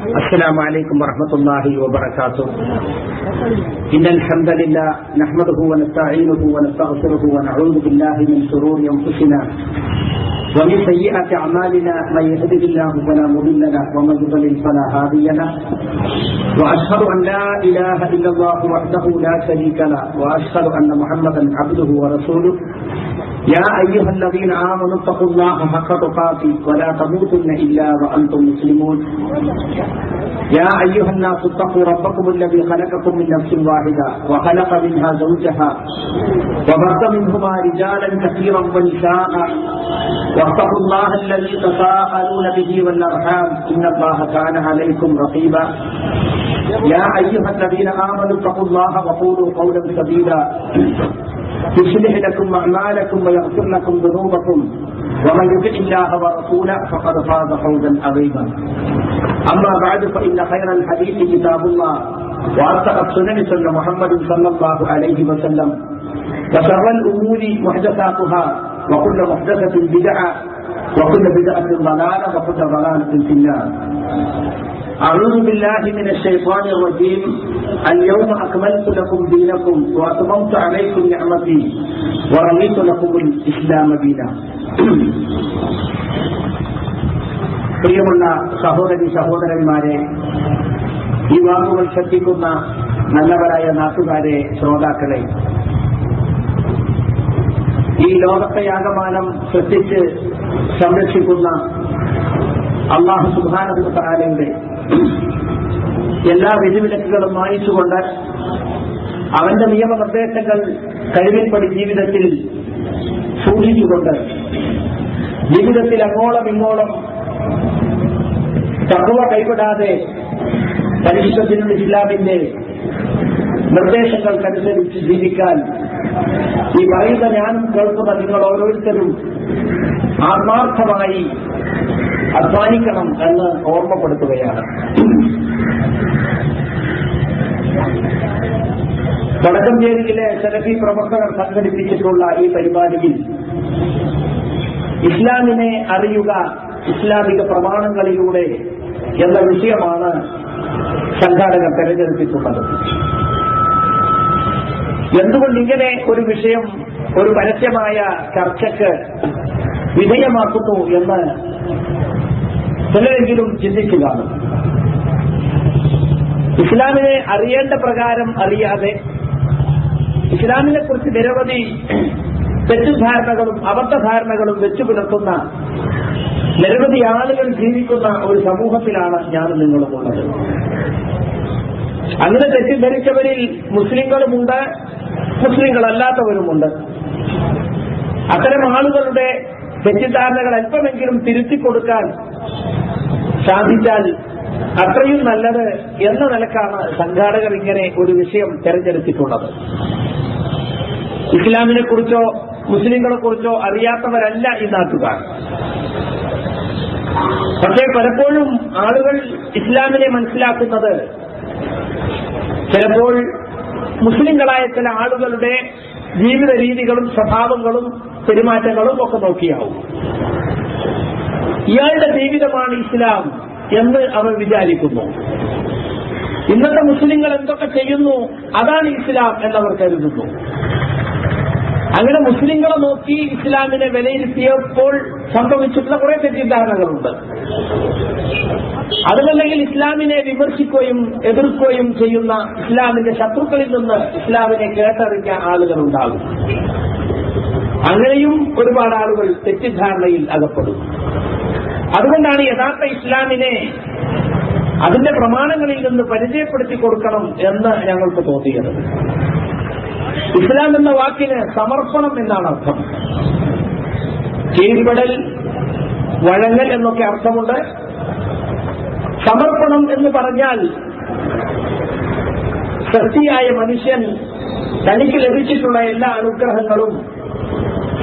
السلام عليكم ورحمة الله وبركاته. إن الحمد لله نحمده ونستعينه ونستغفره ونعوذ بالله من شرور أنفسنا ومن سيئات أعمالنا من يهده الله فلا مضل له ومن يضلل فلا هادي له وأشهد أن لا إله إلا الله وحده لا شريك له وأشهد أن محمدا عبده ورسوله. يا أيها الذين آمنوا اتقوا الله حق تقاته ولا تموتن إلا وأنتم مسلمون. يا أيها الناس اتقوا ربكم الذي خلقكم من نفس واحدة وخلق منها زوجها وبث منهما رجالا كثيرا ونساء واتقوا الله الذي تساءلون به والأرحام إن الله كان عليكم رقيبا. يا أيها الذين آمنوا اتقوا الله وقولوا قولا سديدا يصلح لكم أعمالكم ويغفر لكم ذنوبكم ومن يطع الله ورسوله فقد فاز فوزا عظيما. أما بعد فإن خير الحديث كتاب الله وأصدق السنن سنة محمد صلى الله عليه وسلم وشر الأمور محدثاتها وكل محدثة بدعة وكل بدعة ضلالة وكل ضلالة في النار. أعوذ بالله من الشيطان الرجيم. اليوم أكملت لكم دينكم وأتممت عليكم نعمتي ورضيت لكم الإسلام دينا. പ്രിയമുള്ള സഹോദരി സഹോദരന്മാരെ, ഈ വാക്കുകൾ ശ്രദ്ധിക്കുന്ന നല്ലവരായ നാട്ടുകാരെ, ശ്രോതാക്കളെ, ഈ ലോകത്തെ ആകമാനം ശ്രദ്ധിച്ച് സംരക്ഷിക്കുന്ന അല്ലാഹു സുബ്ഹാനഹു വ തആലയുടെ എല്ലാ വിധിവിലക്കുകളും മാനിച്ചുകൊണ്ട് അവന്റെ നിയമനിർദ്ദേശങ്ങൾ കഴിവിൽപ്പടി ജീവിതത്തിൽ സൂക്ഷിച്ചുകൊണ്ട് ജീവിതത്തിൽ അങ്ങോളം ഇങ്ങോളം തഖ്വ കൈവിടാതെ പരിശുദ്ധ ഇസ്ലാമിന്റെ നിർദ്ദേശങ്ങൾക്കനുസരിച്ച് ജീവിക്കാൻ ഈ പറയുന്ന ഞാനും കേൾക്കുന്ന നിങ്ങൾ ഓരോരുത്തരും ആത്മാർത്ഥമായി അധ്വാനിക്കണം എന്ന് ഓർമ്മപ്പെടുത്തുകയാണ്. വടക്കഞ്ചേരിയിലെ സലഫി പ്രവർത്തകർ സംഘടിപ്പിച്ചിട്ടുള്ള ഈ പരിപാടിയിൽ ഇസ്ലാമിനെ അറിയുക, ഇസ്ലാമിക പ്രമാണങ്ങളിലൂടെ എന്ന വിഷയമാണ് സംഘാടകർ തെരഞ്ഞെടുത്തിട്ടുള്ളത്. എന്തുകൊണ്ട് ഇങ്ങനെ ഒരു വിഷയം ഒരു പരസ്യമായ ചർച്ചയ്ക്ക് വിധേയമാക്കുന്നു എന്ന് ചിലരെങ്കിലും ചിന്തിച്ചു കാണും. ഇസ്ലാമിനെ അറിയേണ്ട പ്രകാരം അറിയാതെ ഇസ്ലാമിനെ കുറിച്ച് നിരവധി തെറ്റുധാരണകളും അബദ്ധധാരണകളും വെച്ചു പുലർത്തുന്ന നിരവധി ആളുകൾ ജീവിക്കുന്ന ഒരു സമൂഹത്തിലാണ് ഞാനും നിങ്ങളുമുള്ളത്. അങ്ങനെ തെറ്റിദ്ധരിച്ചവരിൽ മുസ്ലിങ്ങളുമുണ്ട്, മുസ്ലിങ്ങളല്ലാത്തവരുമുണ്ട്. അത്തരം ആളുകളുടെ തെറ്റിദ്ധാരണകൾ അല്പമെങ്കിലും തിരുത്തിക്കൊടുക്കാൻ സാധിച്ചാൽ അത്രയും നല്ലത് എന്ന നിലക്കാണ് സംഘാടകർ ഇങ്ങനെ ഒരു വിഷയം തെരഞ്ഞെടുത്തിട്ടുള്ളത്. ഇസ്ലാമിനെ കുറിച്ചോ മുസ്ലിങ്ങളെ കുറിച്ചോ അറിയാത്തവരല്ല ഈ നാട്ടുകാർ. പക്ഷേ പലപ്പോഴും ആളുകൾ ഇസ്ലാമിനെ മനസ്സിലാക്കുന്നത് ചിലപ്പോൾ മുസ്ലിങ്ങളായ ചില ആളുകളുടെ ജീവിത രീതികളും സ്വഭാവങ്ങളും പെരുമാറ്റങ്ങളും ഒക്കെ നോക്കിയാവും. ഇയാളുടെ ജീവിതമാണ് ഇസ്ലാം എന്ന് അവർ വിചാരിക്കുന്നു. ഇന്നത്തെ മുസ്ലിങ്ങൾ എന്തൊക്കെ ചെയ്യുന്നു അതാണ് ഇസ്ലാം എന്നവർ കരുതുന്നു. അങ്ങനെ മുസ്ലിങ്ങളെ നോക്കി ഇസ്ലാമിനെ വിലയിരുത്തിയപ്പോൾ സംഭവിച്ചിട്ടുള്ള കുറെ തെറ്റിദ്ധാരണകളുണ്ട്. അതുമല്ലെങ്കിൽ ഇസ്ലാമിനെ വിമർശിക്കുകയും എതിർക്കുകയും ചെയ്യുന്ന ഇസ്ലാമിന്റെ ശത്രുക്കളിൽ നിന്ന് ഇസ്ലാമിനെ കേട്ടറിഞ്ഞ ആളുകളുണ്ടാകും. അങ്ങനെയും ഒരുപാട് ആളുകൾ തെറ്റിദ്ധാരണയിൽ അകപ്പെടും. അതുകൊണ്ടാണ് യഥാർത്ഥ ഇസ്ലാമിനെ അതിന്റെ പ്രമാണങ്ങളിൽ നിന്ന് പരിചയപ്പെടുത്തി കൊടുക്കണം എന്ന് ഞങ്ങൾക്ക് തോന്നിയത്. ഇസ്ലാം എന്ന വാക്കിന് സമർപ്പണം എന്നാണ് അർത്ഥം. കീഴ്പ്പെടൽ, വഴങ്ങൽ എന്നൊക്കെ അർത്ഥമുണ്ട്. സമർപ്പണം എന്ന് പറഞ്ഞാൽ സൃഷ്ടിയായ മനുഷ്യൻ തനിക്ക് ലഭിച്ചിട്ടുള്ള എല്ലാ അനുഗ്രഹങ്ങളും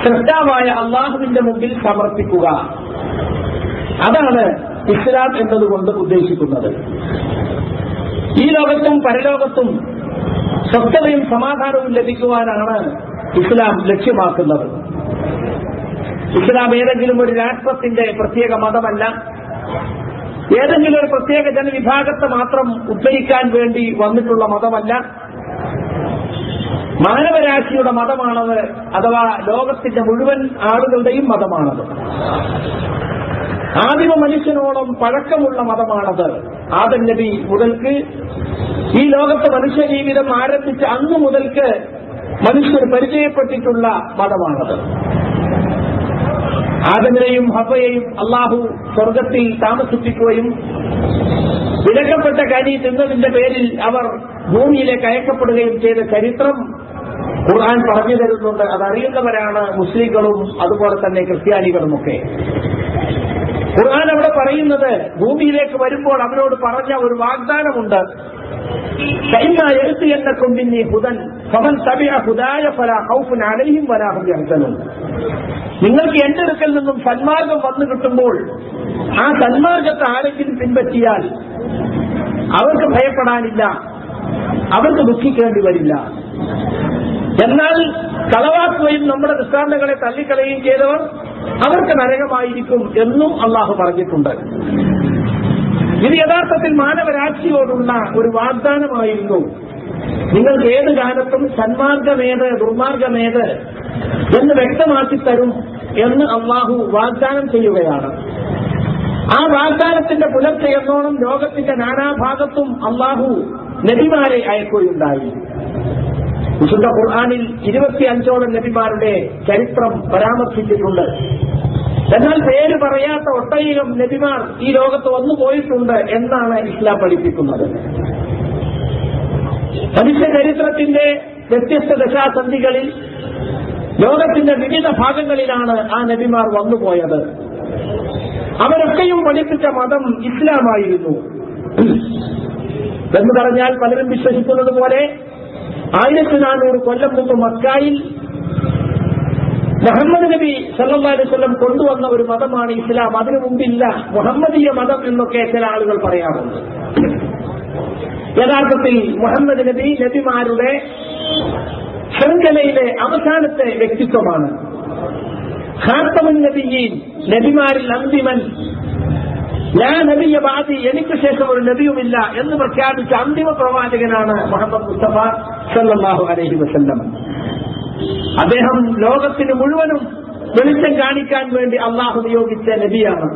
സൃഷ്ടാവായ അള്ളാഹുവിന്റെ മുമ്പിൽ സമർപ്പിക്കുക. അതാണ് ഇസ്ലാം എന്നതുകൊണ്ട് ഉദ്ദേശിക്കുന്നത്. ഈ ലോകത്തും പരലോകത്തും സ്വസ്ഥതയും സമാധാനവും ലഭിക്കുവാനാണ് ഇസ്ലാം ലക്ഷ്യമാക്കുന്നത്. ഇസ്ലാം ഏതെങ്കിലും ഒരു രാഷ്ട്രത്തിന്റെ പ്രത്യേക മതമല്ല. ഏതെങ്കിലും ഒരു പ്രത്യേക ജനവിഭാഗത്തെ മാത്രം ഉദ്ധരിക്കാൻ വേണ്ടി വന്നിട്ടുള്ള മതമല്ല, മാനവരാശിയുടെ മതമാണത്. അഥവാ ലോകത്തിന്റെ മുഴുവൻ ആളുകളുടെയും മതമാണത്. ആദിമ മനുഷ്യനോളം പഴക്കമുള്ള മതമാണത്. ആദം നബി മുതൽക്ക് ഈ ലോകത്തെ മനുഷ്യജീവിതം ആരംഭിച്ച അന്നു മുതൽക്ക് മനുഷ്യർ പരിചയപ്പെട്ടിട്ടുള്ള മതമാണത്. ആദമിനെയും ഹവ്വയെയും അള്ളാഹു സ്വർഗത്തിൽ താമസിപ്പിക്കുകയും വിലക്കപ്പെട്ട കനി തിന്നതിന്റെ പേരിൽ അവർ ഭൂമിയിലേക്ക് അയക്കപ്പെടുകയും ചെയ്ത ചരിത്രം ഖുർആൻ പറഞ്ഞു തരുന്നുണ്ട്. അതറിയുന്നവരാണ് മുസ്ലിങ്ങളും അതുപോലെ തന്നെ ക്രിസ്ത്യാനികളുമൊക്കെ. ഖുർആൻ അവിടെ പറയുന്നത് ഭൂമിയിലേക്ക് വരുമ്പോൾ അവരോട് പറഞ്ഞ ഒരു വാഗ്ദാനമുണ്ട്. നിങ്ങൾക്ക് എന്റെ അടുക്കൽ നിന്നും സന്മാർഗം വന്നു കിട്ടുമ്പോൾ ആ സന്മാർഗത്തെ ആരെങ്കിലും പിൻപറ്റിയാൽ അവർക്ക് ഭയപ്പെടാനില്ല, അവർക്ക് ദുഃഖിക്കേണ്ടി വരില്ല. എന്നാൽ കളവാക്കുകയും നമ്മുടെ ദൃഷ്ടാന്തങ്ങളെ തള്ളിക്കളയുകയും ചെയ്തവർ അവർക്ക് നരകമായിരിക്കും എന്നും അള്ളാഹു പറഞ്ഞിട്ടുണ്ട്. ഇത് യഥാർത്ഥത്തിൽ മാനവരാശിയോടുള്ള ഒരു വാഗ്ദാനമായിരുന്നു. നിങ്ങൾക്ക് ഏത് കാലത്തും സന്മാർഗമേത് ദുർമാർഗമേത് എന്ന് വ്യക്തമാക്കി തരും എന്ന് അള്ളാഹു വാഗ്ദാനം ചെയ്യുകയാണ്. ആ വാഗ്ദാനത്തിന്റെ പുലർച്ചെ എന്നോണം ലോകത്തിന്റെ നാനാഭാഗത്തും അള്ളാഹു നബിമാരെ അയക്കുകയുണ്ടായി. വിശുദ്ധ ഖുർആനിൽ 25ഓളം നബിമാരുടെ ചരിത്രം പരാമർശിച്ചിട്ടുണ്ട്. എന്നാൽ പേര് പറയാത്ത ഒട്ടനേകം നബിമാർ ഈ ലോകത്ത് വന്നു പോയിട്ടുണ്ട് എന്നാണ് ഇസ്ലാം പഠിപ്പിക്കുന്നത്. മനുഷ്യ ചരിത്രത്തിന്റെ വ്യത്യസ്ത ദശാസന്ധികളിൽ ലോകത്തിന്റെ വിവിധ ഭാഗങ്ങളിലാണ് ആ നബിമാർ വന്നുപോയത്. അവരൊക്കെയും പഠിപ്പിച്ച മതം ഇസ്ലാമായിരുന്നു എന്ന് പറഞ്ഞാൽ പലരും വിശ്വസിക്കുന്നത് പോലെ 1400 കൊല്ലം മുമ്പ് മക്കായിൽ മുഹമ്മദ് നബി സല്ലല്ലാഹു അലൈഹി വസല്ലം കൊണ്ടുവന്ന ഒരു മതമാണ് ഇസ്ലാം. അതിനു മുമ്പില്ല മുഹമ്മദീയ മതം എന്നൊക്കെ ചില ആളുകൾ പറയാറുണ്ട്. യഥാർത്ഥത്തിൽ മുഹമ്മദ് നബി നബിമാരുടെ ശൃംഖലയിലെ അവസാനത്തെ വ്യക്തിത്വമാണ്. ഖാത്തമുൻ നബിയീൻ, നബിമാരിൽ അന്തിമൻ, ലാ നബിയ ബഅദി, എനിക്ക് ശേഷം ഒരു നബിയുമില്ല എന്ന് പ്രഖ്യാപിച്ച അന്തിമ പ്രവാചകനാണ് മുഹമ്മദ് മുസ്തഫ സല്ലല്ലാഹു അലൈഹി വസല്ലം. അദ്ദേഹം ലോകത്തിന് മുഴുവനും വെളിച്ചം കാണിക്കാൻ വേണ്ടി അള്ളാഹു നിയോഗിച്ച നബിയാണ്.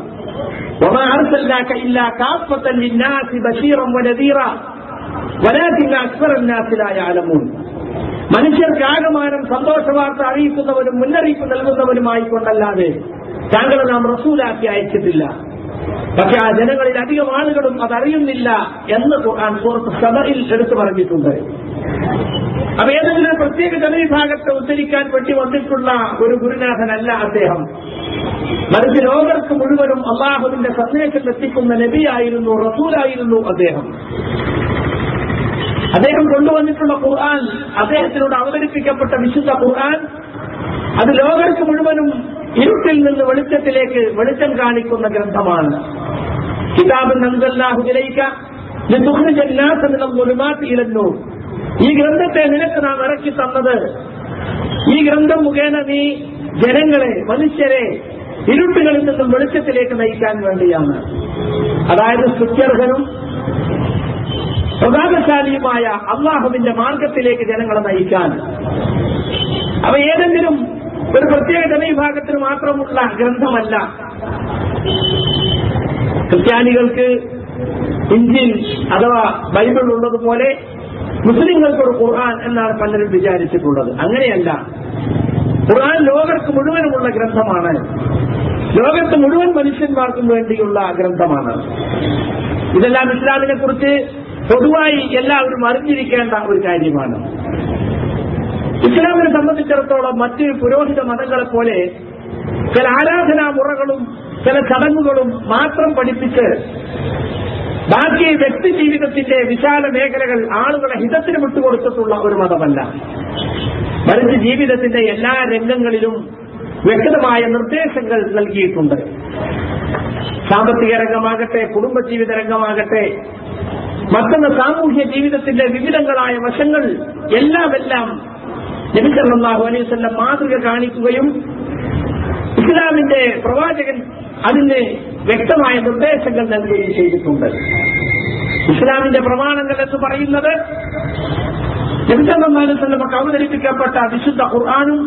വമാ അർസൽനാക ഇല്ലാ കാഫത്തൻ ലിന്നാസി ബശീറൻ വനദീറ വലാകിന്ന അക്സറന്നാസി ലാ യഅലമൂൻ. മനുഷ്യർക്കാകമാനം സന്തോഷവാർത്ത അറിയിക്കുന്നവരും മുന്നറിയിപ്പ് നൽകുന്നവരുമായിക്കൊണ്ടല്ലാതെ താങ്കളെ നാം റസൂലാക്കി അയച്ചിട്ടില്ല. പക്ഷെ ആ ജനങ്ങളിൽ അധികം ആളുകളും അതറിയുന്നില്ല എന്ന് ഖുർആൻ സൂറത്ത് സബഇൽ എടുത്തു പറഞ്ഞിട്ടുണ്ട്. അപ്പൊ ഏതെങ്കിലും ഒരു പ്രത്യേക ജനവിഭാഗത്തെ ഉദ്ധരിക്കാൻ വേണ്ടി വന്നിട്ടുള്ള ഒരു ഗുരുനാഥനല്ല അദ്ദേഹം. മറിച്ച് ലോകർക്ക് മുഴുവനും അള്ളാഹുവിന്റെ സന്ദേശം എത്തിക്കുന്ന നബിയായിരുന്നു, റസൂലായിരുന്നു അദ്ദേഹം. അദ്ദേഹം കൊണ്ടുവന്നിട്ടുള്ള ഖുർആൻ, അദ്ദേഹത്തിനോട് അവതരിപ്പിക്കപ്പെട്ട വിശുദ്ധ ഖുർആൻ, അത് ലോകർക്ക് മുഴുവനും ഇരുട്ടിൽ നിന്ന് വെളിച്ചത്തിലേക്ക് വെളിച്ചം കാണിക്കുന്ന ഗ്രന്ഥമാണ്. കിതാബൻ അൻസൽനാഹു ഇലൈക ലിതുഖ്രിജൻ നാസ മിനൽ ളുലുമാതി ഇലന്നൂർ. ഈ ഗ്രന്ഥത്തെ നിനക്ക് നാം ഇറക്കി തന്നത്, ഈ ഗ്രന്ഥം മുഖേന നീ ജനങ്ങളെ, മനുഷ്യരെ ഇരുട്ടുകളിൽ നിന്നും വെളിച്ചത്തിലേക്ക് നയിക്കാൻ വേണ്ടിയാണ്. അതായത് സ്തുത്യർഹനും പ്രതാപശാലിയുമായ അള്ളാഹുവിന്റെ മാർഗത്തിലേക്ക് ജനങ്ങളെ നയിക്കാൻ. അവ ഏതെങ്കിലും ഒരു പ്രത്യേക ജനവിഭാഗത്തിന് മാത്രമുള്ള ഗ്രന്ഥമല്ല. ക്രിസ്ത്യാനികൾക്ക് ഇഞ്ചീൽ അഥവാ ബൈബിൾ ഉള്ളതുപോലെ മുസ്ലിങ്ങൾക്കൊരു ഖുർആൻ എന്നാണ് പലരും വിചാരിച്ചിട്ടുള്ളത്. അങ്ങനെയല്ല. ഖുർആൻ ലോകർക്ക് മുഴുവനുമുള്ള ഗ്രന്ഥമാണ്. ലോകത്ത് മുഴുവൻ മനുഷ്യന്മാർക്കും വേണ്ടിയുള്ള ഗ്രന്ഥമാണ്. ഇതെല്ലാം ഇസ്ലാമിനെ കുറിച്ച് പൊതുവായി എല്ലാവരും അറിഞ്ഞിരിക്കേണ്ട ഒരു കാര്യമാണ്. ഇസ്ലാമിനെ സംബന്ധിച്ചിടത്തോളം മറ്റ് പുരോഹിത മതങ്ങളെ പോലെ ചില ആരാധനാ മുറകളും ചില ചടങ്ങുകളും മാത്രം പഠിപ്പിച്ച് ബാക്കി വ്യക്തി ജീവിതത്തിന്റെ വിശാല മേഖലകൾ ആളുകളെ ഹിതത്തിന് വിട്ടുകൊടുത്തിട്ടുള്ള ഒരു മതമല്ല. മറിച്ച് ജീവിതത്തിന്റെ എല്ലാ രംഗങ്ങളിലും വ്യക്തമായ നിർദ്ദേശങ്ങൾ നൽകിയിട്ടുണ്ട്. സാമ്പത്തിക രംഗമാകട്ടെ, കുടുംബജീവിത രംഗമാകട്ടെ, മറ്റൊന്ന് സാമൂഹ്യ ജീവിതത്തിന്റെ വിവിധങ്ങളായ വശങ്ങൾ എല്ലാം നബി സല്ലല്ലാഹു അലൈഹി വസല്ലം മാതൃക കാണിക്കുകയും ഇസ്ലാമിന്റെ പ്രവാചകൻ അതിന് വ്യക്തമായ നിർദ്ദേശങ്ങൾ നൽകുകയും ചെയ്തിട്ടുണ്ട്. ഇസ്ലാമിന്റെ പ്രമാണങ്ങൾ എന്ന് പറയുന്നത് നബി സല്ലല്ലാഹു അലൈഹി വസല്ലം അവതരിപ്പിക്കപ്പെട്ട വിശുദ്ധ ഖുർആനും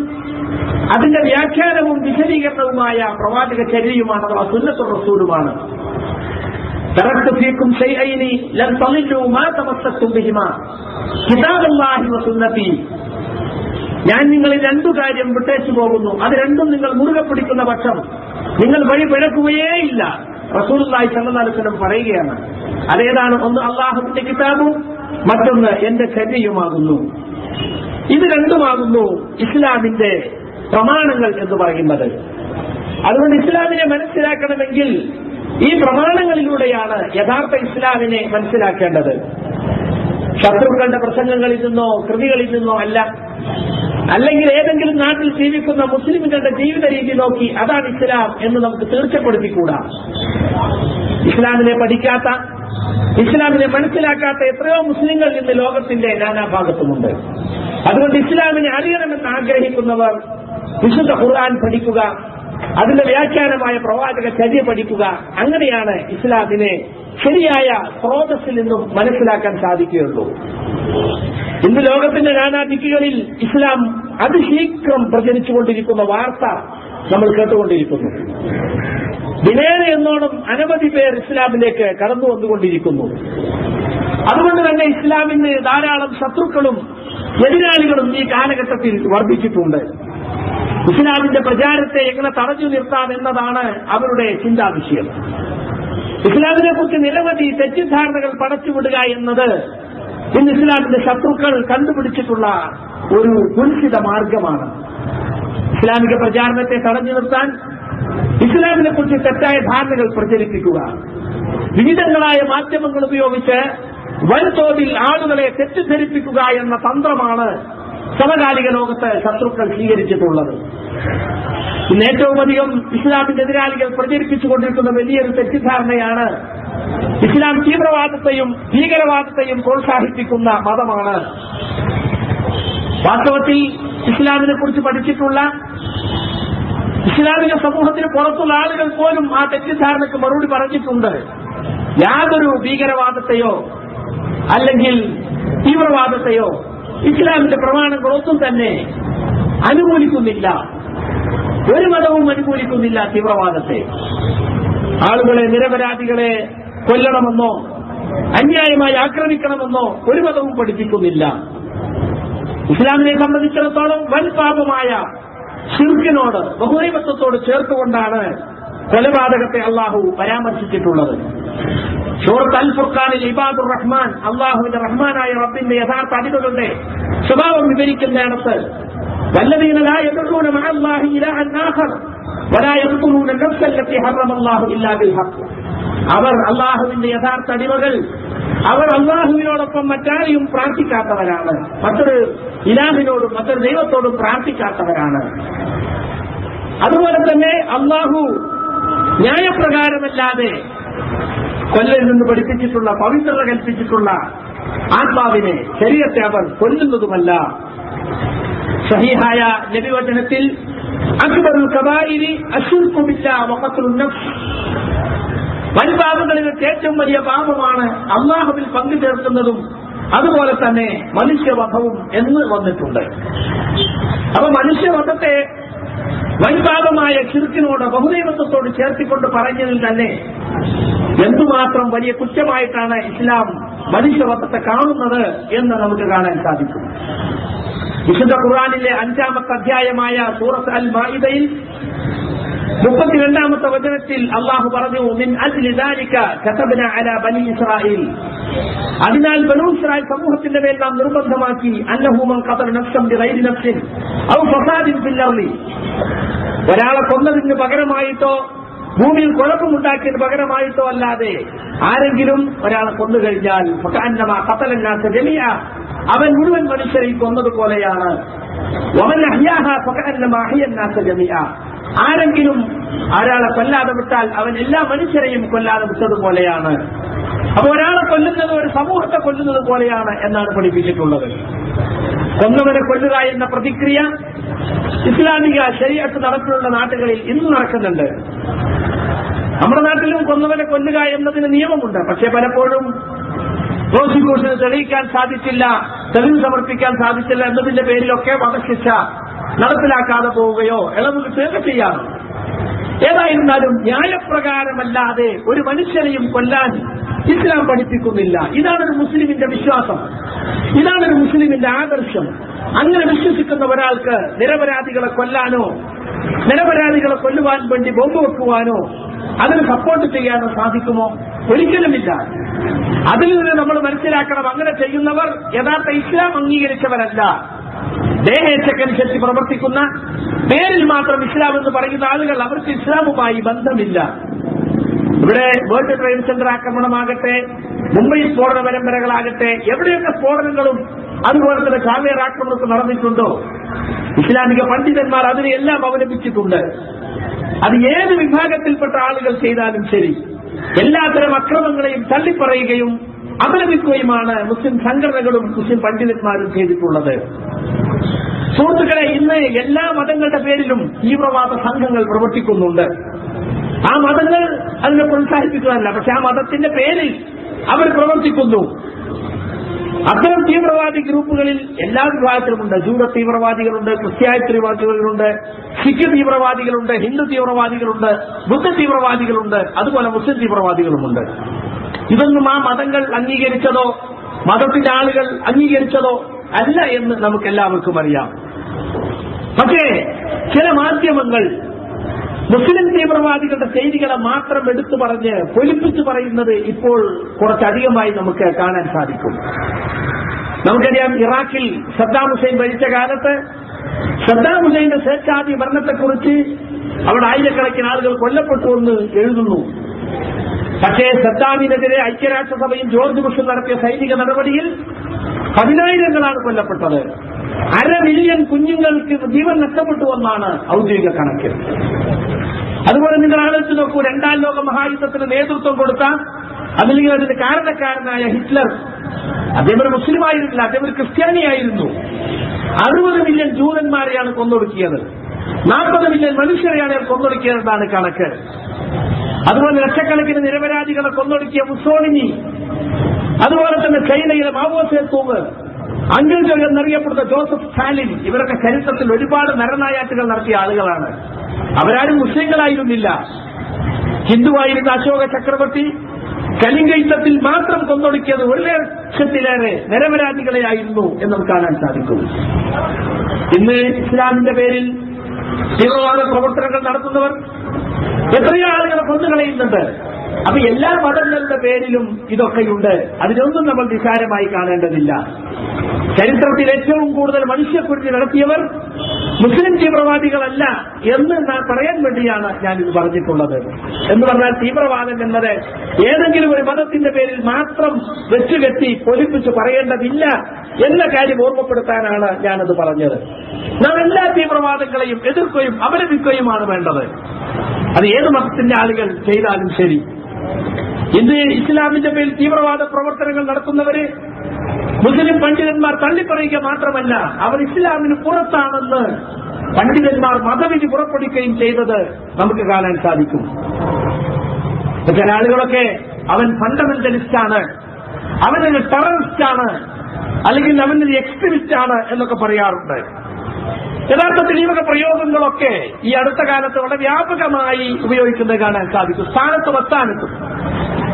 അതിന്റെ വ്യാഖ്യാനവും വിശദീകരണവുമായ പ്രവാചക ചര്യയുമാണ്, അഥവാ സുന്നത്തുർ റസൂലുമാണ്. തറക്തു ഫീകും ശൈഅൈനി ലൻ തളില്ലു മാ തമസ്സക്തും ബിഹിമാ കിതാബുല്ലാഹി വസുന്നതി. ഞാൻ നിങ്ങളിൽ രണ്ടു കാര്യം വിട്ടേച്ചു പോകുന്നു, അത് രണ്ടും നിങ്ങൾ മുറുകെ പിടിക്കുന്ന പക്ഷം നിങ്ങൾ വഴി പിഴക്കുകയേയില്ല. റസൂലുള്ളാഹി സ്വല്ലല്ലാഹു അലൈഹി വസല്ലം പറയുകയാണ്. അതേതാണ്? ഒന്ന് അല്ലാഹുവിന്റെ കിതാബും മറ്റൊന്ന് എന്റെ ചര്യയുമാകുന്നു. ഇത് രണ്ടുമാകുന്നു ഇസ്ലാമിന്റെ പ്രമാണങ്ങൾ എന്ന് പറയുന്നത്. അതുകൊണ്ട് ഇസ്ലാമിനെ മനസ്സിലാക്കണമെങ്കിൽ ഈ പ്രമാണങ്ങളിലൂടെയാണ് യഥാർത്ഥ ഇസ്ലാമിനെ മനസ്സിലാക്കേണ്ടത്. ശത്രുക്കളുടെ പ്രസംഗങ്ങളിൽ നിന്നോ കൃതികളിൽ നിന്നോ അല്ല, അല്ലെങ്കിൽ ഏതെങ്കിലും നാട്ടിൽ ജീവിക്കുന്ന മുസ്ലിമുകളുടെ ജീവിത രീതി നോക്കി അതാണ് ഇസ്ലാം എന്ന് നമുക്ക് തീർച്ചപ്പെടുത്തിക്കൂടാ. ഇസ്ലാമിനെ പഠിക്കാത്ത, ഇസ്ലാമിനെ മനസ്സിലാക്കാത്ത എത്രയോ മുസ്ലിങ്ങൾ ഇന്ന് ലോകത്തിന്റെ നാനാഭാഗത്തുമുണ്ട്. അതുകൊണ്ട് ഇസ്ലാമിനെ അറിയണമെന്ന് ആഗ്രഹിക്കുന്നവർ വിശുദ്ധ ഖുർആൻ പഠിക്കുക, അതിന്റെ വ്യാഖ്യാനമായ പ്രവാചക ചര്യ പഠിക്കുക. അങ്ങനെയാണ് ഇസ്ലാമിനെ ശരിയായ സ്രോതസ്സിൽ നിന്നും മനസ്സിലാക്കാൻ സാധിക്കുകയുള്ളൂ. ഇന്ന് ലോകത്തിന്റെ നാനാദിക്കുകളിൽ ഇസ്ലാം അതിശീഘ്രം പ്രചരിച്ചുകൊണ്ടിരിക്കുന്ന വാർത്ത നമ്മൾ കേട്ടുകൊണ്ടിരിക്കുന്നു. ദിനേന എന്നോണം അനവധി പേർ ഇസ്ലാമിലേക്ക് കടന്നു വന്നുകൊണ്ടിരിക്കുന്നു. അതുകൊണ്ട് തന്നെ ഇസ്ലാമിന് ധാരാളം ശത്രുക്കളും എതിരാളികളും ഈ കാലഘട്ടത്തിൽ വർദ്ധിച്ചിട്ടുണ്ട്. ഇസ്ലാമിന്റെ പ്രചാരത്തെ എങ്ങനെ തടഞ്ഞു നിർത്താം എന്നതാണ് അവരുടെ ചിന്താവിഷയം. ഇസ്ലാമിനെ കുറിച്ച് നിരവധി തെറ്റിദ്ധാരണകൾ പടച്ചുവിടുക എന്നത് ഇന്ന് ഇസ്ലാമിന്റെ ശത്രുക്കൾ കണ്ടുപിടിച്ചിട്ടുള്ള ഒരു കുൽസിത മാർഗമാണ്. ഇസ്ലാമിക പ്രചാരണത്തെ തടഞ്ഞു നിർത്താൻ ഇസ്ലാമിനെ കുറിച്ച് തെറ്റായ ധാരണകൾ പ്രചരിപ്പിക്കുക, വിവിധങ്ങളായ മാധ്യമങ്ങൾ ഉപയോഗിച്ച് വൻതോതിൽ ആളുകളെ തെറ്റിദ്ധരിപ്പിക്കുക എന്ന തന്ത്രമാണ് സമകാലിക ലോകത്ത് ശത്രുക്കൾ സ്വീകരിച്ചിട്ടുള്ളത്. ഇന്ന് ഏറ്റവും അധികം ഇസ്ലാമിന്റെ എതിരാളികൾ പ്രചരിപ്പിച്ചുകൊണ്ടിരിക്കുന്ന വലിയൊരു തെറ്റിദ്ധാരണയാണ് ഇസ്ലാം തീവ്രവാദത്തെയും ഭീകരവാദത്തെയും പ്രോത്സാഹിപ്പിക്കുന്ന മതമാണ്. വാസ്തവത്തിൽ ഇസ്ലാമിനെ കുറിച്ച് പഠിച്ചിട്ടുള്ള ഇസ്ലാമിക സമൂഹത്തിന് പുറത്തുള്ള ആളുകൾ പോലും ആ തെറ്റിദ്ധാരണയ്ക്ക് മറുപടി പറഞ്ഞിട്ടുണ്ട്. യാതൊരു ഭീകരവാദത്തെയോ അല്ലെങ്കിൽ തീവ്രവാദത്തെയോ ഇസ്ലാമിന്റെ പ്രമാണങ്ങളൊന്നും തന്നെ അനുകൂലിക്കുന്നില്ല. ഒരു മതവും അനുകൂലിക്കുന്നില്ല തീവ്രവാദത്തെ. ആളുകളെ, നിരപരാധികളെ കൊല്ലണമെന്നോ അന്യായമായി ആക്രമിക്കണമെന്നോ ഒരു മതവും പഠിപ്പിക്കുന്നില്ല. ഇസ്ലാമിനെ സംബന്ധിച്ചിടത്തോളം വൻ പാപമായ ശിർക്കിനോട്, ബഹുദൈവത്വത്തോട് ചേർത്തുകൊണ്ടാണ് കൊലപാതകത്തെ അള്ളാഹു പരാമർശിച്ചിട്ടുള്ളത്. സൂറത്ത് അൽ ഫുർഖാനിൽ ഇബാദുർ റഹ്മാൻ, അള്ളാഹുവിന്റെ റഹ്മാനായ റബ്ബിന്റെ യഥാർത്ഥ അടിമകളുടെ സ്വഭാവം വിവരിക്കുന്നിടത്ത് വല്ലദീന ലാ യദഉന മഅല്ലാഹി ഇലാഹൻ ആഖർ വലാ യഖ്തുലൂന നഫ്സ അല്ലത്തി ഹറമല്ലാഹു ഇല്ലാ ബിൽ ഹഖ്. അവർ അള്ളാഹുവിന്റെ യഥാർത്ഥ അടിമകൾ, അവർ അള്ളാഹുവിനോടൊപ്പം മറ്റാരെയും പ്രാർത്ഥിക്കാത്തവരാണ്, മറ്റൊരു ഇലാഹിനോടും മറ്റൊരു ദൈവത്തോടും പ്രാർത്ഥിക്കാത്തവരാണ്. അതുപോലെ തന്നെ അള്ളാഹു ന്യായപ്രകാരമല്ലാതെ കൊല്ലൽ നിന്ന് പഠിപ്പിച്ചിട്ടുള്ള, പവിത്രത കൽപ്പിച്ചിട്ടുള്ള ആത്മാവിനെ, ശരീരത്തെ അവർ കൊല്ലുന്നതുമല്ല. സഹീഹായ നബിവചനത്തിൽ അക്ബറുൽ കബായിരി അശ്ശിർകു ബില്ലാഹി വഖത്ലുൻ നഫ്സ്, വൻപാപങ്ങളിൽ ഏറ്റവും വലിയ പാപമാണ് അള്ളാഹുവിൽ പങ്കു ചേർക്കുന്നതും അതുപോലെ തന്നെ മനുഷ്യവധവും എന്ന് വന്നിട്ടുണ്ട്. അപ്പൊ മനുഷ്യവധത്തെ വൻപാപമായ ശിർക്കിനോട്, ബഹുദൈവത്വത്തോട് ചേർത്തിക്കൊണ്ട് പറഞ്ഞതിൽ തന്നെ എന്തുമാത്രം വലിയ കുറ്റമായിട്ടാണ് ഇസ്ലാം മനുഷ്യവധത്തെ കാണുന്നത് എന്ന് നമുക്ക് കാണാൻ സാധിക്കും. വിശുദ്ധ ഖുർആനിലെ 5-ാമത്തെ അധ്യായമായ സൂറത്ത് അൽ മാഇദയിൽ 32-ാമത്തെ വചനത്തിൽ അള്ളാഹു പറഞ്ഞു, മിൻ അജ്ലി ദാലിക കതബ്നാ അലാ ബനി ഇസ്രായീൽ, അതിനാൽ ബനൂ ഇസ്രായേൽ സമൂഹത്തിന്റെ മേൽ നാം നിർബന്ധമാക്കി, അന്നഹു മൻ ഖതല നഫ്സൻ ബിഗൈരി നഫ്സിൻ ഔ ഫസാദിൻ ഫിൽ അർളി, ഒരാളെ കൊന്നതിന് പകരമായിട്ടോ ഭൂമിയിൽ കുഴപ്പമുണ്ടാക്കിയതിന് പകരമായിട്ടോ അല്ലാതെ ആരെങ്കിലും ഒരാളെ കൊന്നുകഴിഞ്ഞാൽ ഫകഅന്നമാ ഖതല നാസ ജമീഅ, അവൻ മുഴുവൻ മനുഷ്യരെയും കൊന്നതുപോലെയാണ്. വമൻ അഹ്യാഹാ ഫകഅന്നമാ അഹ്യ നാസ ജമീഅ, ആരെങ്കിലും ഒരാളെ കൊല്ലാതെ വിട്ടാൽ അവൻ എല്ലാ മനുഷ്യരെയും കൊല്ലാതെ വിട്ടതുപോലെയാണ്. അപ്പൊ ഒരാളെ കൊല്ലുന്നത് ഒരു സമൂഹത്തെ കൊല്ലുന്നത് പോലെയാണ് എന്നാണ് പഠിപ്പിച്ചിട്ടുള്ളത്. കൊന്നവനെ കൊല്ലുക എന്ന പ്രതിക്രിയ ഇസ്ലാമിക ശരീഅത്ത് നടപ്പിലുള്ള നാട്ടുകളിൽ ഇന്ന് നടക്കുന്നുണ്ട്. നമ്മുടെ നാട്ടിലും കൊന്നവരെ കൊല്ലുക എന്നതിന് നിയമമുണ്ട്. പക്ഷേ പലപ്പോഴും പ്രോസിക്യൂഷന് തെളിയിക്കാൻ സാധിച്ചില്ല, തെളിവ് സമർപ്പിക്കാൻ സാധിച്ചില്ല എന്നതിന്റെ പേരിലൊക്കെ വധശിക്ഷ നടപ്പിലാക്കാതെ പോവുകയോ ഇളവ് കിട്ടുകയൊക്കെ ചെയ്യാറുണ്ട്. ഏതായിരുന്നാലും ന്യായപ്രകാരമല്ലാതെ ഒരു മനുഷ്യനെയും കൊല്ലാൻ ഇസ്ലാം പഠിപ്പിക്കുന്നില്ല. ഇതാണൊരു മുസ്ലിമിന്റെ വിശ്വാസം, ഇതാണൊരു മുസ്ലിമിന്റെ ആദർശം. അങ്ങനെ വിശ്വസിക്കുന്ന ഒരാൾക്ക് നിരപരാധികളെ കൊല്ലാനോ നിരപരാധികളെ കൊല്ലുവാൻ വേണ്ടി ബോംബ് വെക്കുവാനോ അതിന് സപ്പോർട്ട് ചെയ്യാനോ സാധിക്കുമോ? ഒരിക്കലുമില്ല. അതിൽ നിന്ന് നമ്മൾ മനസ്സിലാക്കണം, അങ്ങനെ ചെയ്യുന്നവർ യഥാർത്ഥ ഇസ്ലാം അംഗീകരിച്ചവരല്ല. ദേഹേച്ഛക്കനുസരിച്ച് പ്രവർത്തിക്കുന്ന, പേരിൽ മാത്രം ഇസ്ലാം എന്ന് പറയുന്ന ആളുകൾ, അവർക്ക് ഇസ്ലാമുമായി ബന്ധമില്ല. ഇവിടെ വേൾഡ് ട്രേഡ് സെന്റർ ആക്രമണമാകട്ടെ, മുംബൈ സ്ഫോടന പരമ്പരകളാകട്ടെ, എവിടെയൊക്കെ സ്ഫോടനങ്ങളും അതുപോലെ തന്നെ ചാവേർ ആക്രമണമൊക്കെ നടന്നിട്ടുണ്ടോ, ഇസ്ലാമിക പണ്ഡിതന്മാർ അതിനെല്ലാം അവലംബിച്ചിട്ടുണ്ട്. അത് ഏത് വിഭാഗത്തിൽപ്പെട്ട ആളുകൾ ചെയ്താലും ശരി, എല്ലാത്തരം അക്രമങ്ങളെയും തള്ളിപ്പറയുകയും അപലപിക്കുകയുമാണ് മുസ്ലിം സംഘടനകളും മുസ്ലിം പണ്ഡിതന്മാരും ചെയ്തിട്ടുള്ളത്. സുഹൃത്തുക്കളെ, ഇന്ന് എല്ലാ മതങ്ങളുടെ പേരിലും തീവ്രവാദ സംഘങ്ങൾ പ്രവർത്തിക്കുന്നുണ്ട്. ആ മതങ്ങൾ അതിനെ പ്രോത്സാഹിപ്പിക്കുകയല്ല, പക്ഷെ ആ മതത്തിന്റെ പേരിൽ അവർ പ്രവർത്തിക്കുന്നു. അത്തരം തീവ്രവാദി ഗ്രൂപ്പുകളിൽ എല്ലാ വിഭാഗത്തിലുമുണ്ട്. ജൂത തീവ്രവാദികളുണ്ട്, ക്രിസ്ത്യാനി തീവ്രവാദികളുണ്ട്, സിഖ് തീവ്രവാദികളുണ്ട്, ഹിന്ദു തീവ്രവാദികളുണ്ട്, ബുദ്ധ തീവ്രവാദികളുണ്ട്, അതുപോലെ മുസ്ലിം തീവ്രവാദികളുമുണ്ട്. ഇതൊന്നും ആ മതങ്ങൾ അംഗീകരിച്ചതോ മതത്തിന്റെ ആളുകൾ അംഗീകരിച്ചതോ അല്ല എന്ന് നമുക്കെല്ലാവർക്കും അറിയാം. പക്ഷേ ചില മാധ്യമങ്ങൾ മുസ്ലിം തീവ്രവാദികളുടെ ചെയ്തികളെ മാത്രം എടുത്തു പറഞ്ഞ് പൊലിപ്പിച്ചു പറയുന്നത് ഇപ്പോൾ കുറച്ചധികമായി നമുക്ക് കാണാൻ സാധിക്കും. നമുക്കറിയാം, ഇറാഖിൽ സദ്ദാം ഹുസൈൻ ഭരിച്ച കാലത്ത് സദ്ദാം ഹുസൈന്റെ സ്വേച്ഛാധി ഭരണത്തെക്കുറിച്ച് അവിടെ ആയിരക്കണക്കിന് ആളുകൾ കൊല്ലപ്പെട്ടു എന്ന് എഴുതുന്നു. പക്ഷേ സദ്ദാമിനെതിരെ ഐക്യരാഷ്ട്രസഭയും ജോർജ് ബുഷും നടത്തിയ സൈനിക നടപടിയിൽ 10,000 കൊല്ലപ്പെട്ടത്. 1/2 മില്യൺ കുഞ്ഞുങ്ങൾക്ക് ജീവൻ നഷ്ടപ്പെട്ടുവെന്നാണ് ഔദ്യോഗിക കണക്ക്. അതുപോലെ നിങ്ങൾ ആലോചിച്ച് നോക്കൂ, 2ാം ലോക മഹായുദ്ധത്തിന് നേതൃത്വം കൊടുത്ത, അല്ലെങ്കിൽ അതിന് കാരണക്കാരനായ ഹിറ്റ്ലർ, അദ്ദേഹം ഒരു മുസ്ലിമായിരുന്നില്ല, അദ്ദേഹം ഒരു ക്രിസ്ത്യാനിയായിരുന്നു. 60 മില്യൺ ജൂതന്മാരെയാണ് കൊന്നൊടുക്കിയത്, 40 മില്യൺ മനുഷ്യരെയാണ് കൊന്നൊടുക്കിയതെന്നാണ് കണക്ക്. അതുപോലെ ലക്ഷക്കണക്കിന് നിരപരാധികളെ കൊന്നൊടുക്കിയ മുസോളിനി, അതുപോലെ തന്നെ ചൈനയിലെ മാവോ സേതൂങ്, അങ്കിൾ ജോ എന്നറിയപ്പെടുന്ന ജോസഫ് സ്റ്റാലിൻ, ഇവരൊക്കെ ചരിത്രത്തിൽ ഒരുപാട് നരനായാട്ടുകൾ നടത്തിയ ആളുകളാണ്. അവരാരും മുസ്ലിങ്ങളായിരുന്നില്ല. ഹിന്ദുവായിരുന്ന അശോക ചക്രവർത്തി കലിംഗ യുദ്ധത്തിൽ മാത്രം കൊന്നൊടുക്കിയത് 1,00,000-ലേറെ നിരപരാധികളെയായിരുന്നു എന്ന് നമുക്ക് കാണാൻ സാധിക്കും. ഇന്ന് ഇസ്ലാമിന്റെ പേരിൽ തീവ്രവാദ പ്രവർത്തനങ്ങൾ നടത്തുന്നവർ എത്രയോ ആളുകളെ കൊന്നുകളയുന്നുണ്ട്. അപ്പൊ എല്ലാ മതങ്ങളുടെ പേരിലും ഇതൊക്കെയുണ്ട്. അതിനൊന്നും നമ്മൾ നിസ്സാരമായി കാണേണ്ടതില്ല. ചരിത്രത്തിൽ ഏറ്റവും കൂടുതൽ മനുഷ്യക്കുരുതി നടത്തിയവർ മുസ്ലിം തീവ്രവാദികളല്ല എന്ന് പറയാൻ വേണ്ടിയാണ് ഞാനിത് പറഞ്ഞിട്ടുള്ളത്. എന്ന് പറഞ്ഞാൽ തീവ്രവാദം എന്നത് ഏതെങ്കിലും ഒരു മതത്തിന്റെ പേരിൽ മാത്രം വെച്ചുകെട്ടി പൊലിപ്പിച്ച് പറയേണ്ടതില്ല എന്ന കാര്യം ഓർമ്മപ്പെടുത്താനാണ് ഞാനത് പറഞ്ഞത്. നാം എല്ലാ തീവ്രവാദങ്ങളെയും എതിർക്കുകയും അപലപിക്കുകയുമാണ് വേണ്ടത്. അത് ഏത് മതത്തിന്റെ ആളുകൾ ചെയ്താലും ശരി. ഇന്ന് ഇസ്ലാമിന്റെ പേരിൽ തീവ്രവാദ പ്രവർത്തനങ്ങൾ നടത്തുന്നവര് മുസ്ലിം പണ്ഡിതന്മാർ തള്ളിപ്പറയുക മാത്രമല്ല, അവർ ഇസ്ലാമിന് പുറത്താണെന്ന് പണ്ഡിതന്മാർ മതവിധി പുറപ്പെടുവിക്കുകയും ചെയ്തത് നമുക്ക് കാണാൻ സാധിക്കും. ചില ആളുകളൊക്കെ അവൻ ഫണ്ടമെന്റലിസ്റ്റാണ്, അവനൊരു ടെററിസ്റ്റാണ്, അല്ലെങ്കിൽ അവനൊരു എക്സ്ട്രീമിസ്റ്റാണ് എന്നൊക്കെ പറയാറുണ്ട്. യഥാർത്ഥത്തിൽ ഈ വക പ്രയോഗങ്ങളൊക്കെ ഈ അടുത്ത കാലത്ത് വളരെ വ്യാപകമായി ഉപയോഗിക്കുന്നത് കാണാൻ സാധിക്കും, സ്ഥാനത്തും അസ്ഥാനത്തും.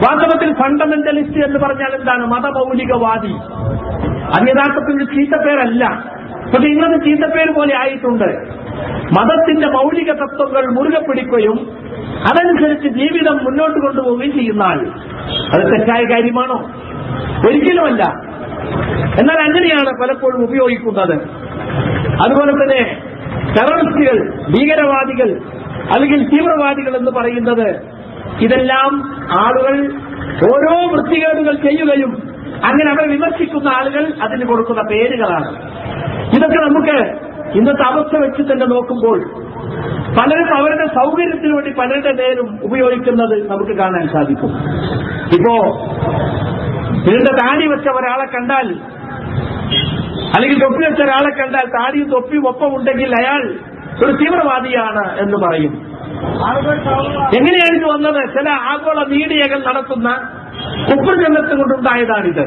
വാസ്തവത്തിൽ ഫണ്ടമെന്റലിസ്റ്റ് എന്ന് പറഞ്ഞാൽ എന്താണ്? മതമൗലികവാദി. അത് യഥാർത്ഥത്തിൽ ഒരു ചീത്തപ്പേരല്ല, പക്ഷെ ഇന്നത് ചീത്തപ്പേര് പോലെ ആയിട്ടുണ്ട്. മതത്തിന്റെ മൗലിക തത്വങ്ങൾ മുറുകെ പിടിക്കുകയും അതനുസരിച്ച് ജീവിതം മുന്നോട്ട് കൊണ്ടുപോവുകയും ചെയ്യുന്ന ആൾ. അത് തെറ്റായ കാര്യമാണോ? ഒരിക്കലുമല്ല. എന്നാൽ അങ്ങനെയാണ് പലപ്പോഴും ഉപയോഗിക്കുന്നത്. അതുപോലെ തന്നെ ടെററിസ്റ്റുകൾ, ഭീകരവാദികൾ അല്ലെങ്കിൽ തീവ്രവാദികൾ എന്ന് പറയുന്നത്, ഇതെല്ലാം ആളുകൾ ഓരോ വൃത്തികേടുകൾ ചെയ്യുകയും അങ്ങനെ അവരെ വിമർശിക്കുന്ന ആളുകൾ അതിന് കൊടുക്കുന്ന പേരുകളാണ്. ഇതൊക്കെ നമുക്ക് ഇന്നത്തെ അവസ്ഥ വെച്ച് തന്നെ നോക്കുമ്പോൾ പലരും അവരുടെ സൗകര്യത്തിന് വേണ്ടി പലരുടെ പേരും ഉപയോഗിക്കുന്നത് നമുക്ക് കാണാൻ സാധിക്കും. ഇപ്പോ ഇതിന്റെ താടി വെച്ച ഒരാളെ കണ്ടാൽ, അല്ലെങ്കിൽ തൊപ്പി വെച്ച ഒരാളെ കണ്ടാൽ താടിയും തൊപ്പിയും ഒപ്പം ഉണ്ടെങ്കിൽ അയാൾ ഒരു തീവ്രവാദിയാണ് എന്ന് പറയും. എങ്ങനെയാണ് ഇത് വന്നത്? ചില ആഗോള മീഡിയകൾ നടത്തുന്ന കുപ്രചരണത്തെ കൊണ്ടുണ്ടായതാണിത്.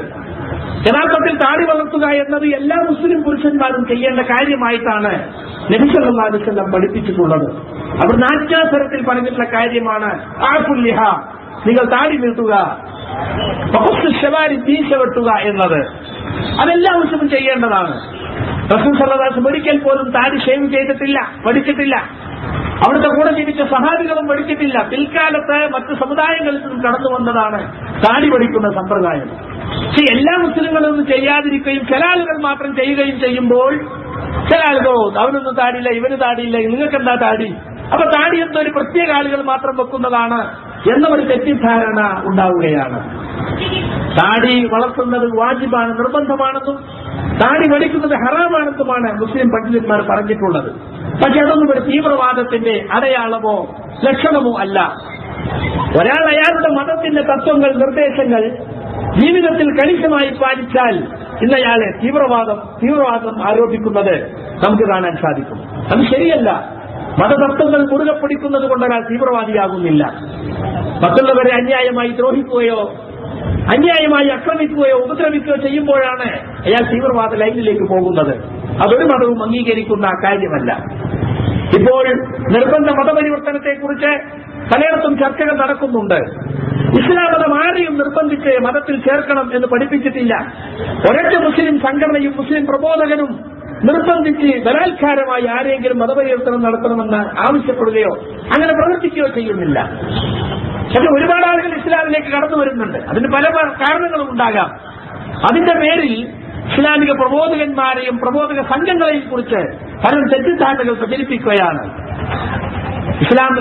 യഥാർത്ഥത്തിൽ താടി വളർത്തുക എന്നത് എല്ലാ മുസ്ലിം പുരുഷന്മാരും ചെയ്യേണ്ട കാര്യമായിട്ടാണ് നബി സല്ലല്ലാഹു അലൈഹി വസല്ലം പഠിപ്പിച്ചിട്ടുള്ളത്. അവർ നാട്യാസരത്തിൽ പറഞ്ഞിട്ടുള്ള കാര്യമാണ് ആഫുല്ലിഹ, നിങ്ങൾ താടി നീട്ടുക, മീശ വെട്ടുക എന്നത്. അതെല്ലാ മുസ്ലിമും ചെയ്യേണ്ടതാണ്. റസൂൽ സല്ലല്ലാഹു അലൈഹി വസല്ലം ഒരിക്കൽ പോലും താടി ഷേവ് ചെയ്തിട്ടില്ല, പഠിച്ചിട്ടില്ല. അവിടുത്തെ കൂടെ ജീവിച്ച സഹാബികളും പഠിച്ചിട്ടില്ല. പിൽക്കാലത്ത് മറ്റ് സമുദായങ്ങളിൽ നിന്നും കടന്നു വന്നതാണ് താടി പഠിക്കുന്ന സമ്പ്രദായം. പക്ഷെ എല്ലാ മുസ്ലിങ്ങളും ഒന്നും ചെയ്യാതിരിക്കുകയും ചില ആളുകൾ മാത്രം ചെയ്യുകയും ചെയ്യുമ്പോൾ ചില ആളുകളോ അവനൊന്നും താടിയില്ല, ഇവന് താടിയില്ല, നിങ്ങൾക്ക് എന്താ താടി, അപ്പൊ താടി എന്തൊരു പ്രത്യേക ആളുകൾ മാത്രം വെക്കുന്നതാണ് എന്ന ഒരു തെറ്റിദ്ധാരണ ഉണ്ടാവുകയാണ്. താടി വളർത്തുന്നത് വാജിബാണ്, നിർബന്ധമാണെന്നും താടി പഠിക്കുന്നത് ഹറാമാണെന്നുമാണ് മുസ്ലിം പണ്ഡിതന്മാർ പറഞ്ഞിട്ടുള്ളത്. പക്ഷെ അതൊന്നും ഒരു തീവ്രവാദത്തിന്റെ അടയാളമോ ലക്ഷണമോ അല്ല. ഒരാൾ അയാളുടെ മതത്തിന്റെ തത്വങ്ങൾ, നിർദ്ദേശങ്ങൾ ജീവിതത്തിൽ കണിശമായി പാലിച്ചാൽ ഇന്നയാളെ തീവ്രവാദം ആരോപിക്കുന്നത് നമുക്ക് കാണാൻ സാധിക്കും. അത് ശരിയല്ല. മതതത്വങ്ങൾ മുറുകെ പിടിക്കുന്നത് കൊണ്ട് ഒരാൾ തീവ്രവാദിയാകുന്നില്ല. മറ്റുള്ളവരെ അന്യായമായി ദ്രോഹിക്കുകയോ അന്യായമായി ആക്രമിക്കുകയോ ഉപദ്രവിക്കുകയോ ചെയ്യുമ്പോഴാണ് അയാൾ തീവ്രവാദ ലൈനിലേക്ക് പോകുന്നത്. അതൊരു മതവും അംഗീകരിക്കുന്ന കാര്യമല്ല. ഇപ്പോൾ നിർബന്ധ മതപരിവർത്തനത്തെക്കുറിച്ച് പലയിടത്തും ചർച്ചകൾ നടക്കുന്നുണ്ട്. ഇസ്ലാം മതം ആരെയും നിർബന്ധിച്ച് മതത്തിൽ ചേർക്കണം എന്ന് പഠിപ്പിച്ചിട്ടില്ല. ഒരൊറ്റ മുസ്ലിം സംഘടനയും മുസ്ലിം പ്രബോധകനും നിർബന്ധിച്ച് ബലാത്കാരമായി ആരെങ്കിലും മതപരിവർത്തനം നടത്തണമെന്ന് ആവശ്യപ്പെടുകയോ അങ്ങനെ പ്രവർത്തിക്കുകയോ ചെയ്യുന്നില്ല. പക്ഷെ ഒരുപാട് ആളുകൾ ഇസ്ലാമിലേക്ക് കടന്നു വരുന്നുണ്ട്. അതിന് പല കാരണങ്ങളും ഉണ്ടാകാം. അതിന്റെ പേരിൽ ഇസ്ലാമിക പ്രബോധകന്മാരെയും പ്രബോധക സംഘങ്ങളെയും കുറിച്ച് പലരും തെറ്റിദ്ധാരണകൾ പ്രചരിപ്പിക്കുകയാണ്.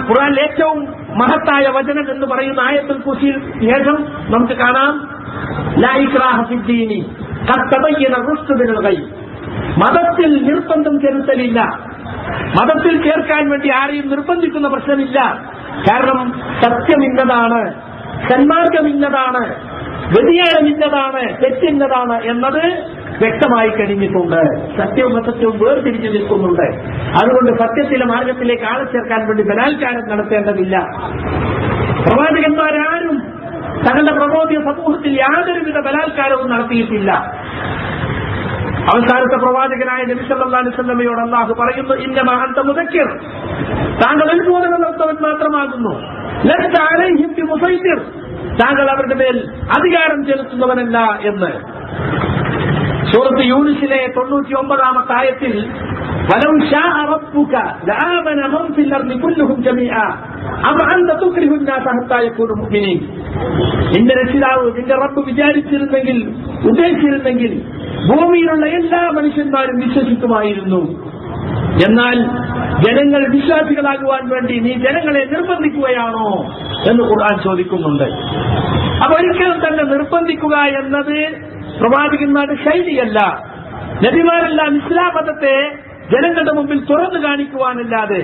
ഖുർആനിലെ ഏറ്റവും മഹത്തായ വചനം എന്ന് പറയുന്ന ആയത്തുൽ കുർസിയിൽ ശേഷം നമുക്ക് കാണാം, ലാ ഇക്റാഹ ഫിദ്ദീനി ഖദ് തബയ്യന റുശ്ദു മിനൽ ഗയ്. മതത്തിൽ നിർബന്ധം ചെലുത്തലില്ല. മതത്തിൽ ചേർക്കാൻ വേണ്ടി ആരെയും നിർബന്ധിക്കുന്ന പ്രശ്നമില്ല. കാരണം സത്യം ഇന്നതാണ്, സന്മാർഗം ഇന്നതാണ്, വ്യതിയാനം ഇന്നതാണ്, തെറ്റിന്നതാണ് എന്നത് വ്യക്തമായി കഴിഞ്ഞിട്ടുണ്ട്. സത്യവും അസത്യവും വേർതിരിഞ്ഞു നിൽക്കുന്നുണ്ട്. അതുകൊണ്ട് സത്യത്തിലെ മാർഗത്തിലേക്ക് ആളെ ചേർക്കാൻ വേണ്ടി ബലാത്കാരം നടത്തേണ്ടതില്ല. പ്രവാചകന്മാരാരും തങ്ങളുടെ പ്രബോധിത സമൂഹത്തിൽ യാതൊരുവിധ ബലാത്കാരവും നടത്തിയിട്ടില്ല. അവസാനത്തെ പ്രവാചകനായ നബി സല്ലല്ലാഹു അലൈഹി വസല്ലമയോട് അല്ലാഹു പറയുന്നു, ഇന്നമാ അൻത മുദക്കിർ, താങ്കൾ ഉത്ബോധനം നടത്തുന്നവൻ മാത്രമാകുന്നു. ലസ്ത അലൈഹിം ബിമുസൈതിർ, താങ്കൾ അവരുടെ മേൽ അധികാരം ചെലുത്തുന്നവനല്ല എന്ന്. സൂറത്ത് യൂനിസിലെ 99-ാമത്തെ ആയത്തിൽ വലൗ ശാഅ റബ്ബുക ലആമന മൻ ഫിൽ അർളി കുല്ലുഹും ജമീഅ അം അൻത തുക്രിഹു അന്നാസ ഹത്താ യകൂനു മുഅ്മിനീൻ. നിന്റെ രക്ഷിതാവ്, നിന്റെ റബ്ബ് വിചാരിച്ചിരുന്നെങ്കിൽ, ഉദ്ദേശിച്ചിരുന്നെങ്കിൽ ഭൂമിയിലുള്ള എല്ലാ മനുഷ്യന്മാരും വിശ്വസിക്കുമായിരുന്നു. എന്നാൽ ജനങ്ങൾ വിശ്വാസികളാകുവാൻ വേണ്ടി നീ ജനങ്ങളെ നിർബന്ധിക്കുകയാണോ എന്ന് ഖുർആൻ ചോദിക്കുന്നുണ്ട്. അപ്പൊ ഒരിക്കലും തന്നെ നിർബന്ധിക്കുക എന്നത് പ്രവാചകന്മാരുടെ ശൈലിയല്ല. നബിമാരെല്ലാം ഇസ്ലാം മതത്തെ ജനങ്ങളുടെ മുമ്പിൽ തുറന്നു കാണിക്കുവാനല്ലാതെ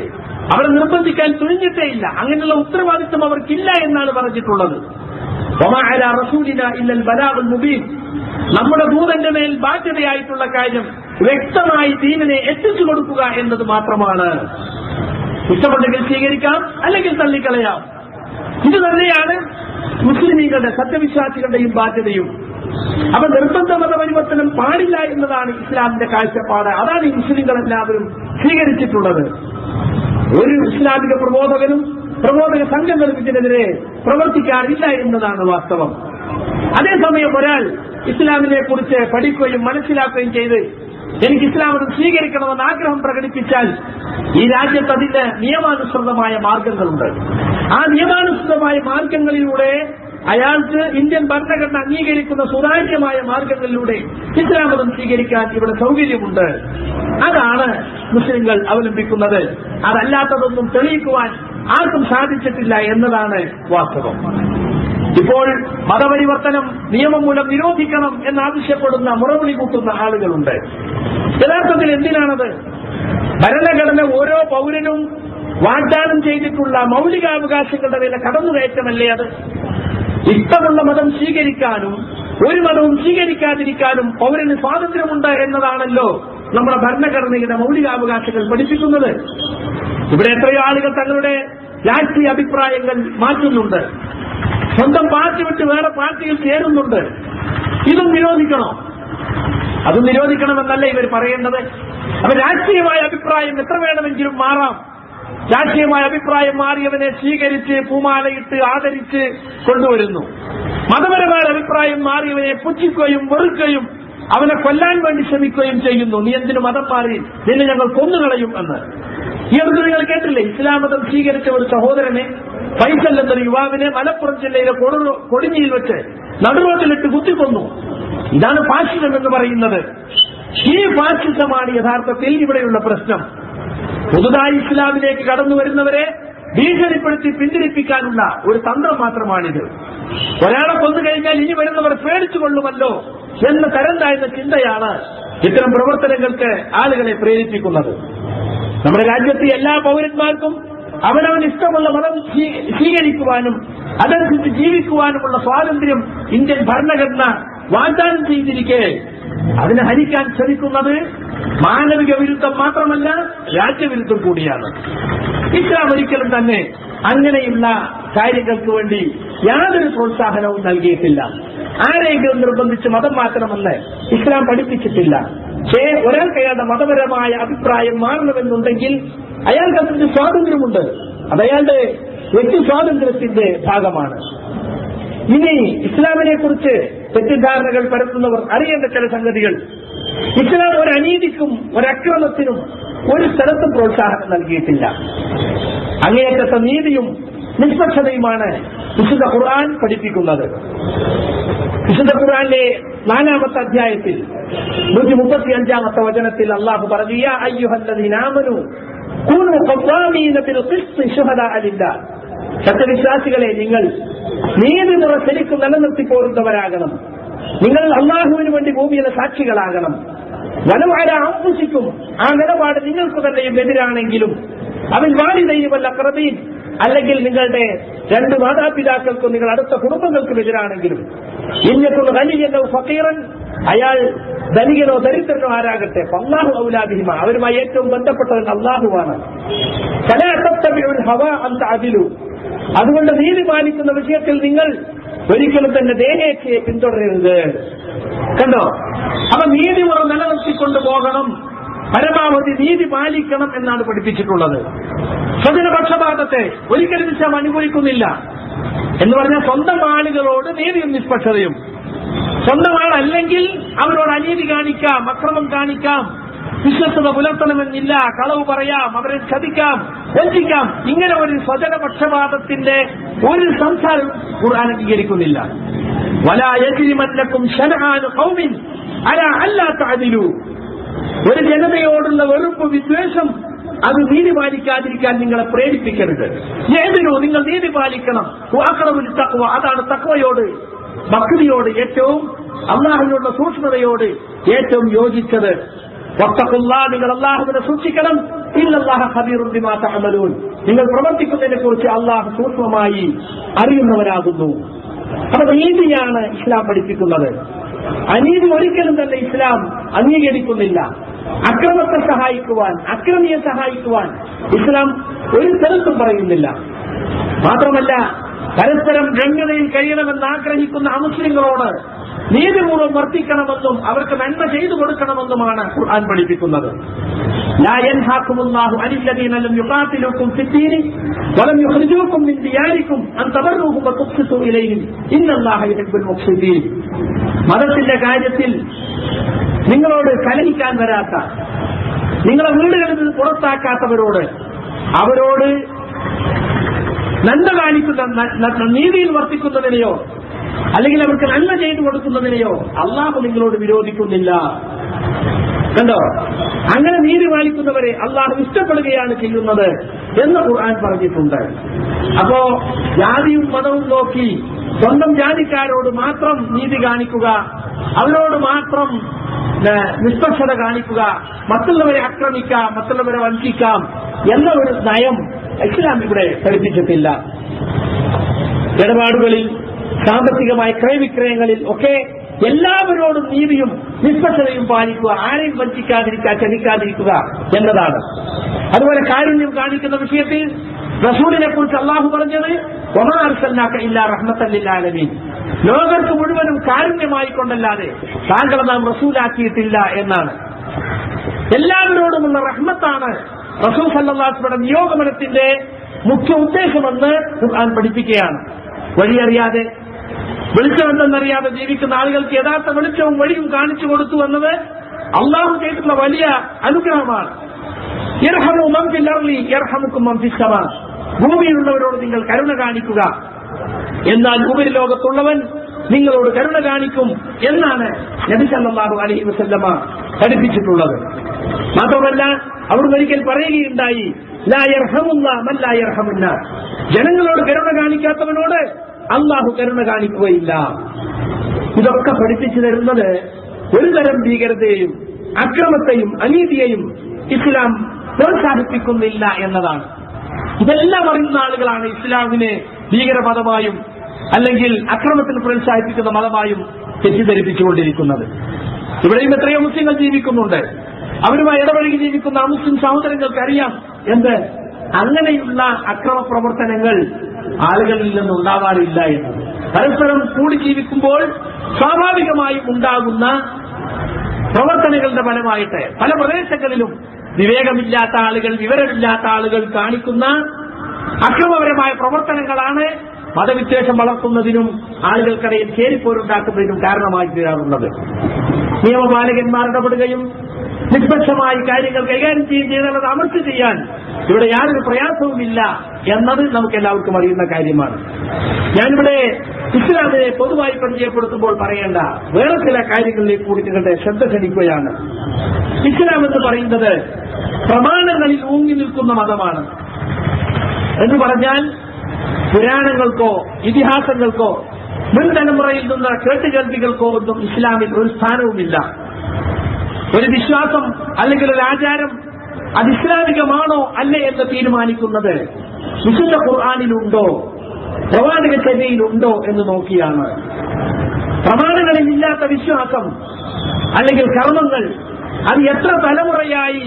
അവരെ നിർബന്ധിക്കാൻ തുനിഞ്ഞിട്ടേ ഇല്ല. അങ്ങനെയുള്ള ഉത്തരവാദിത്വം അവർക്കില്ല എന്നാണ് പറഞ്ഞിട്ടുള്ളത്. വമാ അലാ റസൂലിനാ ഇല്ലൽ ബലാഗുൽ മുബീൻ, നമ്മുടെ ദൂതന്റെ മേൽ ബാധ്യതയായിട്ടുള്ള കാര്യം വ്യക്തമായി ദീനിനെ എത്തിച്ചു കൊടുക്കുക എന്നത് മാത്രമാണ്. ഇഷ്ടമുണ്ടെങ്കിൽ സ്വീകരിക്കാം, അല്ലെങ്കിൽ തള്ളിക്കളയാം. ഇത് തന്നെയാണ് മുസ്ലിമീങ്ങളുടെ, സത്യവിശ്വാസികളുടെയും ബാധ്യതയും. അപ്പൊ നിർബന്ധ മതപരിവർത്തനം പാടില്ല എന്നതാണ് ഇസ്ലാമിന്റെ കാഴ്ചപ്പാട്. അതാണ് ഈ മുസ്ലിങ്ങൾ എല്ലാവരും സ്വീകരിച്ചിട്ടുള്ളത്. ഒരു ഇസ്ലാമിക പ്രബോധകനും പ്രബോധക സംഘങ്ങളും ഇതിനെതിരെ പ്രവർത്തിക്കാറില്ല എന്നതാണ് വാസ്തവം. അതേസമയം ഒരാൾ ഇസ്ലാമിനെ കുറിച്ച് പഠിക്കുകയും മനസ്സിലാക്കുകയും ചെയ്ത് എനിക്ക് ഇസ്ലാം മതം സ്വീകരിക്കണമെന്ന് ആഗ്രഹം പ്രകടിപ്പിച്ചാൽ ഈ രാജ്യത്ത് അതിന്റെ നിയമാനുസൃതമായ മാർഗങ്ങളുണ്ട്. ആ നിയമാനുസൃതമായ മാർഗങ്ങളിലൂടെ അയാൾക്ക് ഇന്ത്യൻ ഭരണഘടന അംഗീകരിക്കുന്ന സുതാര്യമായ മാർഗങ്ങളിലൂടെ ഇസ്ലാം മതം സ്വീകരിക്കാൻ ഇവിടെ സൗകര്യമുണ്ട്. അതാണ് മുസ്ലിങ്ങൾ അവലംബിക്കുന്നത്. അതല്ലാത്തതൊന്നും തെളിയിക്കുവാൻ ആർക്കും സാധിച്ചിട്ടില്ല എന്നതാണ് വാസ്തവം. ഇപ്പോൾ മതപരിവർത്തനം നിയമം മൂലം നിരോധിക്കണം എന്നാവശ്യപ്പെടുന്ന മുറവിളി കൂട്ടുന്ന ആളുകളുണ്ട്. യഥാർത്ഥത്തിൽ എന്തിനാണത്? ഭരണഘടന ഓരോ പൗരനും വാഗ്ദാനം ചെയ്തിട്ടുള്ള മൗലികാവകാശങ്ങളുടെ മേലെ കടന്നുകയറ്റമല്ലേ അത്? ഇഷ്ടമുള്ള മതം സ്വീകരിക്കാനും ഒരു മതവും സ്വീകരിക്കാതിരിക്കാനും പൗരന് സ്വാതന്ത്ര്യമുണ്ട് എന്നതാണല്ലോ നമ്മുടെ ഭരണഘടനയുടെ മൗലികാവകാശങ്ങൾ പഠിപ്പിക്കുന്നത്. ഇവിടെ എത്രയോ ആളുകൾ തങ്ങളുടെ രാഷ്ട്രീയ അഭിപ്രായങ്ങൾ മാറ്റുന്നുണ്ട്, സ്വന്തം പാർട്ടി വിട്ട് വേറെ പാർട്ടിയിൽ ചേരുന്നുണ്ട്. ഇതും നിരോധിക്കണോ? അതും നിരോധിക്കണമെന്നല്ല ഇവർ പറയേണ്ടത്. അപ്പൊ രാഷ്ട്രീയമായ അഭിപ്രായം എത്ര വേണമെങ്കിലും മാറാം. രാഷ്ട്രീയമായ അഭിപ്രായം മാറിയവനെ സ്വീകരിച്ച് പൂമാലയിട്ട് ആദരിച്ച് കൊണ്ടുവരുന്നു. മതപരമായ അഭിപ്രായം മാറിയവനെ പുച്ഛിക്കുകയും വെറുക്കുകയും അവനെ കൊല്ലാൻ വേണ്ടി ശ്രമിക്കുകയും ചെയ്യുന്നു. നീ എന്തിനു മതം മാറി, നിന്നെ ഞങ്ങൾ കൊന്നുകളയും എന്ന്. ഈ അടുത്ത് നിങ്ങൾ കേട്ടില്ലേ, ഇസ്ലാം മതം സ്വീകരിച്ച ഒരു സഹോദരനെ, ഫൈസൽ എന്നൊരു യുവാവിനെ മലപ്പുറം ജില്ലയിലെ കൊടിഞ്ഞിയിൽ വെച്ച് നടുറോട്ടിലിട്ട് കുത്തിക്കൊന്നു. ഇതാണ് ഫാഷിസം എന്ന് പറയുന്നത്. ഈ ഫാഷിസമാണ് യഥാർത്ഥത്തിൽ ഇവിടെയുള്ള പ്രശ്നം. പുതുതായി ഇസ്ലാമിലേക്ക് കടന്നു വരുന്നവരെ ഭീഷണിപ്പെടുത്തി പിന്തിരിപ്പിക്കാനുള്ള ഒരു തന്ത്രം മാത്രമാണിത്. ഒരാളെ കൊന്നു കഴിഞ്ഞാൽ ഇനി വരുന്നവർ പേടിച്ചുകൊള്ളുമല്ലോ എന്ന തരം താഴ്ന്ന ചിന്തയാണ് ഇത്തരം പ്രവർത്തനങ്ങൾക്ക് ആളുകളെ പ്രേരിപ്പിക്കുന്നത്. നമ്മുടെ രാജ്യത്തെ എല്ലാ പൗരന്മാർക്കും അവനവന് ഇഷ്ടമുള്ള മതം സ്വീകരിക്കുവാനും അതനുസരിച്ച് ജീവിക്കുവാനുമുള്ള സ്വാതന്ത്ര്യം ഇന്ത്യൻ ഭരണഘടന വാഗ്ദാനം ചെയ്തിരിക്കെ അതിനെ ഹനിക്കാൻ ശ്രമിക്കുന്നത് മാനവിക വിരുദ്ധം മാത്രമല്ല, രാജ്യവിരുദ്ധം കൂടിയാണ്. ഇസ്ലാം ഒരിക്കലും തന്നെ അങ്ങനെയുള്ള കാര്യങ്ങൾക്ക് വേണ്ടി യാതൊരു പ്രോത്സാഹനവും നൽകിയിട്ടില്ല. ആരെങ്കിലും നിർബന്ധിച്ച് മതം മാറ്റണമെന്ന് ഇസ്ലാം പഠിപ്പിച്ചിട്ടില്ല. പക്ഷേ ഒരാൾക്ക് അയാളുടെ മതപരമായ അഭിപ്രായം മാറണമെന്നുണ്ടെങ്കിൽ അയാൾക്ക് അതിന്റെ സ്വാതന്ത്ര്യമുണ്ട്. അത് അയാളുടെ വ്യക്തി സ്വാതന്ത്ര്യത്തിന്റെ ഭാഗമാണ്. ഇനി ഇസ്ലാമിനെ കുറിച്ച് തെറ്റിദ്ധാരണകൾ പരത്തുന്നവർ അറിയേണ്ട ചില സംഗതികൾ. ഇസ്ലാം ഒരു അനീതിക്കും ഒരക്രമത്തിനും ഒരു സ്ഥലത്തും പ്രോത്സാഹനം നൽകിയിട്ടില്ല. അങ്ങേയറ്റത്തെ നീതിയും നിഷ്പക്ഷതയുമാണ് വിശുദ്ധ ഖുർആൻ പഠിപ്പിക്കുന്നത്. വിശുദ്ധ ഖുർആനിലെ 4-ാമത്തെ അധ്യായത്തിൽ 135-ാമത്തെ വചനത്തിൽ അല്ലാഹു പറഞ്ഞു, യാ അയ്യുഹല്ലദീന ആമനൂ കൂനൂ ഖവ്വാമീന ബിൽ ഖിസ്തി ശുഹദാഅ ലില്ലാഹ്. സത്യവിശ്വാസികളെ, നിങ്ങൾ നീതിമുറ ശരിക്കും നിലനിർത്തി പോരുന്നവരാകണം. നിങ്ങൾ അള്ളാഹുവിന് വേണ്ടി ഭൂമിയിലെ സാക്ഷികളാകണം. വലവഅല അൻഫുസിക്കും, ആ നിലപാട് നിങ്ങൾക്ക് തന്നെയും എതിരാണെങ്കിലും, അവൻ വാലിദൈനിവൽ അഖ്റബീൻ, അല്ലെങ്കിൽ നിങ്ങളുടെ 2 മാതാപിതാക്കൾക്കും നിങ്ങൾ അടുത്ത കുടുംബങ്ങൾക്കും എതിരാണെങ്കിലും, ഇന്നകുൽ ഗനിയ്യൻ ഔ ഫഖീറൻ, അയാൾ ധനികനോ ദരിദ്രനോ ആരാകട്ടെ, അല്ലാഹു ഔലാ ബിഹിമ, അവരുമായി ഏറ്റവും ബന്ധപ്പെട്ടവൻ അല്ലാഹുവാണ്. ഫലാ തത്തബിഉൽ ഹവാ അൻ തഅദിലു, അതുകൊണ്ട് നീതി പാലിക്കുന്ന വിഷയത്തിൽ നിങ്ങൾ ഒരിക്കലും തന്നെ ദേഹേച്ഛയെ പിന്തുടരരുത്. കണ്ടോ? അപ്പൊ നീതിമുറ നിലനിർത്തിക്കൊണ്ടു പോകണം, പരമാവധി നീതി പാലിക്കണം എന്നാണ് പഠിപ്പിച്ചിട്ടുള്ളത്. സ്വജനപക്ഷപാതത്തെ ഒരിക്കലും ഇസ്ലാം അനുകൂലിക്കുന്നില്ല. എന്ന് പറഞ്ഞാൽ സ്വന്തം ആളുകളോട് നീതിയും നിഷ്പക്ഷതയും, സ്വന്തം ആളല്ലെങ്കിൽ അവരോട് അനീതി കാണിക്കാം, അക്രമം കാണിക്കാം, വിശ്വസ്തത പുലർത്തണമെന്നില്ല, കളവ് പറയാം, അവരെ ചതിക്കാം, വഞ്ചിക്കാം. ഇങ്ങനെ ഒരു സ്വജനപക്ഷപാതത്തിന്റെ ഒരു സംസാരം ഖുർആൻ അംഗീകരിക്കുന്നില്ല. വലാ യജ്രിമന്നകും ശനആനു ഖൗമിൻ അലാ അല്ലാ തഅദിലു, ഒരു ജനതയോടുള്ള വെറുപ്പ്, വിദ്വേഷം, അത് നീതി പാലിക്കാതിരിക്കാൻ നിങ്ങളെ പ്രേരിപ്പിക്കരുത്. ഏതിനോ നിങ്ങൾ നീതി പാലിക്കണം. അഖ്റബുൽ തഖ്വ, അതാണ് തഖ്വയോട്, ഭക്തിയോട് ഏറ്റവും, അല്ലാഹുവിനുള്ള സൂക്ഷ്മതയോട് ഏറ്റവും യോജിച്ചത്. വത്തഖുല്ലാഹ്, നിങ്ങൾ അല്ലാഹുവിനെ സൂക്ഷിക്കണം. ഇന്നല്ലാഹ ഖബീറുൻ ബിമാ തഅമലൂൻ, നിങ്ങൾ പ്രവർത്തിക്കുന്നതിനെ കുറിച്ച് അല്ലാഹു സൂക്ഷ്മമായി അറിയുന്നവരാകുന്നു. അപ്പൊ നീതിയാണ് ഇസ്ലാം പഠിപ്പിക്കുന്നത്. അനീതി ഒരിക്കലും തന്നെ ഇസ്ലാം അംഗീകരിക്കുന്നില്ല. അക്രമത്തെ സഹായിക്കുവാൻ, അക്രമിയെ സഹായിക്കുവാൻ ഇസ്ലാം ഒരു സ്ഥലത്തും പറയുന്നില്ല. മാത്രമല്ല, പരസ്പരം രമ്യതയിൽ കഴിയണമെന്ന് ആഗ്രഹിക്കുന്ന അമുസ്ലിങ്ങളോട് നീതിപൂർവ്വം വർത്തിക്കണമെന്നും അവർക്ക് നന്മ ചെയ്തു കൊടുക്കണമെന്നുമാണ് ഖുർആൻ പഠിപ്പിക്കുന്നത്. ലാ യൻഹാകുമുല്ലാഹു അനില്ലദീന ലം യുഖാതിലൂകും ഫിദ്ദീനി വലം യുഖ്രിജൂകും മിൻ ദിയാരികും അൻ തബറൂഹും വതുഖ്സിതു ഇലൈഹിം ഇന്നല്ലാഹ യുഹിബ്ബുൽ മുഖ്സിതീൻ. മതത്തിന്റെ കാര്യത്തിൽ നിങ്ങളോട് കലഹിക്കാൻ വരാത്ത, നിങ്ങളെ വീടുകളിൽ നിന്ന് പുറത്താക്കാത്തവരോട്, അവരോട് നന്മ കാണിക്കുന്ന, നീതിയിൽ വർത്തിക്കുന്നതിനെയോ അല്ലെങ്കിൽ അവർക്ക് നന്മ ചെയ്തു കൊടുക്കുന്നതിനെയോ അള്ളാഹു നിങ്ങളോട് വിരോധിക്കുന്നില്ല. കണ്ടോ? അങ്ങനെ നീതി പാലിക്കുന്നവരെ അള്ളാഹു ഇഷ്ടപ്പെടുകയാണ് ചെയ്യുന്നത് എന്ന് ഖുർആൻ പറഞ്ഞിട്ടുണ്ട്. അപ്പോ ജാതിയും മതവും നോക്കി സ്വന്തം ജാതിക്കാരോട് മാത്രം നീതി കാണിക്കുക, അവരോട് മാത്രം നിഷ്പക്ഷത കാണിക്കുക, മറ്റുള്ളവരെ ആക്രമിക്കാം, മറ്റുള്ളവരെ വഞ്ചിക്കാം എന്ന ഒരു നയം ഇസ്ലാം ഇവിടെ പഠിപ്പിച്ചിട്ടില്ല. ഇടപാടുകളിൽ, സാമ്പത്തികമായ ക്രയവിക്രയങ്ങളിൽ ഒക്കെ എല്ലാവരോടും നീതിയും നിഷ്പക്ഷതയും പാലിക്കുക, ആരെയും വഞ്ചിക്കാതിരിക്കുക, ചതിക്കാതിരിക്കുക എന്നതാണ്. അതുപോലെ കാരുണ്യം കാണിക്കുന്ന വിഷയത്തിൽ റസൂലിനെ കുറിച്ച് അള്ളാഹു പറഞ്ഞത് വമാ അർസൽനാക ഇല്ലാ റഹ്മത്തൻ ലിൽ ആലമീൻ, ലോകർക്ക് മുഴുവനും കാരുണ്യമായി കൊണ്ടല്ലാതെ താങ്കളെ നാം റസൂലാക്കിയിട്ടില്ല എന്നാണ്. എല്ലാവരോടുമുള്ള റഹ്മത്താണ് റസൂൽ സല്ലല്ലാഹു അലൈഹി വസല്ലം നിയോഗമനത്തിന്റെ മുഖ്യ ഉദ്ദേശമെന്ന് ഖുർആൻ പഠിപ്പിക്കുകയാണ്. വഴിയറിയാതെ വെളിച്ചമെന്തെന്നറിയാതെ ജീവിക്കുന്ന ആളുകൾക്ക് യഥാർത്ഥ വെളിച്ചവും വഴിയും കാണിച്ചു കൊടുത്തു എന്നത് അള്ളാഹു ചെയ്തിട്ടുള്ള വലിയ അനുഗ്രഹമാണ്. യർഹമു മൻ ഫിൽ അർളി യർഹമുക്കും മൻ ഫിസ് സമാ, ഭൂമിയിലുള്ളവരോട് നിങ്ങൾ കരുണ കാണിക്കുക, എന്നാൽ ഉപരിലോകത്തുള്ളവൻ നിങ്ങളോട് കരുണ കാണിക്കും എന്നാണ് നബി സല്ലല്ലാഹു അലൈഹി വസല്ലമ പഠിപ്പിച്ചിട്ടുള്ളത്. മാത്രമല്ല അവിടുന്ന് ഒരിക്കൽ പറയുകയുണ്ടായി, ലാ യർഹമുല്ലാഹു മൻ ലാ യർഹമുന്നാസ്, ജനങ്ങളോട് കരുണ കാണിക്കാത്തവനോട് അള്ളാഹു കരുണ കാണിക്കുകയില്ല. ഇതൊക്കെ പഠിപ്പിച്ചു തരുന്നത് ഒരു തരം ഭീകരതയെയും അക്രമത്തെയും അനീതിയെയും ഇസ്ലാം പ്രോത്സാഹിപ്പിക്കുന്നില്ല എന്നതാണ്. ഇതെല്ലാം അറിയുന്ന ആളുകളാണ് ഇസ്ലാമിനെ ഭീകരമതമായും അല്ലെങ്കിൽ അക്രമത്തിന് പ്രോത്സാഹിപ്പിക്കുന്ന മതമായും തെറ്റിദ്ധരിപ്പിച്ചുകൊണ്ടിരിക്കുന്നത്. ഇവിടെയും എത്രയോ മുസ്ലിങ്ങൾ ജീവിക്കുന്നുണ്ട്. അവരുമായി ഇടപഴകി ജീവിക്കുന്ന മുസ്ലിം സഹോദരങ്ങൾക്ക് അറിയാം എന്ത് അങ്ങനെയുള്ള അക്രമ പ്രവർത്തനങ്ങൾ ആളുകളിൽ നിന്നുണ്ടാവാറില്ല എന്നത്. പരസ്പരം കൂടി ജീവിക്കുമ്പോൾ സ്വാഭാവികമായും ഉണ്ടാകുന്ന പ്രവർത്തനങ്ങളുടെ ഫലമായിട്ട് പല പ്രദേശങ്ങളിലും വിവേകമില്ലാത്ത ആളുകൾ, വിവരമില്ലാത്ത ആളുകൾ കാണിക്കുന്ന അക്രമപരമായ പ്രവർത്തനങ്ങളാണ് മതവിദ്വേഷം വളർത്തുന്നതിനും ആളുകൾക്കിടയിൽ ചേരിപ്പോരുണ്ടാക്കുന്നതിനും കാരണമായി തീരാറുള്ളത്. നിയമപാലകന്മാർ ഇടപെടുകയും നിഷ്പക്ഷമായി കാര്യങ്ങൾ കൈകാര്യം ചെയ്യുന്നത് അമർച്ച ചെയ്യാൻ ഇവിടെ യാതൊരു പ്രയാസവുമില്ല എന്നത് നമുക്ക് എല്ലാവർക്കും അറിയുന്ന കാര്യമാണ്. ഞാനിവിടെ ഇസ്ലാമിനെ പൊതുവായി പരിചയപ്പെടുത്തുമ്പോൾ പറയേണ്ട വേറെ ചില കാര്യങ്ങളിലേക്ക് കൂടി നിങ്ങളുടെ ശ്രദ്ധ ക്ഷണിക്കുകയാണ്. ഇസ്ലാം എന്ന് പറയുന്നത് പ്രമാണങ്ങളിൽ ഊങ്ങി നിൽക്കുന്ന മതമാണ്. എന്ന് പറഞ്ഞാൽ പുരാണങ്ങൾക്കോ ഇതിഹാസങ്ങൾക്കോ മുൻ തലമുറയിൽ നിന്ന് കേട്ടുകേൾവികൾക്കോ ഒന്നും ഇസ്ലാമിൽ ഒരു സ്ഥാനവുമില്ല. ഒരു വിശ്വാസം അല്ലെങ്കിൽ ഒരു ആചാരം അത് ഇസ്ലാമികമാണോ അല്ലേ എന്ന് തീരുമാനിക്കുന്നത് വിശുദ്ധ ഖുർആനിലുണ്ടോ പ്രവാചക ചര്യയിലുണ്ടോ എന്ന് നോക്കിയാണ്. പ്രമാണങ്ങളിലില്ലാത്ത വിശ്വാസം അല്ലെങ്കിൽ കർമ്മങ്ങൾ അത് എത്ര തലമുറയായി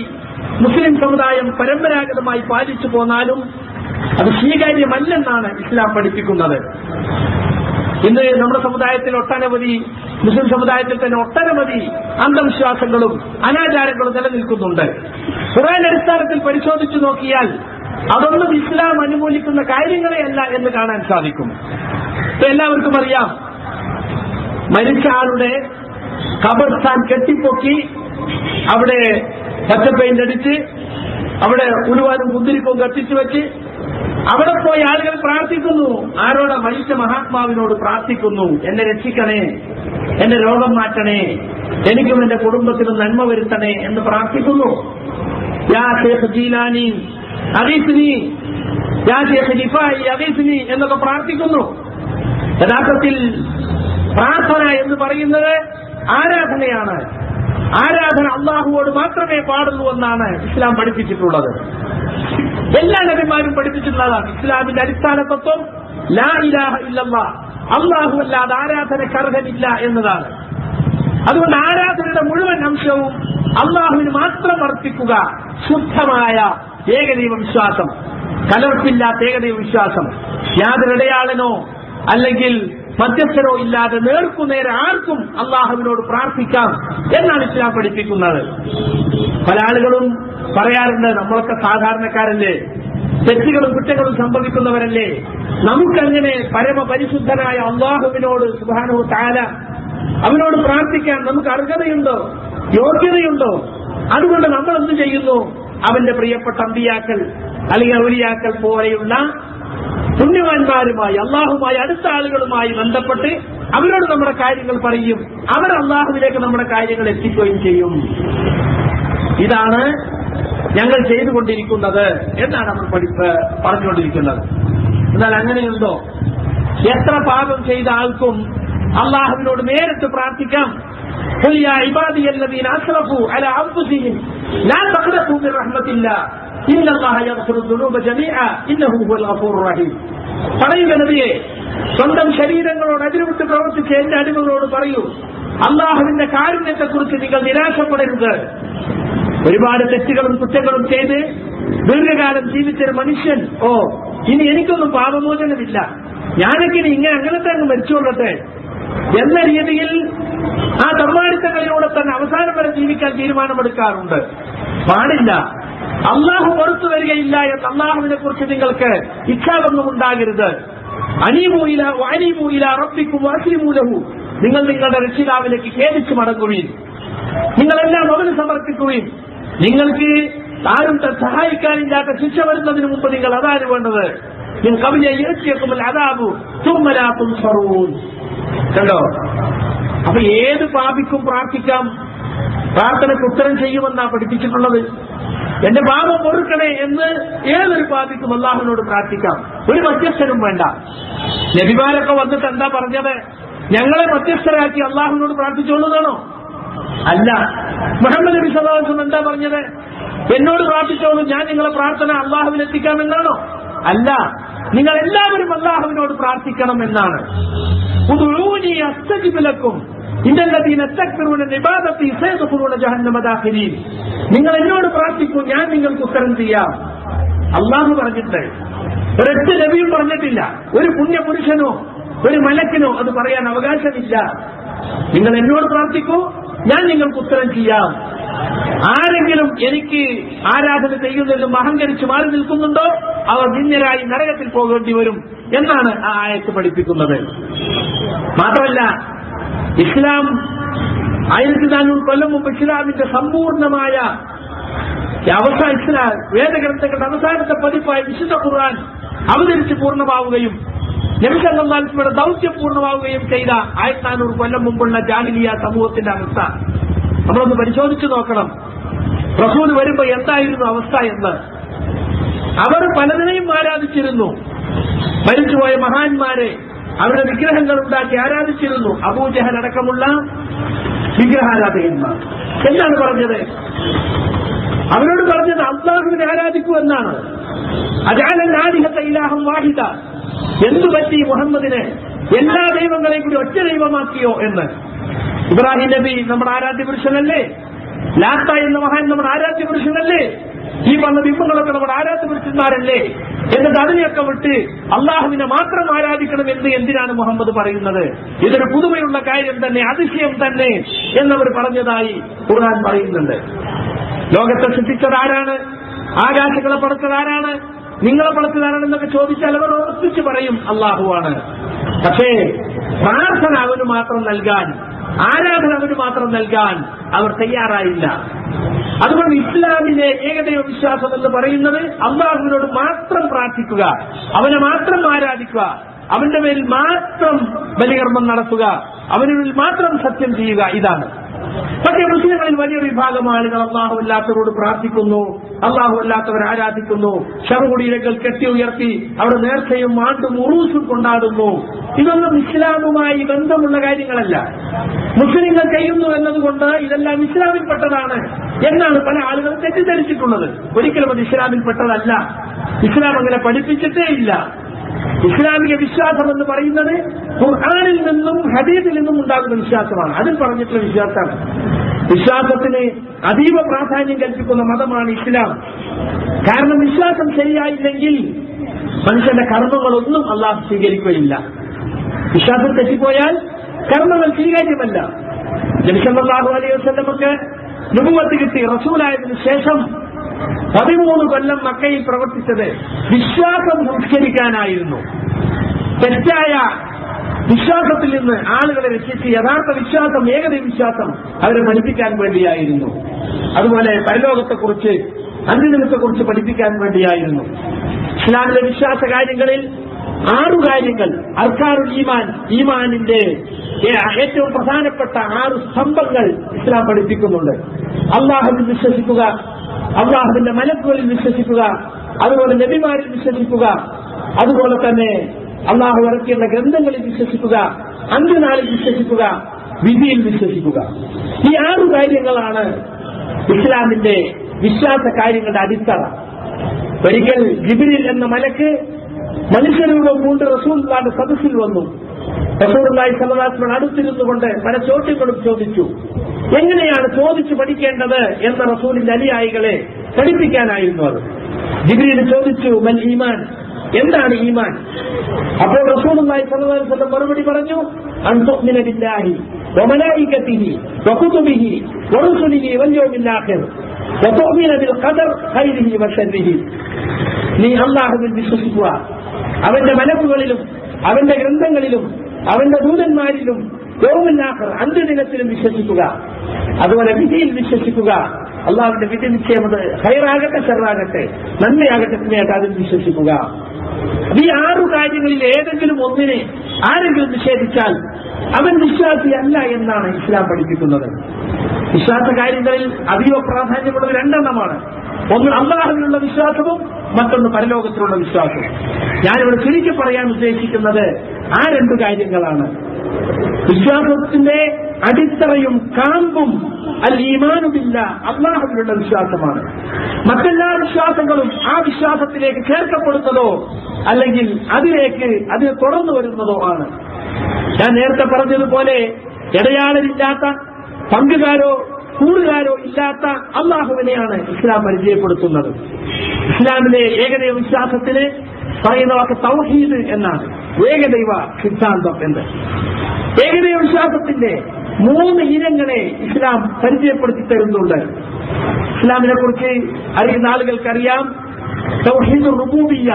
മുസ്ലിം സമുദായം പരമ്പരാഗതമായി പാലിച്ചു പോന്നാലും അത് സ്വീകാര്യമല്ലെന്നാണ് ഇസ്ലാം പഠിപ്പിക്കുന്നത്. ഇന്ന് നമ്മുടെ സമുദായത്തിൽ ഒട്ടനവധി, മുസ്ലിം സമുദായത്തിൽ തന്നെ ഒട്ടനവധി അന്ധവിശ്വാസങ്ങളും അനാചാരങ്ങളും നിലനിൽക്കുന്നുണ്ട്. ഖുർആന്റെ അടിസ്ഥാനത്തിൽ പരിശോധിച്ചു നോക്കിയാൽ അതൊന്നും ഇസ്ലാം അനുകൂലിക്കുന്ന കാര്യങ്ങളെയല്ല എന്ന് കാണാൻ സാധിക്കും. എല്ലാവർക്കും അറിയാം, മരിച്ച ആളുടെ ഖബർസ്ഥാൻ കെട്ടിപ്പൊക്കി അവിടെ പച്ചപ്പെയിന്റ് അടിച്ച് അവിടെ ഉരുവാനും കുന്തിരിക്കവും കത്തിച്ചു വെച്ച് അവിടെ പോയി ആളുകൾ പ്രാർത്ഥിക്കുന്നു. ആരോട്? മരിച്ച മഹാത്മാവിനോട് പ്രാർത്ഥിക്കുന്നു, എന്നെ രക്ഷിക്കണേ, എന്റെ രോഗം മാറ്റണേ, എനിക്കും എന്റെ കുടുംബത്തിനും നന്മ വരുത്തണേ എന്ന് പ്രാർത്ഥിക്കുന്നു. യാ ശൈഖ് ജീലാനി അഗീസ്നി, യാ ശൈഖ് റിഫായി അഗീസ്നി എന്നൊക്കെ പ്രാർത്ഥിക്കുന്നു. യഥാർത്ഥത്തിൽ പ്രാർത്ഥന എന്ന് പറയുന്നത് ആരാധനയാണ്. ആരാധന അള്ളാഹുവോട് മാത്രമേ പാടുള്ളൂ എന്നാണ് ഇസ്ലാം പഠിപ്പിച്ചിട്ടുള്ളത്. എല്ലാ നബിമാരും പഠിപ്പിച്ചിട്ടുള്ളതാണ്. ഇസ്ലാമിന്റെ അടിസ്ഥാന തത്വം ലാ ഇലാഹ ഇല്ലല്ലാഹ്, അള്ളാഹു അല്ലാതെ ആരാധനയ്ക്ക് അർഹനില്ല എന്നതാണ്. അതുകൊണ്ട് ആരാധനയുടെ മുഴുവൻ അംശവും അള്ളാഹുവിന് മാത്രം അർപ്പിക്കുക. ശുദ്ധമായ ഏകദൈവ വിശ്വാസം, കലർപ്പില്ലാത്ത ഏകദൈവ വിശ്വാസം, യാതൊരിടയാളനോ അല്ലെങ്കിൽ മധ്യസ്ഥനോ ഇല്ലാതെ നേർക്കുനേരെ ആർക്കും അള്ളാഹുവിനോട് പ്രാർത്ഥിക്കാം എന്നാണ് ഇസ്ലാം പഠിപ്പിക്കുന്നത്. പല ആളുകളും പറയാറുണ്ട്, നമ്മളൊക്കെ സാധാരണക്കാരല്ലേ, തെറ്റുകളും കുറ്റങ്ങളും സംഭവിക്കുന്നവരല്ലേ, നമുക്കങ്ങനെ പരമപരിശുദ്ധനായ അള്ളാഹുവിനോട് സുബ്ഹാനഹു തആല അവനോട് പ്രാർത്ഥിക്കാൻ നമുക്ക് അർഹതയുണ്ടോ, യോഗ്യതയുണ്ടോ? അതുകൊണ്ട് നമ്മൾ എന്ത് ചെയ്യുന്നു? അവന്റെ പ്രിയപ്പെട്ട അമ്പിയാക്കൾ അല്ലെങ്കിൽ ഔലിയാക്കൾ പോലെയുള്ള പുണ്യവാന്മാരുമായി അള്ളാഹുമായി അടുത്ത ആളുകളുമായി ബന്ധപ്പെട്ട് അവരോട് നമ്മുടെ കാര്യങ്ങൾ പറയും. അവർ അള്ളാഹുവിലേക്ക് നമ്മുടെ കാര്യങ്ങൾ എത്തിക്കുകയും ചെയ്യും. ഇതാണ് ഞങ്ങൾ ചെയ്തുകൊണ്ടിരിക്കുന്നത് എന്നാണ് നമ്മൾ പറഞ്ഞുകൊണ്ടിരിക്കുന്നത്. എന്നാൽ അങ്ങനെയുണ്ടോ? എത്ര പാപം ചെയ്ത ആൾക്കും അള്ളാഹുവിനോട് നേരിട്ട് പ്രാർത്ഥിക്കാം. ഖുൽ യാ ഇബാദിയല്ലദീന അസ്റഫു അലാ അൻഫുസിഹിം ലാ തഖ്നതു മിർ റഹ്മത്തില്ലാഹ് ഇന്നല്ലാഹ യഗ്ഫിറു ദുനൂബ ജമീഅ ഇന്നഹു ഹുവൽ ഗഫൂറുർ റഹീം. പറയുക നബിയെ, സ്വന്തം ശരീരങ്ങളോട് അതിരുവിട്ട് പ്രവർത്തിച്ച് എന്റെ അടിമകളോട് പറയൂ, അള്ളാഹുവിന്റെ കാരുണ്യത്തെക്കുറിച്ച് നിങ്ങൾ നിരാശപ്പെടരുത്. ഒരുപാട് തെറ്റുകളും കുറ്റങ്ങളും ചെയ്ത് ദീർഘകാലം ജീവിച്ചൊരു മനുഷ്യൻ ഇനി എനിക്കൊന്നും പാപമോചനമില്ല, ഞാനൊക്കെ ഇനി അങ്ങനത്തെ അങ്ങ് മരിച്ചുകൊള്ളട്ടെ എന്ന രീതിയിൽ ആ തമ്മാടിത്തങ്ങളിലൂടെ തന്നെ അവസാനം വരെ ജീവിക്കാൻ തീരുമാനമെടുക്കാറുണ്ട്. പാടില്ല. അള്ളാഹു പുറത്തു വരികയില്ല എന്ന് അള്ളാഹുവിനെ കുറിച്ച് നിങ്ങൾക്ക് ഇച്ഛാതൊന്നും ഉണ്ടാകരുത്. അനീമൂല റബ്ബിക്കും വഅസ്ലിമൂലഹു, നിങ്ങൾ നിങ്ങളുടെ രക്ഷിതാവിലേക്ക് ഖേദിച്ചു മടങ്ങുകയും നിങ്ങളെല്ലാം അവന് സമർപ്പിക്കുകയും നിങ്ങൾക്ക് ആരും സഹായിക്കാനില്ലാത്ത ശിക്ഷ വരുന്നതിന് മുമ്പ് നിങ്ങൾ അതാണ് വേണ്ടത്. കണ്ടോ? അപ്പൊ ഏത് പാപിക്കും പ്രാർത്ഥിക്കാം, പ്രാർത്ഥനയ്ക്ക് ഉത്തരം ചെയ്യുമെന്നാ പഠിപ്പിച്ചിട്ടുള്ളത്. എന്റെ പാപം പൊറുക്കണേ എന്ന് ഏതൊരു പാപിക്കും അള്ളാഹുവിനോട് പ്രാർത്ഥിക്കാം. ഒരു മധ്യസ്ഥനും വേണ്ട. നബിമാരൊക്കെ വന്നിട്ട് എന്താ പറഞ്ഞത്? ഞങ്ങളെ മധ്യസ്ഥരാക്കി അള്ളാഹുവിനോട് പ്രാർത്ഥിച്ചോളുന്നാണോ? അല്ല. മുഹമ്മദ് നബി സല്ലല്ലാഹു അലൈഹി വസല്ലം എന്താ പറഞ്ഞത്? എന്നോട് പ്രാർത്ഥിച്ചോളൂ, ഞാൻ നിങ്ങളെ പ്രാർത്ഥന അള്ളാഹുവിനെത്തിക്കാമെന്നാണോ? അല്ല, നിങ്ങൾ എല്ലാവരും അള്ളാഹുവിനോട് പ്രാർത്ഥിക്കണം എന്നാണ്. ഉദ്ഉനി അസ്തജിബ് ലക്കും ഇന്നല്ലദീന യസ്തക്ബിറൂന അൻ ഇബാദതി സയദ്ഖുലൂന ജഹന്നമ ദാഖിലീൻ. നിങ്ങൾ എന്നോട് പ്രാർത്ഥിക്കൂ, ഞാൻ നിങ്ങൾക്ക് ഉത്തരം ചെയ്യാം. അള്ളാഹു പറഞ്ഞിട്ട് ഒരൊറ്റ നബിയും പറഞ്ഞിട്ടില്ല. ഒരു പുണ്യപുരുഷനോ ഒരു മലക്കിനോ അത് പറയാൻ അവകാശമില്ല. നിങ്ങൾ എന്നോട് പ്രാർത്ഥിക്കൂ, ഞാൻ നിങ്ങൾക്ക് ഉത്തരം ചെയ്യാം. ആരെങ്കിലും എനിക്ക് ആരാധന ചെയ്യുന്നതിലും അഹങ്കരിച്ച് മാറി നിൽക്കുന്നുണ്ടോ അവർ നിന്ദ്യരായി നരകത്തിൽ പോകേണ്ടി വരും എന്നാണ് ആ ആയത്ത് പഠിപ്പിക്കുന്നത്. മാത്രമല്ല, ഇസ്ലാം 1400 കൊല്ലം മുമ്പ് ഇസ്ലാമിന്റെ സമ്പൂർണമായ വേദഗ്രന്ഥങ്ങളുടെ അവസാനത്തെ പതിപ്പായ വിശുദ്ധ ഖുർആൻ അവതരിച്ച് പൂർണ്ണമാവുകയും നബി സല്ലല്ലാഹു അലൈഹി വസല്ലം ദൗത്യം പൂർണ്ണമാവുകയും ചെയ്ത 1400 കൊല്ലം മുമ്പുള്ള ജാഹിലിയ്യ സമൂഹത്തിന്റെ അവസ്ഥ നമ്മളൊന്ന് പരിശോധിച്ചു നോക്കണം. റസൂൽ വരുമ്പോ എന്തായിരുന്നു അവസ്ഥ എന്ന്. അവർ പലതിനെയും ആരാധിച്ചിരുന്നു. മരിച്ചുപോയ മഹാന്മാരെ അവരുടെ വിഗ്രഹങ്ങൾ ഉണ്ടാക്കി ആരാധിച്ചിരുന്നു. അബൂജഹൽ അടക്കമുള്ള വിഗ്രഹാരാധകന്മാർ. എന്താണ് പറഞ്ഞത്? അവരോട് പറഞ്ഞത് അല്ലാഹുവിനെ ആരാധിക്കൂ എന്നാണ്. അജഅലൽ ആലിഹത ഇലാഹൻ വാഹിദ, എന്തു പറ്റി മുഹമ്മദിനെ എല്ലാ ദൈവങ്ങളെയും കൂടി ഒറ്റ ദൈവമാക്കിയോ എന്ന്. ഇബ്രാഹിം നബി നമ്മുടെ ആരാധ്യ പുരുഷനല്ലേ? ലാത്ത എന്ന മഹാൻ നമ്മുടെ ആരാധ്യ പുരുഷനല്ലേ? ഈ പറഞ്ഞ ബിംബങ്ങളൊക്കെ നമ്മുടെ ആരാധ്യ പുരുഷന്മാരല്ലേ? എന്നിട്ട് അതിനെയൊക്കെ വിട്ട് അള്ളാഹുവിനെ മാത്രം ആരാധിക്കണമെന്ന് എന്തിനാണ് മുഹമ്മദ് പറയുന്നത്? ഇതൊരു പുതുമയുള്ള കാര്യം തന്നെ, അതിശയം തന്നെ എന്നവർ പറഞ്ഞതായി ഖുർആൻ പറയുന്നുണ്ട്. ലോകത്തെ സൃഷ്ടിച്ചതാരാണ്? ആകാശങ്ങളെ പടച്ചതാരാണ്? നിങ്ങളെ പടച്ചതാരാണെന്നൊക്കെ ചോദിച്ചാൽ അവർ ഉറപ്പിച്ച് പറയും അള്ളാഹുവാണ്. പക്ഷേ പ്രാർത്ഥന അവന് മാത്രം നൽകാൻ, ആരാധന അവന് മാത്രം നൽകാൻ അവർ തയ്യാറായില്ല. അതുകൊണ്ട് ഇസ്ലാമിലെ ഏകദൈവ വിശ്വാസം എന്ന് പറയുന്നത് അള്ളാഹുവിനോട് മാത്രം പ്രാർത്ഥിക്കുക, അവനെ മാത്രം ആരാധിക്കുക, അവന്റെ മേൽ മാത്രം ബലികർമ്മം നടത്തുക, അവനിൽ മാത്രം സത്യം ചെയ്യുക, ഇതാണ്. പക്ഷേ മുസ്ലിങ്ങളിൽ വലിയൊരു വിഭാഗം ആളുകൾ അള്ളാഹു അല്ലാത്തവരോട് പ്രാർത്ഥിക്കുന്നു, അള്ളാഹു അല്ലാത്തവരെ ആരാധിക്കുന്നു, ശവകുടീരങ്ങൾ കെട്ടി ഉയർത്തി അവിടെ നേർച്ചയും മാണ്ടും ഉറൂസും കൊണ്ടാടുന്നു. ഇതൊന്നും ഇസ്ലാമുമായി ബന്ധമുള്ള കാര്യങ്ങളല്ല. മുസ്ലിങ്ങൾ ചെയ്യുന്നു എന്നതുകൊണ്ട് ഇതെല്ലാം ഇസ്ലാമിൽപ്പെട്ടതാണ് എന്നാണ് പല ആളുകളും തെറ്റിദ്ധരിച്ചിട്ടുള്ളത്. ഒരിക്കലും അത് ഇസ്ലാമിൽപ്പെട്ടതല്ല. ഇസ്ലാം അങ്ങനെ പഠിപ്പിച്ചിട്ടേ ഇല്ല. ഇസ്ലാമിക വിശ്വാസം എന്ന് പറയുന്നത് ഖുർആനിൽ നിന്നും ഹദീസിൽ നിന്നും ഉണ്ടാകുന്ന വിശ്വാസമാണ്. അതിൽ പറഞ്ഞിട്ടുള്ള വിശ്വാസമാണ്. വിശ്വാസത്തിന് അതീവ പ്രാധാന്യം കൽപ്പിക്കുന്ന മതമാണ് ഇസ്ലാം. കാരണം വിശ്വാസം ശരിയായില്ലെങ്കിൽ മനുഷ്യന്റെ കർമ്മങ്ങളൊന്നും അള്ളാഹു സ്വീകരിക്കുകയില്ല. വിശ്വാസം തെറ്റിപ്പോയാൽ കർമ്മങ്ങൾ സ്വീകാര്യമല്ല. നബി സല്ലല്ലാഹു അലൈഹി വസല്ലമക്ക് നുബുവത്ത് കിട്ടി. റസൂലായതിനു ശേഷം 13 കൊല്ലം മക്കയിൽ പ്രവർത്തിച്ചത് വിശ്വാസം സംസ്കരിക്കാനായിരുന്നു. തെറ്റായ വിശ്വാസത്തിൽ നിന്ന് ആളുകളെ രക്ഷിച്ച് യഥാർത്ഥ വിശ്വാസം, ഏകദൈവ വിശ്വാസം അവരെ പഠിപ്പിക്കാൻ വേണ്ടിയായിരുന്നു. അതുപോലെ പരലോകത്തെക്കുറിച്ച്, അന്ത്യദിനത്തെക്കുറിച്ച് പഠിപ്പിക്കാൻ വേണ്ടിയായിരുന്നു. ഇസ്ലാമിലെ വിശ്വാസ കാര്യങ്ങളിൽ 6 കാര്യങ്ങൾ, അർക്കാനുൽ ഈമാൻ, ഈമാനിന്റെ ഏറ്റവും പ്രധാനപ്പെട്ട 6 സ്തംഭങ്ങൾ ഇസ്ലാം പഠിപ്പിക്കുന്നുണ്ട്. അള്ളാഹുവിൽ വിശ്വസിക്കുക, അള്ളാഹുവിന്റെ മലക്കുകളിൽ വിശ്വസിക്കുക, അതുപോലെ നബിമാരിൽ വിശ്വസിക്കുക, അതുപോലെ തന്നെ അള്ളാഹു ഇറക്കിയുള്ള ഗ്രന്ഥങ്ങളിൽ വിശ്വസിക്കുക, അന്ത്യനാളിൽ വിശ്വസിക്കുക, വിധിയിൽ വിശ്വസിക്കുക. ഈ 6 കാര്യങ്ങളാണ് ഇസ്ലാമിന്റെ വിശ്വാസ കാര്യങ്ങളുടെ അടിത്തറ. ഒരിക്കൽ ജിബ്രീൽ എന്ന മലക്ക് മനുഷ്യരൂപം കൊണ്ട് റസൂലുള്ളാഹിന്റെ സദസ്സിൽ വന്നു. റസൂലുള്ളാഹി സ്വല്ലല്ലാഹു അലൈഹി വസല്ലം അടുത്തിരുന്നുകൊണ്ട് പല ചോദ്യങ്ങളും ചോദിച്ചു. എങ്ങനെയാണ് ചോദിച്ചു പഠിക്കേണ്ടത് എന്ന റസൂലിന്റെ അനുയായികളെ പഠിപ്പിക്കാനായിരുന്നു അത്. ജിബ്രീൽ ചോദിച്ചു, മൽ ഈമാൻ, എന്താണ് ഈമാൻ? അപ്പോൾ റസൂലുള്ളാഹി സ്വല്ലല്ലാഹു അലൈഹി വസല്ലം മറുപടി പറഞ്ഞു, അൻ തുഅ്മിന ബില്ലാഹി വമലായികതിഹി വകുതുബിഹി വറുസുലിഹി വൽയൗമിൽ ആഖിർ വതുഅ്മിന ബിൽ ഖദർ ഖൈരിഹി വശർരിഹി. നീ അല്ലാഹുവിൽ വിശ്വസിക്കുക, അവന്റെ മലക്കുകളിലും അവന്റെ ഗ്രന്ഥങ്ങളിലും അവന്റെ ദൂതന്മാരിലും യൗമുൽ ആഖിർ അന്ത്യദിനത്തിലും വിശ്വസിക്കുക. അതുപോലെ വിധിയിൽ വിശ്വസിക്കുക. അള്ളാഹുവിന്റെ വിധി നിശ്ചയമത് ഖൈറാകട്ടെ ഷർറാകട്ടെ, നന്മയാകട്ടെ തിന്മയാകട്ടെ, അതിൽ വിശ്വസിക്കുക. ഈ 6 കാര്യങ്ങളിൽ ഏതെങ്കിലും ഒന്നിനെ ആരെങ്കിലും നിഷേധിച്ചാൽ അവൻ വിശ്വാസിയല്ല എന്നാണ് ഇസ്ലാം പഠിപ്പിക്കുന്നത്. വിശ്വാസ കാര്യങ്ങളിൽ അതീവ പ്രാധാന്യമുള്ളത് 2 എണ്ണമാണ്. ഒന്ന് അള്ളാഹുവിനുള്ള വിശ്വാസവും മറ്റൊന്ന് പരലോകത്തിലുള്ള വിശ്വാസവും. ഞാനിവിടെ ചുരുക്കി പറയാൻ ഉദ്ദേശിക്കുന്നത് ആ 2 കാര്യങ്ങളാണ്. വിശ്വാസത്തിന്റെ അടിത്തറയും കാമ്പും അൽ ഈമാനു ബില്ലാഹ്, അള്ളാഹുവിലുള്ള വിശ്വാസമാണ്. മറ്റെല്ലാ വിശ്വാസങ്ങളും ആ വിശ്വാസത്തിലേക്ക് ചേർക്കപ്പെടുന്നതോ അല്ലെങ്കിൽ അതിന് തുടർന്നു വരുന്നതോ ആണ്. ഞാൻ നേരത്തെ പറഞ്ഞതുപോലെ ഇടയാളരില്ലാത്ത, പങ്കുകാരോ കൂറുകാരോ ഇല്ലാത്ത അള്ളാഹുവിനെയാണ് ഇസ്ലാം പരിചയപ്പെടുത്തുന്നത്. ഇസ്ലാമിലെ ഏകദൈവ വിശ്വാസത്തിന് പറയുന്ന വാക്ക് തൗഹീദ് എന്നാണ്, ഏകദൈവ സിദ്ധാന്തം എന്ന്. ഏകദൈവ വിശ്വാസത്തിന്റെ 3 ഇനങ്ങളെ ഇസ്ലാം പരിചയപ്പെടുത്തി തരുന്നുണ്ട്. ഇസ്ലാമിനെ കുറിച്ച് അറിയുന്ന ആളുകൾക്കറിയാം. തൗഹീദ് റുബൂബിയ്യ,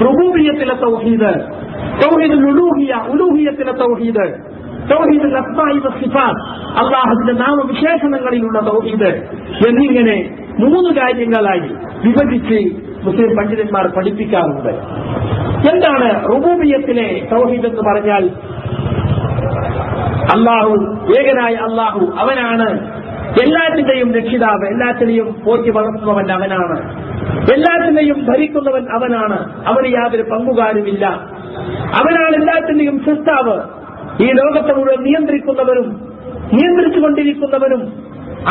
റുബൂബിയ്യത്തിലെ തൗഹീദ്, തൗഹീദ് ഉലൂഹിയ്യ, ഉലൂഹിയ്യത്തിലെ തൗഹീദ്, തൗഹീദ് അസ്മാഇ വസിഫാത്ത്, അല്ലാഹുവിന്റെ നാമവിശേഷണങ്ങളിലുള്ള തൗഹീദ് എന്നിങ്ങനെ 3 കാര്യങ്ങളായി വിഭജിച്ച് മുസ്ലിം പണ്ഡിതന്മാർ പഠിപ്പിക്കാറുണ്ട്. എന്താണ് റുബൂബിയ്യത്തിലെ തൗഹീദ് എന്ന് പറഞ്ഞാൽ? അള്ളാഹു, ഏകനായ അള്ളാഹു, അവനാണ് എല്ലാത്തിന്റെയും രക്ഷിതാവ്, എല്ലാത്തിനെയും പോറ്റി വളർത്തുന്നവൻ അവനാണ്, എല്ലാത്തിനെയും ഭരിക്കുന്നവൻ അവനാണ്, അവന് യാതൊരു പങ്കുകാരുമില്ല. അവനാണ് എല്ലാത്തിന്റെയും സൃഷ്ടാവ്, ഈ ലോകത്തെ മുഴുവൻ നിയന്ത്രിക്കുന്നവനും നിയന്ത്രിച്ചുകൊണ്ടിരിക്കുന്നവനും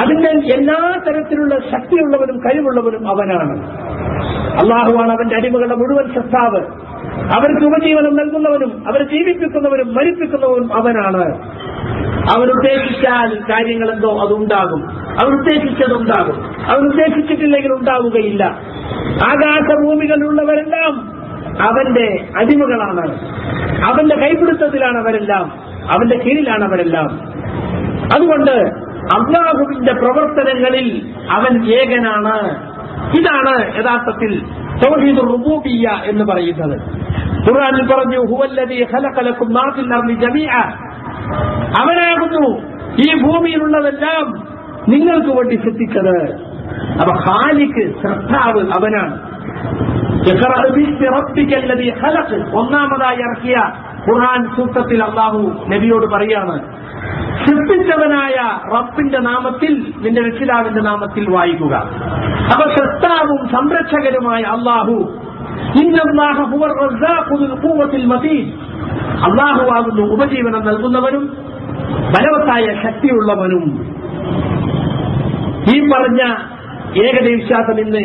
അതിന്റെ എല്ലാ തരത്തിലുള്ള ശക്തിയുള്ളവനും കഴിവുള്ളവനും അവനാണ്. അള്ളാഹുവാണ് അവന്റെ അടിമകളുടെ മുഴുവൻ സൃഷ്ടാവ്, അവർക്ക് ഉപജീവനം നൽകുന്നവനും അവരെ ജീവിപ്പിക്കുന്നവനും മരിപ്പിക്കുന്നവനും അവനാണ്. അവനുദ്ദേശിച്ചാൽ കാര്യങ്ങളെന്തോ അതുണ്ടാകും, അവനുദ്ദേശിച്ചതുണ്ടാകും, അവനുദ്ദേശിച്ചിട്ടില്ലെങ്കിൽ ഉണ്ടാവുകയില്ല. ആകാശഭൂമികളിലുള്ളവരെല്ലാം അവന്റെ അടിമകളാണ്, അവന്റെ കൈപിടുത്തത്തിലാണ് അവരെല്ലാം, അവന്റെ കീഴിലാണ് അവരെല്ലാം. അതുകൊണ്ട് അല്ലാഹുവിന്റെ പ്രവർത്തനങ്ങളിൽ അവൻ ഏകനാണ്. ഇതാണ് യഥാർത്ഥത്തിൽ തൗഹീദുർ റുബൂബിയ്യ എന്ന് പറയുന്നത്. ഖുർആനിൽ പറഞ്ഞു, ഹുവല്ലദീ ഖലഖ ലക്കും മാ ഫിൽ അർളി ജമീഅ, അവനാകുന്നു ഈ ഭൂമിയിലുള്ളതെല്ലാം നിങ്ങൾക്ക് വേണ്ടി സൃഷ്ടിച്ചത്. അപ്പൊ ഖാലിഖ്, സൃഷ്ടാവ് അവനാണ്. ഒന്നാമതായി ഇറക്കിയ ഖുർആൻ സൂക്തത്തിൽ അല്ലാഹു നബിയോട് പറയാണ്, സൃഷ്ടിച്ചവനായ റബ്ബിന്റെ നാമത്തിൽ, നിന്റെ രക്ഷിതാവിന്റെ നാമത്തിൽ വായിക്കുക. അപ്പൊ സൃഷ്ടാവും സംരക്ഷകരുമായ അല്ലാഹു, ഇന്നല്ലാഹ ഹുവർ റസ്സാഖു ദുൽ ഖുവ്വത്തിൽ മതീൻ, അല്ലാഹു ആകുന്നു ഉപജീവനം നൽകുന്നവനും ബലവത്തായ ശക്തിയുള്ളവനും. ഈ പറഞ്ഞ ഏകദൈവ വിശ്വാസം ഇന്ന്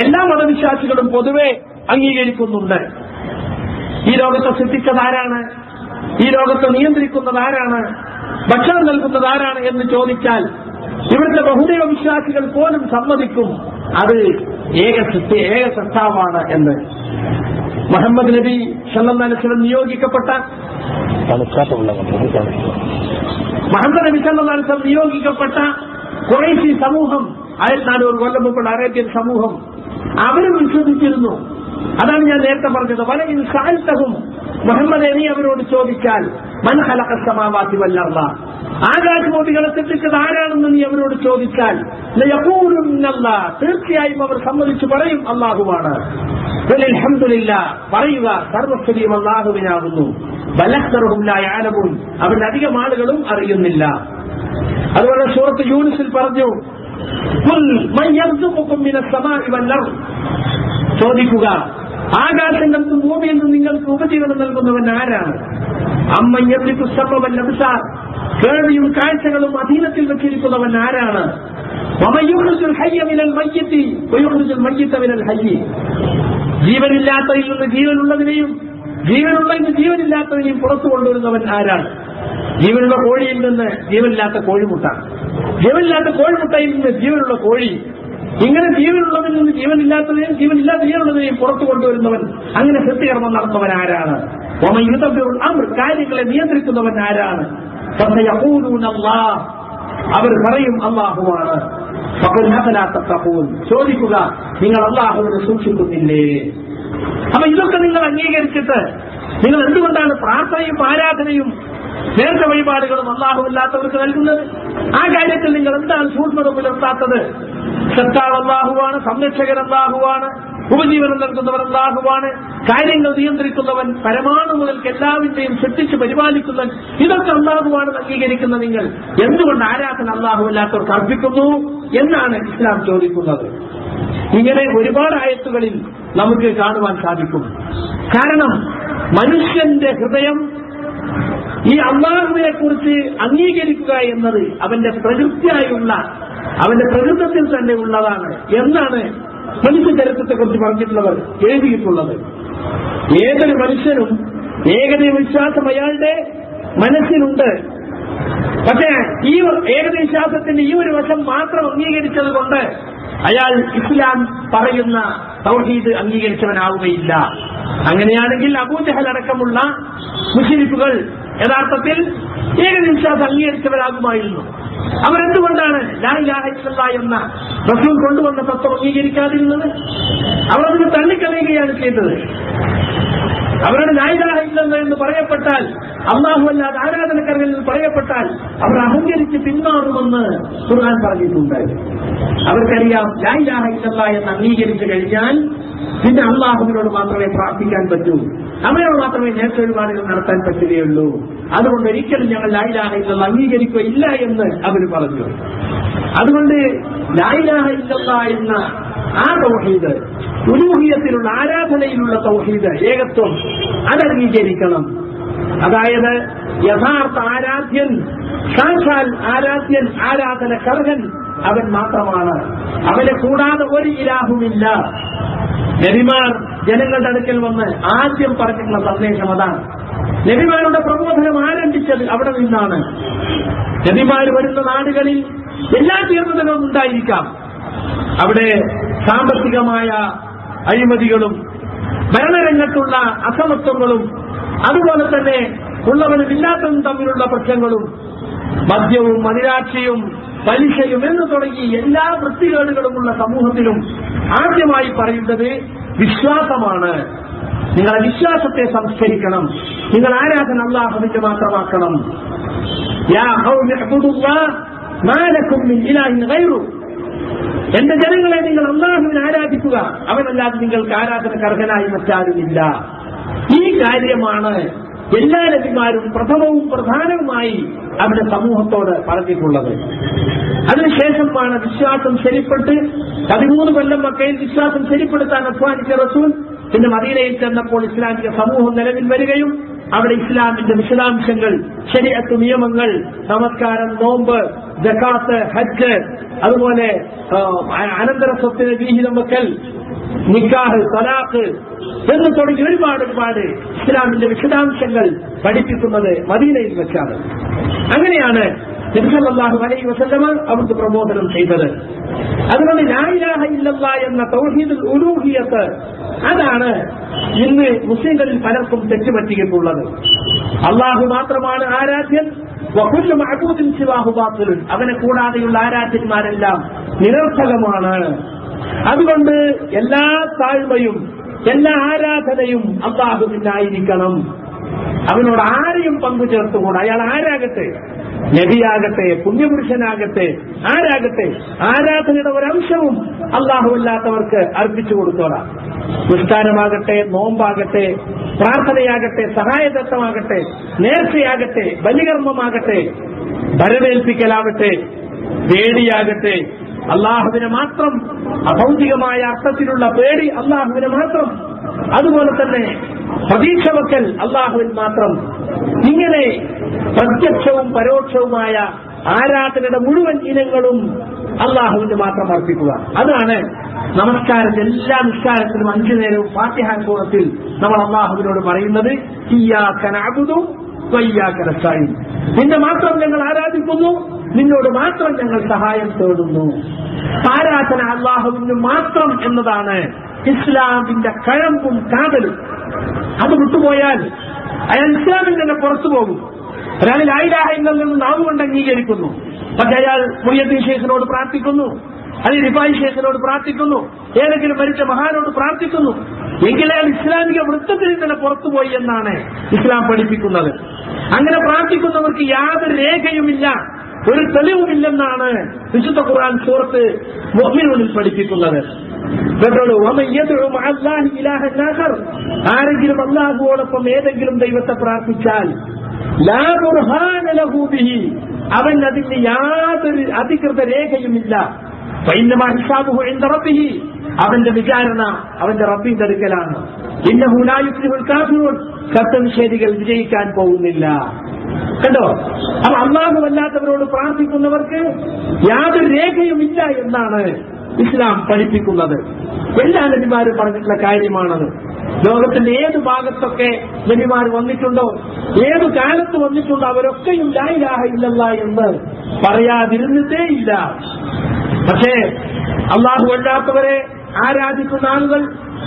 എല്ലാ മതവിശ്വാസികളും പൊതുവെ അംഗീകരിക്കുന്നുണ്ട്. ഈ ലോകത്തെ സൃഷ്ടിച്ചതാരാണ്, ഈ ലോകത്തെ നിയന്ത്രിക്കുന്നതാരാണ്, ഭക്ഷണം നൽകുന്നതാരാണ് എന്ന് ചോദിച്ചാൽ ഇവിടുത്തെ ബഹുദൈവ വിശ്വാസികൾ പോലും സമ്മതിക്കും അത് ഏക സൃഷ്ടാവാണ് എന്ന്. മുഹമ്മദ് നബി സല്ലല്ലാഹു അലൈഹി വസല്ലം നിയോഗിക്കപ്പെട്ട ഖുറൈശി സമൂഹം, 1400 കൊല്ലം മുമ്പുള്ള അറേബ്യൻ സമൂഹം, അവരും വിശ്വസിച്ചിരുന്നു. അതാണ് ഞാൻ നേരത്തെ പറഞ്ഞത്. വലഇൻ സഅൽതഹും, മുഹമ്മദേ നീ അവരോട് ചോദിച്ചാൽ, മൻ ഖലഖ സമാവാതി വൽ അർള, ആകാശഭൂമികളെ സൃഷ്ടിച്ചത് ആരാണെന്ന് നീ അവരോട് ചോദിച്ചാൽ, ലയഖൂലുന്നല്ലാഹ്, തീർച്ചയായും അവർ സമ്മതിച്ചു പറയും അല്ലാഹുവാണ്. അൽഹംദുലില്ലാഹ്, പറയുക സർവസ്തുതിയും അല്ലാഹുവിനാകുന്നു. ബലഅക്തറുഹും ലാ യഅലമൂൻ, അവരിൽ അധികം ആളുകളും അറിയുന്നില്ല. അതുപോലെ സൂറത്ത് യൂനുസിൽ പറഞ്ഞു, ഖുൽ മൻ യർസുഖുകും മിനസ് സമാഇ വൽ അർദ്, ചോദിക്കുക ആകാശത്തിൽ നിന്നും ഭൂമിയിൽ നിന്നും നിങ്ങൾക്ക് ഉപജീവനം നൽകുന്നവൻ ആരാണ്? അമ്മൻ യംലികു സമഅ വൽ അബ്സാർ, കേൾവിയും കാഴ്ചകളും അധീനത്തിൽ വെച്ചിരിക്കുന്നവൻ ആരാണ്? വമൻ യുഖ്രിജുൽ ഹയ്യ മിനൽ മയ്യിത്തി വയുഖ്രിജുൽ മയ്യിത്ത മിനൽ ഹയ്യി, ജീവനില്ലാത്തതിൽ നിന്ന് ജീവനുള്ളതിനെയും ജീവനുള്ളതിന് ജീവനില്ലാത്തതിനെയും പുറത്തു കൊണ്ടുവരുന്നവൻ ആരാണ്? ജീവനുള്ള കോഴിയിൽ നിന്ന് ജീവനില്ലാത്ത കോഴിമുട്ട, ജീവനില്ലാത്ത കോഴിമുട്ടയിൽ നിന്ന് ജീവനുള്ള കോഴി, ഇങ്ങനെ ജീവനുള്ളതിൽ നിന്ന് ജീവനില്ലാത്തതിനെയും ജീവനുള്ളതിനെയും പുറത്തു കൊണ്ടുവരുന്നവൻ, അങ്ങനെ സൃഷ്ടികർമ്മം നടത്തുന്നവൻ ആരാണ്? കാര്യങ്ങളെ നിയന്ത്രിക്കുന്നവൻ ആരാണ്? അവർ പറയും അല്ലാഹുവാണ്. ചോദിക്കുക, നിങ്ങൾ അല്ലാഹുവിനെ സൂക്ഷിക്കുന്നില്ലേ? അപ്പൊ ഇതൊക്കെ നിങ്ങൾ അംഗീകരിച്ചിട്ട് നിങ്ങൾ എന്തുകൊണ്ടാണ് പ്രാർത്ഥനയും ആരാധനയും നേർച്ച വഴിപാടുകളും അല്ലാഹുവില്ലാത്തവർക്ക് നൽകുന്നത്? ആ കാര്യത്തിൽ നിങ്ങൾ എന്താണ് സൂക്ഷ്മത പുലർത്താത്തത്? സത്താൾ അല്ലാഹുവാണ്, സംരക്ഷകൻ അല്ലാഹുവാണ്, ഉപജീവനം നൽകുന്നവൻ അല്ലാഹുവാണ്, കാര്യങ്ങൾ നിയന്ത്രിക്കുന്നവൻ, പരമാണു മുതൽക്ക് എല്ലാവരുടെയും സൃഷ്ടിച്ച് പരിപാലിക്കുന്നവൻ, ഇതൊക്കെ അല്ലാഹുവാണ് അംഗീകരിക്കുന്ന നിങ്ങൾ എന്തുകൊണ്ട് ആരാധന അല്ലാഹുവില്ലാത്തവർക്ക് അർപ്പിക്കുന്നു എന്നാണ് ഇസ്ലാം ചോദിക്കുന്നത്. ഇങ്ങനെ ഒരുപാട് ആയത്തുകളിൽ നമുക്ക് കാണുവാൻ സാധിക്കും. കാരണം മനുഷ്യന്റെ ഹൃദയം ഈ അല്ലാഹുവിനെ കുറിച്ച് അംഗീകരിക്കുക എന്നത് അവന്റെ പ്രകൃതിയായുള്ള, അവന്റെ പ്രകൃതത്തിൽ തന്നെ ഉള്ളതാണ് എന്നാണ് മനുഷ്യ ചരിത്രത്തെക്കുറിച്ച് പറഞ്ഞിട്ടുള്ളവർ എഴുതിയിട്ടുള്ളത്. ഏതൊരു മനുഷ്യനും ഏകദൈവ വിശ്വാസം അയാളുടെ മനസ്സിലുണ്ട്. പക്ഷേ ഈ ഏകദൈവ വിശ്വാസത്തിന്റെ ഈ ഒരു വശം മാത്രം അംഗീകരിച്ചത് കൊണ്ട് അയാൾ ഇസ്ലാം പറയുന്ന തൗഹീദ് അംഗീകരിച്ചവനാവുകയില്ല. അങ്ങനെയാണെങ്കിൽ അബൂജഹൽ അടക്കമുള്ള മുശ്രിക്കുകൾ യഥാർത്ഥത്തിൽ ഏകദൈവ വിശ്വാസം അംഗീകരിച്ചവരാകുമായിരുന്നു. അവരെന്തുകൊണ്ടാണ് ലാ ഇലാഹ ഇല്ലല്ലാഹ് എന്ന റസൂൽ കൊണ്ടുവന്ന തത്വം അംഗീകരിക്കാതിരുന്നത്? അവർ അതിന് തള്ളിക്കളയുകയാണ് ചെയ്തത്. അവരുടെ ലാ ഇലാഹ ഇല്ലല്ലാഹ് എന്ന് പറയപ്പെട്ടാൽ, അല്ലാഹു അല്ലാതെ ആരാധനക്കർകളിൽ പറയപ്പെട്ടാൽ അവർ അഹങ്കരിച്ച് പിന്മാറുമെന്ന് ഖുർആൻ പറഞ്ഞിട്ടുണ്ട്. അവർക്കറിയാം ലാ ഇലാഹ ഇല്ലല്ലാഹ് എന്ന് അംഗീകരിച്ചു കഴിഞ്ഞാൽ പിന്നെ അല്ലാഹുവിനോട് മാത്രമേ പ്രാർത്ഥിക്കാൻ പറ്റൂ, അവനോട് മാത്രമേ നേർച്ച വഴിപാടുകൾ നടത്താൻ പറ്റുകയുള്ളൂ. അതുകൊണ്ട് ഒരിക്കലും ഞങ്ങൾ ലാ ഇലാഹ ഇല്ലല്ലാഹ് അംഗീകരിക്കുകയില്ല എന്ന് അവർ പറഞ്ഞു. അതുകൊണ്ട് ലാ ഇലാഹ ഇല്ലല്ലാഹ് എന്ന ആ തൗഹീദ്, ഉലൂഹിയത്തിലുള്ള ആരാധനയിലുള്ള തൗഹീദ്, ഏകത്വം, അത് അംഗീകരിക്കണം. അതായത് യഥാർത്ഥ ആരാധ്യൻ, സാക്ഷാൽ ആരാധ്യൻ, ആരാധനക്കർഹൻ അവൻ മാത്രമാണ്. അവനെ കൂടാതെ ഒരു ഇലാഹുമില്ല. നബിമാർ ജനങ്ങളുടെ അടുക്കൽ വന്ന് ആദ്യം പറഞ്ഞിട്ടുള്ള സന്ദേശം അതാണ്. നബിമാരുടെ പ്രബോധനം ആരംഭിച്ചത് അവിടെ നിന്നാണ്. നബിമാർ വരുന്ന നാടുകളിൽ എല്ലാ തീർന്നതകളും ഉണ്ടായിരിക്കാം. അവിടെ സാമ്പത്തികമായ അഴിമതികളും ഭരണരംഗത്തുള്ള അസമത്വങ്ങളും അതുപോലെ തന്നെ ഉള്ളവനും ഇല്ലാത്തതും തമ്മിലുള്ള പ്രശ്നങ്ങളും മദ്യവും മദിരാക്ഷിയും പലിശയും എന്ന് തുടങ്ങി എല്ലാ വൃത്തികേടുകളുമുള്ള സമൂഹത്തിലും ആദ്യമായി പറയുന്നത് വിശ്വാസമാണ്. നിങ്ങളെ വിശ്വാസത്തെ സംസ്കരിക്കണം. നിങ്ങൾ ആരാധന അല്ലാഹുവിന്റെ മാത്രമാക്കണം. യാ ഖൗമി ഇഅ്ബുദുല്ലാഹ മാ ലക്കും മിൻ ഇലാഹിൻ ഗൈറു. എന്റെ ജനങ്ങളെ, നിങ്ങൾ അല്ലാഹുവിനെ ആരാധിക്കുക, അവനല്ലാതെ നിങ്ങൾക്ക് ആരാധനക്കർഹനായി മറ്റാരുമില്ല. ഈ കാര്യമാണ് എല്ലാ നബിമാരും പ്രഥമവും പ്രധാനവുമായി അവരുടെ സമൂഹത്തോട് പറഞ്ഞിട്ടുള്ളത്. അതിനുശേഷമാണ് വിശ്വാസം ശരിപ്പെട്ട് 13 കൊല്ലം മക്കയിൽ വിശ്വാസം ശരിപ്പെടുത്താൻ അധ്വാനിച്ച റസൂൽ പിന്നെ മദീനയിൽ ചെന്നപ്പോൾ ഇസ്ലാമിക സമൂഹം നിലവിൽ വരികയും അവിടെ ഇസ്ലാമിന്റെ വിശദാംശങ്ങൾ, ശരീഅത്ത് നിയമങ്ങൾ, നമസ്കാരം, നോമ്പ്, സകാത്ത്, ഹജ്ജ്, അതുപോലെ അനന്തര സ്വത്തിന് വിഹിതം വെക്കൽ, നിക്കാഹ്, തലാഖ് എന്ന് തുടങ്ങി ഒരുപാട് ഇസ്ലാമിന്റെ വിശദാംശങ്ങൾ പഠിപ്പിക്കുന്നത് മദീനയിൽ വെച്ചാണ്. അങ്ങനെയാണ് നബി സല്ലല്ലാഹു അലൈഹി വസല്ലമ അവർക്ക് പ്രബോധനം ചെയ്തത്. അതുകൊണ്ട് ലാ ഇലാഹ ഇല്ലല്ലാഹ് എന്ന തൗഹീദുൽ ഉലൂഹിയ്യത്ത്, അതാണ് ഇന്ന് മുസ്ലിങ്ങളിൽ പലർക്കും തെറ്റുപറ്റിയിട്ടുള്ളത്. അല്ലാഹു മാത്രമാണ് ആരാധ്യൻ. വകുല്ലു മഅബൂദിൻ സിവാഹു ബാത്തിലുൻ. അവനെ കൂടാതെയുള്ള ആരാധ്യന്മാരെല്ലാം നിരർത്ഥകമാണ്. അതുകൊണ്ട് എല്ലാ താഴ്മയും എല്ലാ ആരാധനയും അല്ലാഹുവിനായിരിക്കണം. അവനോട് ആരെയും പങ്കു ചേർത്തുകൂടാ. അയാൾ ആരാകട്ടെ, നബിയാകട്ടെ, പുണ്യപുരുഷനാകട്ടെ, ആരാകട്ടെ, ആരാധനയുടെ ഒരംശവും അല്ലാഹുവല്ലാത്തവർക്ക് അർപ്പിച്ചു കൊടുത്തോളാം. നിസ്കാരമാകട്ടെ, നോമ്പാകട്ടെ, പ്രാർത്ഥനയാകട്ടെ, സഹായദത്തമാകട്ടെ, നേർച്ചയാകട്ടെ, ബലികർമ്മമാകട്ടെ, ഭരമേൽപ്പിക്കലാകട്ടെ, പേടിയാകട്ടെ, അള്ളാഹുവിനെ മാത്രം, അഭൗതികമായ അർത്ഥത്തിലുള്ള പേടി അള്ളാഹുവിനെ മാത്രം, അതുപോലെ തന്നെ പ്രതീക്ഷ വെക്കൽ അള്ളാഹുവിൽ മാത്രം. ഇങ്ങനെ പ്രത്യക്ഷവും പരോക്ഷവുമായ ആരാധനയുടെ മുഴുവൻ ഇനങ്ങളും അള്ളാഹുവിന് മാത്രം അർപ്പിക്കുക. അതാണ് നമസ്കാരത്തിൽ എല്ലാ നിസ്കാരത്തിലും 5 നേരവും ഫാത്തിഹ സൂറത്തിൽ നമ്മൾ അല്ലാഹുവിനോട് പറയുന്നത് ഇയ്യാക നഅ്ബുദു വഇയ്യാക നസ്തഈൻ, നിന്നെ മാത്രം ഞങ്ങൾ ആരാധിക്കുന്നു, നിന്നോട് മാത്രം ഞങ്ങൾ സഹായം തേടുന്നു. ആരാധന അല്ലാഹുവിന് മാത്രം എന്നതാണ് ഇസ്ലാമിന്റെ കഴമ്പും കാതലും. അത് വിട്ടുപോയാൽ അയാൾ ഇസ്ലാമിൽ തന്നെ പുറത്തു പോകും. ഒരാൾ ലാ ഇലാഹ ഇല്ലല്ലാഹ് നാവ് കൊണ്ട് അംഗീകരിക്കുന്നു, പക്ഷെ അയാൾ മുഹ്യിദ്ദീൻ ശൈഖിനോട് പ്രാർത്ഥിക്കുന്നു, അല്ലെങ്കിൽ റിഫായി ശൈഖിനോട് പ്രാർത്ഥിക്കുന്നു, ഏതെങ്കിലും മരിച്ച മഹാനോട് പ്രാർത്ഥിക്കുന്നു, എങ്കിൽ അയാൾ ഇസ്ലാമിക വൃത്തത്തിൽ തന്നെ പുറത്തുപോയി എന്നാണ് ഇസ്ലാം പഠിപ്പിക്കുന്നത്. അങ്ങനെ പ്രാർത്ഥിക്കുന്നവർക്ക് യാതൊരു രേഖയുമില്ല, ഒരു തെളിവുമില്ലെന്നാണ് വിശുദ്ധ ഖുർആൻ സൂറത്ത് മുഅ്മിനൂനിൽ പഠിപ്പിക്കുന്നത്. ആരെങ്കിലും അല്ലാഹുവോടൊപ്പം ഏതെങ്കിലും ദൈവത്തെ പ്രാർത്ഥിച്ചാൽ ലാ ബുർഹാന ലഹു ബിഹി, അവൻ അതിന് യാതൊരു അധികൃത രേഖയുമില്ല. ഫഇന്നമാ ഹിസാബുഹു ഇൻദ റബ്ബിഹി, അവന്റെ വിചാരണ അവന്റെ റബ്ബിന്റെ അടുക്കലാണ്. ഇന്നഹു ലാ യുഫ്ലിഹുൽ കാഫിറൂൻ, സത്യനിഷേധികൾ വിജയിക്കാൻ പോകുന്നില്ല. കണ്ടോ? അപ്പൊ അല്ലാഹുവല്ലാത്തവരോട് പ്രാർത്ഥിക്കുന്നവർക്ക് യാതൊരു രേഖയുമില്ല എന്നാണ് ഇസ്ലാം പഠിപ്പിക്കുന്നത്. എല്ലാ നബിമാരും പറഞ്ഞിട്ടുള്ള കാര്യമാണത്. ലോകത്തിന്റെ ഏത് ഭാഗത്തൊക്കെ നബിമാർ വന്നിട്ടുണ്ടോ, ഏത് കാലത്ത് വന്നിട്ടുണ്ടോ, അവരൊക്കെയും ലാ ഇലാഹ ഇല്ലല്ലാഹ് എന്ന് പറയാതിരുന്നിട്ടേ ഇല്ല. പക്ഷേ അല്ലാഹു അല്ലാത്തവരെ ആരാധിക്കുന്ന ആളുകൾ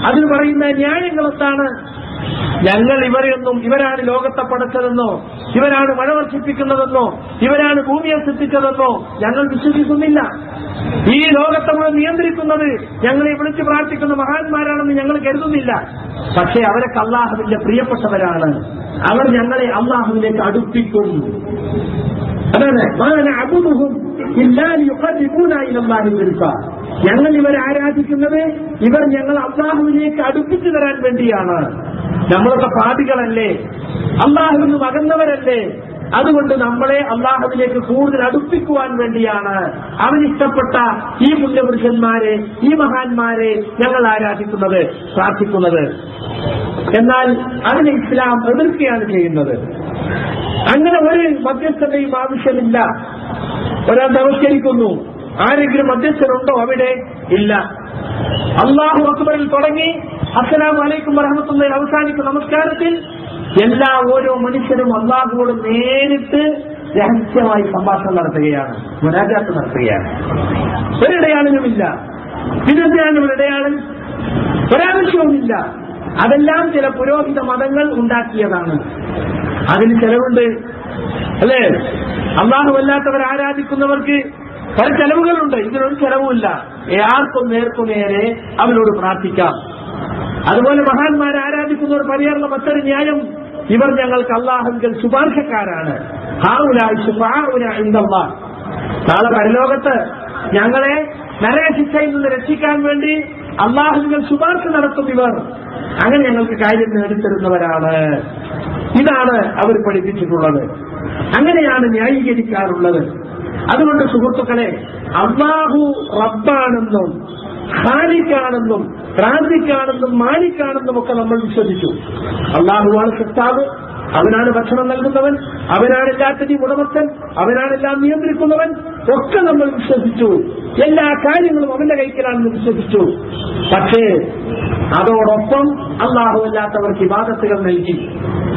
അതിന് പറയുന്ന ന്യായങ്ങൾ എന്താണ്? ഞങ്ങൾ ഇവരാണ് ലോകത്തെ പടച്ചതെന്നോ, ഇവരാണ് മഴ വർഷിപ്പിക്കുന്നതെന്നോ, ഇവരാണ് ഭൂമിയെ സൃഷ്ടിച്ചതെന്നോ ഞങ്ങൾ വിശ്വസിക്കുന്നില്ല. ഈ ലോകത്തെ മുഴുവൻ നിയന്ത്രിക്കുന്നത് ഞങ്ങളെ വിളിച്ച് പ്രാർത്ഥിക്കുന്ന മഹാന്മാരാണെന്ന് ഞങ്ങൾ കരുതുന്നില്ല. പക്ഷേ അവരൊക്കെ അല്ലാഹുവിന്റെ പ്രിയപ്പെട്ടവരാണ്. അവർ ഞങ്ങളെ അല്ലാഹുവിലേക്ക് അടുപ്പിക്കും. അതാണ് ഞങ്ങൾ ഇവരെ ആരാധിക്കുന്നത് ഇവർ ഞങ്ങൾ അല്ലാഹുവിലേക്ക് അടുപ്പിച്ചു തരാൻ വേണ്ടിയാണ്. നമ്മളൊക്കെ പാപികളല്ലേ, അല്ലാഹുവിന് അകന്നവരല്ലേ, അതുകൊണ്ട് നമ്മളെ അല്ലാഹുവിലേക്ക് കൂടുതൽ അടുപ്പിക്കുവാൻ വേണ്ടിയാണ് അവനിഷ്ടപ്പെട്ട ഈ പുണ്യപുരുഷന്മാരെ, ഈ മഹാന്മാരെ ഞങ്ങൾ ആരാധിക്കുന്നത്, പ്രാർത്ഥിക്കുന്നത്. എന്നാൽ അതിനെ ഇസ്ലാം എതിർക്കുകയാണ് ചെയ്യുന്നത്. അങ്ങനെ ഒരു മധ്യസ്ഥതയും ആവശ്യമില്ല. ഒരാൾ നമസ്കരിക്കുന്നു, ആരെങ്കിലും മധ്യസ്ഥനുണ്ടോ അവിടെ? ഇല്ല. അല്ലാഹു അക്ബറിൽ തുടങ്ങി അസ്സലാമു അലൈക്കും വറഹ്മത്തുള്ളാഹി അവസാനിക്കുന്ന നമസ്കാരത്തിൽ ഓരോ മനുഷ്യരും അല്ലാഹുവോട് നേരിട്ട് രഹസ്യമായി സംഭാഷണം നടത്തുകയാണ്, മുനാജാത്ത് നടത്തുകയാണ്. ഒരിടയാളിനുമില്ല, പിന്നെന്തിനാണ് ഒരിടയാളൻ? ഒരാവശ്യവുമില്ല. അതെല്ലാം ചില പുരോഹിത മതങ്ങൾ ഉണ്ടാക്കിയതാണ്. അതിന് ചെലവുണ്ട് അല്ലേ? അല്ലാഹുവല്ലാത്തവർ ആരാധിക്കുന്നവർക്ക് പല ചെലവുകളുണ്ട്. ഇതിനൊരു ചെലവുമില്ല. ആർക്കും നേർക്കുനേരെ അവരോട് പ്രാർത്ഥിക്കാം. അതുപോലെ മഹാന്മാരെ ആരാധിക്കുന്നവർ പറയാറുള്ള മറ്റൊരു ന്യായം, ഇവർ ഞങ്ങൾക്ക് അല്ലാഹുവിൽ ശുപാർശക്കാരാണ്. ഹൗലാഇ ശുഫാഉനാ ഇൻദല്ലാഹ്, നാളെ പരലോകത്ത് ഞങ്ങളെ നരകശിക്ഷയിൽ നിന്ന് രക്ഷിക്കാൻ വേണ്ടി അല്ലാഹുവിൽ ശുപാർശ നടത്തും ഇവർ, അങ്ങനെ ഞങ്ങൾക്ക് കാര്യം നേടിത്തരുന്നവരാണ്. ഇതാണ് അവർ പഠിപ്പിച്ചിട്ടുള്ളത്. അങ്ങനെയാണ് ന്യായീകരിക്കാറുള്ളത്. അതുകൊണ്ട് സുഹൃത്തുക്കളെ, അല്ലാഹു റബ്ബാണെന്നും ഖാലിഖാണെന്നും റാസിഖാണെന്നും മാലിക്കാണെന്നും ഒക്കെ നമ്മൾ വിശ്വസിച്ചു. അല്ലാഹുവാണ് സൃഷ്ടാവ്, അവനാണ് ഭക്ഷണം നൽകുന്നവൻ, അവനാണ് എല്ലാത്തിന്റെയും ഉടമസ്ഥൻ, അവനാണെല്ലാം നിയന്ത്രിക്കുന്നവൻ ഒക്കെ നമ്മൾ വിശ്വസിച്ചു. എല്ലാ കാര്യങ്ങളും അവന്റെ കൈക്കലാണെന്ന് വിശ്വസിച്ചു. പക്ഷേ അതോടൊപ്പം അല്ലാഹുവല്ലാത്തവർക്ക് ഇബാദത്തുകൾ നൽകി,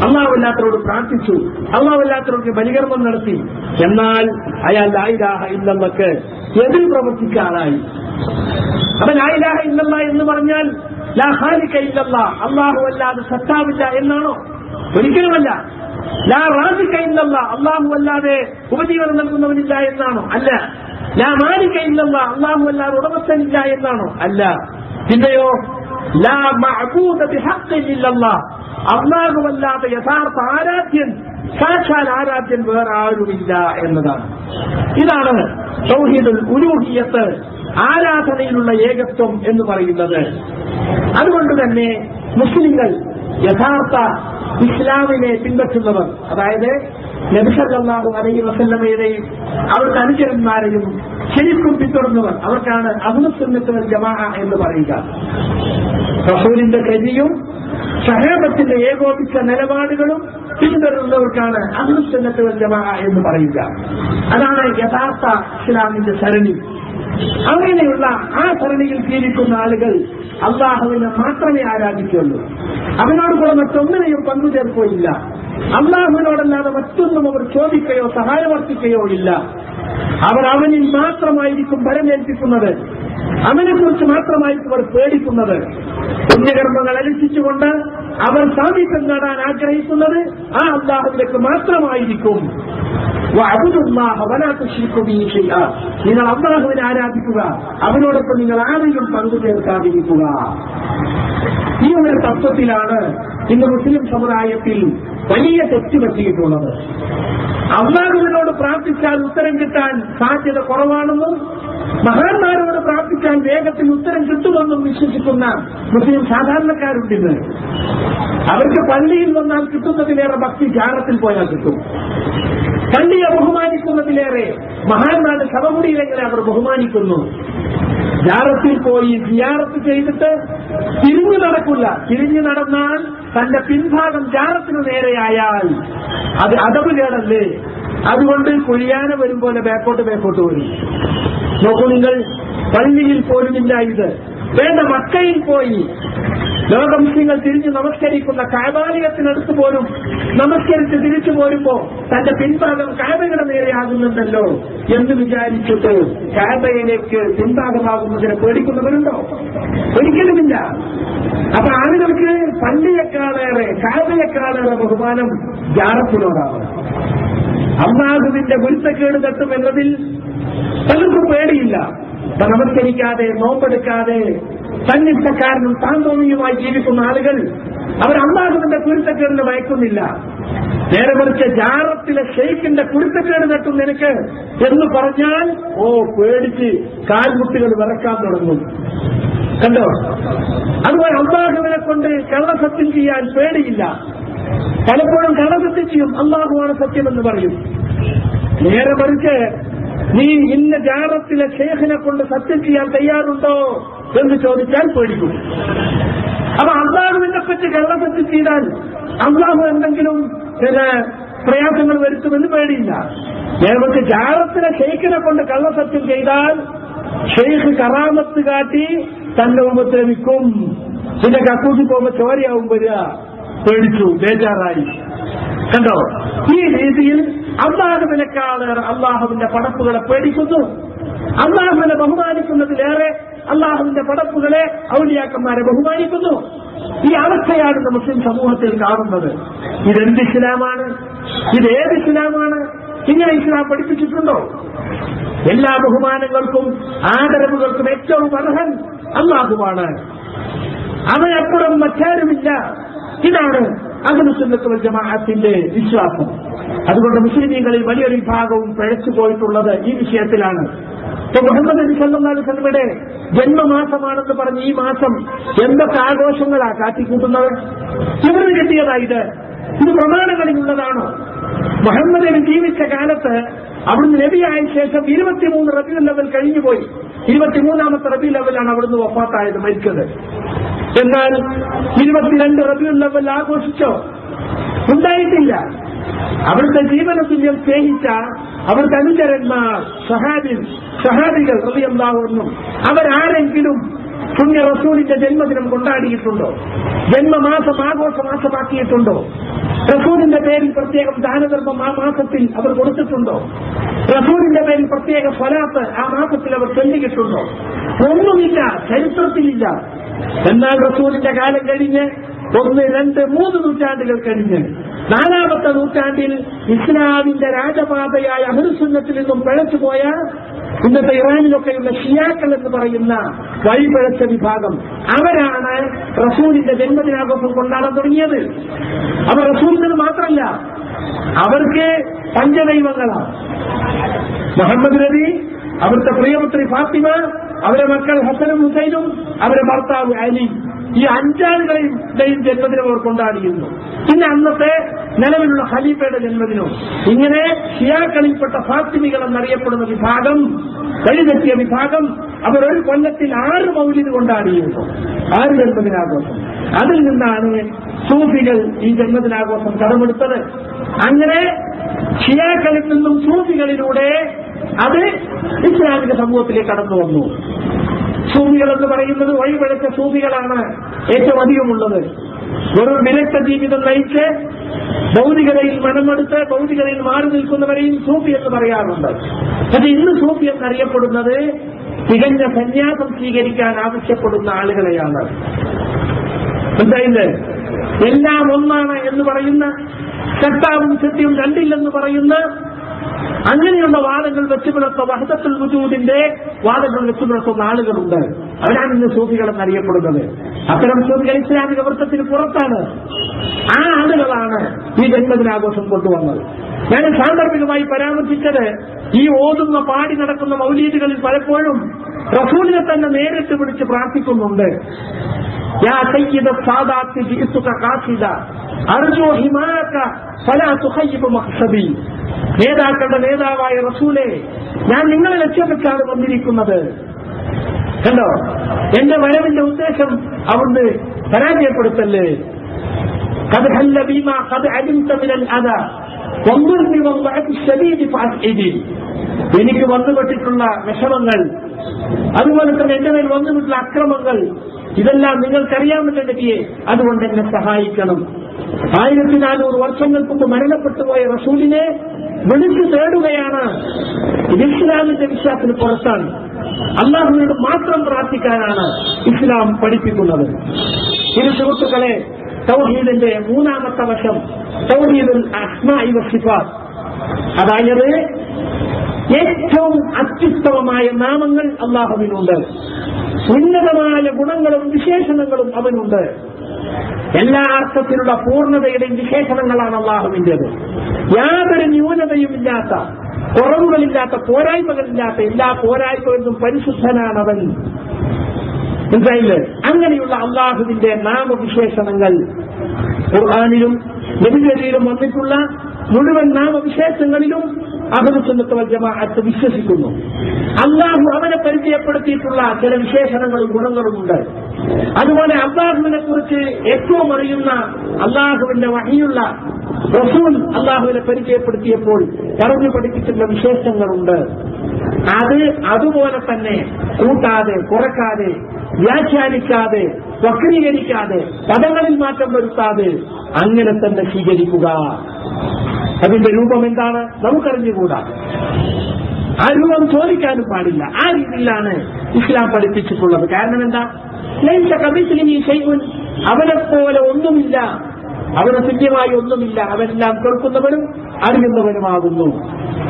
അല്ലാഹുവല്ലാത്തവരോട് പ്രാർത്ഥിച്ചു, അല്ലാഹുവല്ലാത്തവർക്ക് ബലികർമ്മം നടത്തി. എന്നാൽ അയാൾ ലാ ഇലാഹ ഇല്ലല്ലാഹ്ക്ക് എതിർ പ്രവർത്തിച്ച ആളായി. അപ്പൊ ലാ ഇലാഹ ഇല്ലല്ലാഹ് എന്ന് പറഞ്ഞാൽ ലാ ഖാലിഖ ഇല്ലല്ലാഹ്, അല്ലാഹുവല്ലാതെ സത്താവില്ല എന്നാണോ? ഒരിക്കലുമല്ല. ലാ റാസിഖ ഇല്ലല്ലാഹ്, അല്ലാഹുവല്ലാതെ ഉപജീവനം നൽകുന്നവനില്ല എന്നാണോ? അല്ല. ലാ മാലിക ഇല്ലല്ലാഹ്, അല്ലാഹുവല്ലാതെ ഉടമസ്ഥനില്ല എന്നാണോ? അല്ല. പിന്നെയോ ലാ മഅബൂദ ബിഹഖ്ഖിൻ ഇല്ലല്ലാഹ്, അല്ലാഹുവല്ലാതെ യഥാർത്ഥ ആരാധ്യൻ, സാക്ഷാൽ ആരാധ്യൻ വേറെ ആരുമില്ല എന്നതാണ്. ഇതാണ് തൗഹീദുൽ ഉലൂഹിയ്യത്ത്, ആരാധനയിലുള്ള ഏകത്വം എന്ന് പറയുന്നത്. അതുകൊണ്ട് തന്നെ മുസ്ലിങ്ങൾ യഥാർത്ഥ ഇസ്ലാമിനെ പിൻപറ്റുന്നവർ, അതായത് നബി സല്ലല്ലാഹു അലൈഹി വസല്ലമയുടെയും അവരുടെ അനുചരന്മാരെയും ശരിക്കും പിന്തുടർന്നവർ, അവർക്കാണ് അഹ്ലുസുന്നത്ത് വൽ ജമാഅ എന്ന് പറയുക. റസൂലിന്റെ ചര്യയും സഹാബത്തിന്റെ ഏകോപിച്ച നിലപാടുകളും പിന്തുടരുന്നവർക്കാണ് അഹ്ലുസുന്നത്ത് വൽ ജമാഅ എന്ന് പറയുക. അതാണ് യഥാർത്ഥ ഇസ്ലാമിന്റെ സരണി. അങ്ങനെയുള്ള ആ സരണിയിൽ ജീവിക്കുന്ന ആളുകൾ അള്ളാഹുവിനെ മാത്രമേ ആരാധിക്കുള്ളൂ. അവനോട് കൂടെ മറ്റൊന്നിനെയും പങ്കുചേർക്കുകയില്ല. അള്ളാഹുവിനോടല്ലാതെ മറ്റൊന്നും അവർ ചോദിക്കുകയോ സഹായമർപ്പിക്കുകയോ ഇല്ല. അവർ അവനിൽ മാത്രമായിരിക്കും ഭരമേൽപ്പിക്കുന്നത്, അവനെക്കുറിച്ച് മാത്രമായിരിക്കും അവർ പേടിക്കുന്നത്. പുണ്യകർമ്മങ്ങൾ അനുഷ്ഠിച്ചുകൊണ്ട് അവർ സാമീപ്യം നേടാൻ ആഗ്രഹിക്കുന്നത് ആ അള്ളാഹുവിലേക്ക് മാത്രമായിരിക്കും. നിങ്ങൾ അള്ളാഹുവിനെ ആരാധിക്കുക, അവനോടൊപ്പം നിങ്ങൾ ആരെയും പങ്കു ചേർക്കാതിരിക്കുക. ഈ ഒരു തത്വത്തിലാണ് ഇന്ന് മുസ്ലിം സമുദായത്തിൽ വലിയ തെറ്റ് പറ്റിയിട്ടുള്ളത്. അള്ളാഹുവിനോട് പ്രാർത്ഥിച്ചാൽ ഉത്തരം കിട്ടാൻ സാധ്യത കുറവാണെന്നും മഹാന്മാരോട് പ്രാർത്ഥിച്ചാൽ വേഗത്തിൽ ഉത്തരം കിട്ടുമെന്നും വിശ്വസിക്കുന്ന മുസ്ലിം സാധാരണക്കാരുണ്ടിന്ന്. അവർക്ക് പള്ളിയിൽ വന്നാൽ കിട്ടുന്നതിലേറെ ഭക്തി ജാറത്തിൽ പോയാൽ കിട്ടും. പള്ളിയെ ബഹുമാനിക്കുന്നതിലേറെ മഹാന്മാരുടെ ശവകുടിയിലെങ്ങനെ അവർ ബഹുമാനിക്കുന്നു. ജാറത്തിൽ പോയി സിയാറത്ത് ചെയ്തിട്ട് തിരിഞ്ഞു നടക്കില്ല. തിരിഞ്ഞു നടന്നാൽ തന്റെ പിൻഭാഗം ജാറത്തിനു നേരെയായാൽ അത് അടവ് കേടല്ലേ. അതുകൊണ്ട് കുഴിയാന വരും പോലെ ബാക്കോട്ട് വരും. നോക്കൂ നിങ്ങൾ, പള്ളിയിൽ പോലുമില്ല ഇത്. വേണ്ട മക്കയിൽ പോയി ലോക മുസ്ലിങ്ങൾ തിരിഞ്ഞു നമസ്കരിക്കുന്ന കഅബാലയത്തിനടുത്ത് പോലും നമസ്കരിച്ച് തിരിച്ചു പോരുമ്പോ തന്റെ പിൻഭാഗം കഅബയുടെ നേരെയാകുന്നുണ്ടല്ലോ എന്ന് വിചാരിച്ചിട്ട് കഅബയിലേക്ക് പിൻഭാഗമാകുന്നതിനെ പേടിക്കുന്നവരുണ്ടോ? ഒരിക്കലുമില്ല. അപ്പൊ ആളുകൾക്ക് പള്ളിയെക്കാളേറെ കഅബയെക്കാളേറെ ബഹുമാനം ജാറത്തിനോടാണ്. അല്ലാഹുവിന്റെ ഗുരുത്തക്കേട് തട്ടും എന്നതിൽ പലർക്കും പേടിയില്ല. നമസ്കരിക്കാതെ നോമ്പെടുക്കാതെ തന്നിഷ്ടക്കാരനും താന്തോന്നിയുമായി ജീവിക്കുന്ന ആളുകൾ അവർ അല്ലാഹുവിന്റെ കുരുത്തക്കേടിന് വയക്കുന്നില്ല. നേരെ മറിച്ച് ജാറത്തിലെ ഷെയ്ഖിന്റെ കുരുത്തക്കേട് തട്ടും നിനക്ക് എന്ന് പറഞ്ഞാൽ പേടിച്ച് കാൽമുട്ടുകൾ വിറക്കാൻ തുടങ്ങും. കണ്ടോ? അതുപോലെ അല്ലാഹുവിനെ കൊണ്ട് കള്ളസത്യം ചെയ്യാൻ പേടിയില്ല. പലപ്പോഴും കള്ളസത്യം ചെയ്യും, അല്ലാഹുവാണ് സത്യമെന്ന് പറയും. നേരെ മറിച്ച് നീ ഇന്ന ജാറത്തിലെ ഷെയ്ഖിനെ കൊണ്ട് സത്യം ചെയ്യാൻ തയ്യാറുണ്ടോ എന്ന് ചോദിച്ചാൽ പേടിക്കും. അപ്പൊ അള്ളാഹുവിനെ പറ്റി കള്ളസത്യം ചെയ്താൽ അള്ളാഹു എന്തെങ്കിലും പ്രയാസങ്ങൾ വരുത്തുമെന്ന് പേടിയില്ല. നേരത്തെ ജാറത്തിലെ ഷെയ്ഖിനെ കൊണ്ട് കള്ളസത്യം ചെയ്താൽ ഷെയ്ഖ് കറാമത്ത് കാട്ടി തന്റെ ഉപദ്രവിക്കും. പിന്നെ കക്കൂസി പോകുമ്പോ ചോരയാവും വരിക. പേടിച്ചു, ബേജാറായി. കണ്ടോ? ഈ രീതിയിൽ അള്ളാഹുവിനേക്കാളേറെ അള്ളാഹുവിന്റെ പടപ്പുകളെ പേടിക്കുന്നു. അള്ളാഹുവിനെ ബഹുമാനിക്കുന്നതിലേറെ അള്ളാഹുവിന്റെ പടപ്പുകളെ ഔലിയാക്കന്മാരെ ബഹുമാനിക്കുന്നു. ഈ അവസ്ഥയാണ് മുസ്ലിം സമൂഹത്തിൽ കാണുന്നത്. ഇതെന്ത് ഇസ്ലാമാണ്? ഇതേത് ഇസ്ലാമാണ്? ഇങ്ങനെ ഇസ്ലാം പഠിപ്പിച്ചിട്ടുണ്ടോ? എല്ലാ ബഹുമാനങ്ങൾക്കും ആദരവുകൾക്കും ഏറ്റവും അർഹൻ അള്ളാഹുവാണ്. അവനപ്പുറം മറ്റാരുമില്ല. ഇതാണ് അഹ്ലുസുന്നത്ത് വൽ ജമാഅത്തിന്റെ വിശ്വാസം. അതുകൊണ്ട് മുസ്ലിമീങ്ങളിൽ വലിയൊരു വിഭാഗവും പിഴച്ചു പോയിട്ടുള്ളത് ഈ വിഷയത്തിലാണ്. ഇപ്പൊ മുഹമ്മദ് നബി സല്ലല്ലാഹു അലൈഹി വസല്ലമയുടെ ജന്മമാസമാണെന്ന് പറഞ്ഞ് ഈ മാസം എന്തൊക്കെ ആഘോഷങ്ങളാ കാട്ടിക്കൂട്ടുന്നത്? ഇവർക്ക് കിട്ടിയതായത് ഇത് പ്രമാണങ്ങളിലുള്ളതാണോ? മുഹമ്മദ് നബി ജീവിച്ച കാലത്ത് അവിടുന്ന് നബിയായ ശേഷം 23 റബീഉൽ അവ്വൽ കഴിഞ്ഞുപോയി. 23ാമത്തെ റബീഉൽ അവ്വലാണ് അവിടുന്ന് വഫാത്തായത്, മരിച്ചത്. എന്നാൽ 22 റബീഉൽ അവ്വൽ ആഘോഷിച്ചോ? ഉണ്ടായിട്ടില്ല. അവിടുത്തെ ജീവനതുല്യം സ്നേഹിച്ച അവിടുത്തെ അനുചരന്മാർ സഹാബികൾ റളിയല്ലാഹു അൻഹും അവരാരെങ്കിലും പുണ്യ റസൂലിന്റെ ജന്മദിനം കൊണ്ടാടിയിട്ടുണ്ടോ? ജന്മമാസം ആഘോഷമാസമാക്കിയിട്ടുണ്ടോ? റസൂലിന്റെ പേരിൽ പ്രത്യേകം ദാനധർമ്മം ആ മാസത്തിൽ അവർ കൊടുത്തിട്ടുണ്ടോ? റസൂലിന്റെ പേരിൽ പ്രത്യേക സ്വലാത്ത് ആ മാസത്തിൽ അവർ ചൊല്ലിയിട്ടുണ്ടോ? ഒന്നുമില്ല, ചരിത്രത്തിലില്ല. എന്നാൽ റസൂലിന്റെ കാലം കഴിഞ്ഞ് 1, 2, 3 നൂറ്റാണ്ടുകൾ കഴിഞ്ഞ് 4ാമത്തെ നൂറ്റാണ്ടിൽ ഇസ്ലാമിന്റെ രാജപാതയായ അഹ്ലുസുന്നത്തിൽ നിന്നും പിഴച്ചുപോയ ഇന്നത്തെ ഇറാനിലൊക്കെയുള്ള ഷിയാക്കൾ എന്ന് പറയുന്ന വഴിപിഴച്ച വിഭാഗം, അവരാണ് റസൂലിന്റെ ജന്മദിനാഘോഷം കൊണ്ടാടാൻ തുടങ്ങിയത്. അവർ റസൂലിന് മാത്രമല്ല, അവർക്ക് പഞ്ചദൈവങ്ങളാണ്. മുഹമ്മദ് നബി, അവിടുത്തെ പ്രിയപുത്രി ഫാത്തിമ, അവരെ മക്കൾ ഹസനും ഹുസൈനും, അവരെ ഭർത്താവ് അലി, ഈ 5 ആളുകളുടെയും ജന്മദിനം അവർ കൊണ്ടാടിയിരുന്നു. പിന്നെ അന്നത്തെ നിലവിലുള്ള ഖലീഫയുടെ ജന്മദിനവും. ഇങ്ങനെ ഷിയാക്കളിൽപ്പെട്ട ഫാത്തിമികൾ എന്നറിയപ്പെടുന്ന വിഭാഗം, വഴിതെറ്റിയ വിഭാഗം, അവർ ഒരു കൊല്ലത്തിൽ 6 മൗലിദ് കൊണ്ടാടിയിരുന്നു, 6 ജന്മദിനാഘോഷം. അതിൽ നിന്നാണ് സൂഫികൾ ഈ ജന്മദിനാഘോഷം കടമെടുത്തത്. അങ്ങനെ ഷിയാക്കളിൽ നിന്നും സൂഫികളിലൂടെ അത് ഇസ്ലാമിക സമൂഹത്തിലേക്ക് കടന്നു വന്നു. സൂഫികൾ എന്ന് പറയുന്നത് വഴിപിഴച്ച സൂഫികളാണ് ഏറ്റവും അധികമുള്ളത്. വെറും വിരക്ത ജീവിതം നയിച്ച് ഭൗതികതയിൽ മനമെടുത്ത് ഭൗതികതയിൽ മാറി നിൽക്കുന്നവരെയും സൂഫി എന്ന് പറയാറുണ്ട്. പക്ഷെ ഇന്ന് സൂഫി എന്നറിയപ്പെടുന്നത് തികഞ്ഞ സന്യാസം സ്വീകരിക്കാൻ ആവശ്യപ്പെടുന്ന ആളുകളെയാണ്. എന്തായില്ലേ? എല്ലാം ഒന്നാണ് എന്ന് പറയുന്ന, സത്താവും സത്യവും രണ്ടില്ലെന്ന് പറയുന്ന അങ്ങനെയുള്ള വാദങ്ങൾ വെച്ചുപുലർത്തുന്ന വഹദത്തുൽ വജൂദിന്റെ വാദങ്ങൾ വെച്ചുപുലർത്തുന്ന ആളുകളുണ്ട്. അവരാണ് ഇന്ന് സൂഫികൾ എന്നറിയപ്പെടുന്നത്. അത്തരം സൂഫികൾ ഇസ്ലാമിക വൃത്തത്തിന് പുറത്താണ്. ആ ആളുകളാണ് ഈ ജന്മദിനാഘോഷം കൊണ്ടുവന്നത്. ഞാൻ സാന്ദർഭികമായി പരാമർശിച്ചത് ഈ ഓതുന്ന പാടി നടക്കുന്ന മൗലീദുകളിൽ പലപ്പോഴും റസൂലിനെ തന്നെ നേരിട്ട് വിളിച്ച് പ്രാർത്ഥിക്കുന്നുണ്ട്. യാ സയ്യിദ സാദാത്തി ജിഇതുക ഖാസിദ അർജു ഹിമാക ഫലാ തുഖയ്യിബ് മഖ്സബി. നേതാക്കളുടെ നേതാവായ റസൂലേ, ഞാൻ നിങ്ങളെ ലക്ഷ്യം വെച്ചാണ് വന്നിരിക്കുന്നത്. കണ്ടോ, എന്റെ വരവിന്റെ ഉദ്ദേശം അവിടുന്ന് പരാജയപ്പെടുത്തല്ലേ. ഖദ് ഹല്ല ബിമാ ഖദ് അലിംത മിനൽ അദാ വൻദുർനി വൽഅദി ശദീദി ഫഅസ്ഇദി. എനിക്ക് വന്നുപെട്ടിട്ടുള്ള വിഷമങ്ങൾ, അതുപോലെ തന്നെ എന്റെ മേൽ വന്നുപെട്ടുള്ള അക്രമങ്ങൾ, ഇതെല്ലാം നിങ്ങൾക്കറിയാമല്ലോ നബിയെ, അതുകൊണ്ട് എന്നെ സഹായിക്കണം. 1400 വർഷങ്ങൾക്ക് മുമ്പ് മരണപ്പെട്ടുപോയ റസൂലിനെ വിളിച്ചു തേടുകയാണ്. ഇത് ഇസ്ലാമിന്റെ വിശ്വാസത്തിന് പുറത്താണ്. അള്ളാഹുവിനോട് മാത്രം പ്രാർത്ഥിക്കാനാണ് ഇസ്ലാം പഠിപ്പിക്കുന്നത്. ഇത് സുഹൃത്തുക്കളെ, തൗഹീദിന്റെ മൂന്നാമത്തെ വശം തൗഹീദുൽ അസ്മാഇ വസിഫാത്ത്, അതായത് ഏറ്റവും അത്യുത്തമമായ നാമങ്ങൾ അള്ളാഹുവിനുണ്ട്, ഉന്നതമായ ഗുണങ്ങളും വിശേഷണങ്ങളും അവനുണ്ട്. എല്ലാ അർത്ഥത്തിലുള്ള പൂർണ്ണതയുടെയും വിശേഷണങ്ങളാണ് അള്ളാഹുവിന്റേത്. യാതൊരു ന്യൂനതയുമില്ലാത്ത, കുറവുകളില്ലാത്ത, പോരായ്മകളില്ലാത്ത എല്ലാ പോരായ്മകളിലും പരിശുദ്ധനാണവൻ. മനസ്സിലായില്ലേ? അങ്ങനെയുള്ള അള്ളാഹുവിന്റെ നാമവിശേഷണങ്ങൾ ഖുർആനിലും നബികളിലും വന്നിട്ടുള്ള മുഴുവൻ നാമവിശേഷങ്ങളിലും അഹ്ലുസുന്നത്ത് വൽ ജമാഅത്ത് വിശ്വസിക്കുന്നു. അള്ളാഹു അവനെ പരിചയപ്പെടുത്തിയിട്ടുള്ള ചില വിശേഷണങ്ങളും ഗുണങ്ങളുമുണ്ട്. അതുപോലെ അള്ളാഹുവിനെ കുറിച്ച് ഏറ്റവും അറിയുന്ന, അള്ളാഹുവിന്റെ വഹിയുള്ള റസൂൽ അള്ളാഹുവിനെ പരിചയപ്പെടുത്തിയപ്പോൾ പറഞ്ഞു പഠിപ്പിച്ചിട്ടുള്ള വിശേഷങ്ങളുണ്ട്. അത് അതുപോലെ തന്നെ കൂട്ടാതെ, കുറക്കാതെ, വ്യാഖ്യാനിക്കാതെ, വക്രീകരിക്കാതെ, പദങ്ങളിൽ മാറ്റം വരുത്താതെ അങ്ങനെ തന്നെ സ്വീകരിക്കുക. അതിന്റെ രൂപം എന്താണ് നമുക്കറിഞ്ഞുകൂടാ. ആ രൂപം ചോദിക്കാനും പാടില്ല. ആ രീതിയിലാണ് ഇസ്ലാം പഠിപ്പിച്ചിട്ടുള്ളത്. കാരണം എന്താ? ലൈസ കമിസ്ലിഹി ശൈഉൻ, അവനെപ്പോലെ ഒന്നുമില്ല, അവന് തുല്യമായി ഒന്നുമില്ല. അവനെല്ലാം കേൾക്കുന്നവനും അറിയുന്നവനുമാകുന്നു.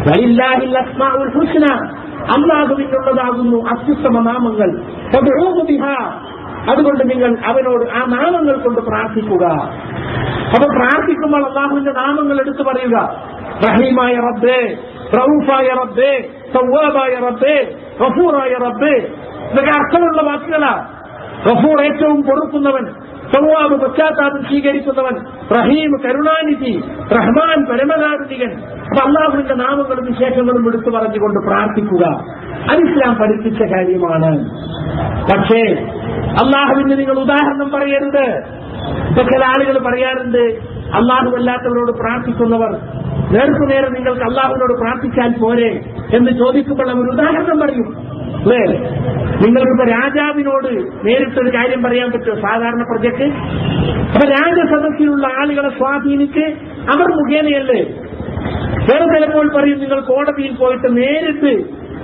വലില്ലാഹിൽ അസ്മാഉൽ ഹുസ്ന, അല്ലാഹുവിനുള്ളതാകുന്നു അത്യുത്തമ നാമങ്ങൾ. ഫദ്ഉഹു ബിഹാ, അതുകൊണ്ട് നിങ്ങൾ അവനോട് ആ നാമങ്ങൾ കൊണ്ട് പ്രാർത്ഥിക്കുക. അപ്പൊ പ്രാർത്ഥിക്കുമ്പോൾ അള്ളാഹുവിന്റെ നാമങ്ങൾ എടുത്തു പറയുക. റഹീമായ റബ്ബേ, റഊഫായ റബ്ബേ, തവ്വാബായ റബ്ബേ, ഗഫൂറായ റബ്ബേ, ഇതൊക്കെ അർത്ഥമുള്ള വാക്കുകളാ. ഗഫൂർ ഏറ്റവും പൊറുക്കുന്നവൻ, തവ്വാബ് പശ്ചാത്താപം സ്വീകരിക്കുന്നവൻ, റഹീം കരുണാനിധി, റഹ്മാൻ പരമകാരുണികൻ. അപ്പൊ അള്ളാഹുവിന്റെ നാമങ്ങളും വിശേഷങ്ങളും എടുത്തു പറഞ്ഞുകൊണ്ട് പ്രാർത്ഥിക്കുക. അത് ഇസ്ലാം പഠിപ്പിച്ച കാര്യമാണ്. പക്ഷേ അള്ളാഹുവിന് നിങ്ങൾ ഉദാഹരണം പറയരുത്. ഇപ്പൊ ചില ആളുകൾ പറയാറുണ്ട്, അള്ളാഹുവല്ലാത്തവരോട് പ്രാർത്ഥിക്കുന്നവർ നേർക്കുനേരെ നിങ്ങൾക്ക് അള്ളാഹുവിനോട് പ്രാർത്ഥിച്ചാൽ പോരെ എന്ന് ചോദിക്കുമ്പോൾ അവർ ഉദാഹരണം പറയും. അല്ലേ? നിങ്ങൾക്കിപ്പോ രാജാവിനോട് നേരിട്ടൊരു കാര്യം പറയാൻ പറ്റുമോ സാധാരണ പ്രജയ്ക്ക്? അപ്പൊ രാജസദസ്സിലുള്ള ആളുകളെ സ്വാധീനിച്ച് അവർ മുഖേനയല്ലേ. വേറെ ചിലപ്പോൾ പറയും, നിങ്ങൾ കോടതിയിൽ പോയിട്ട് നേരിട്ട്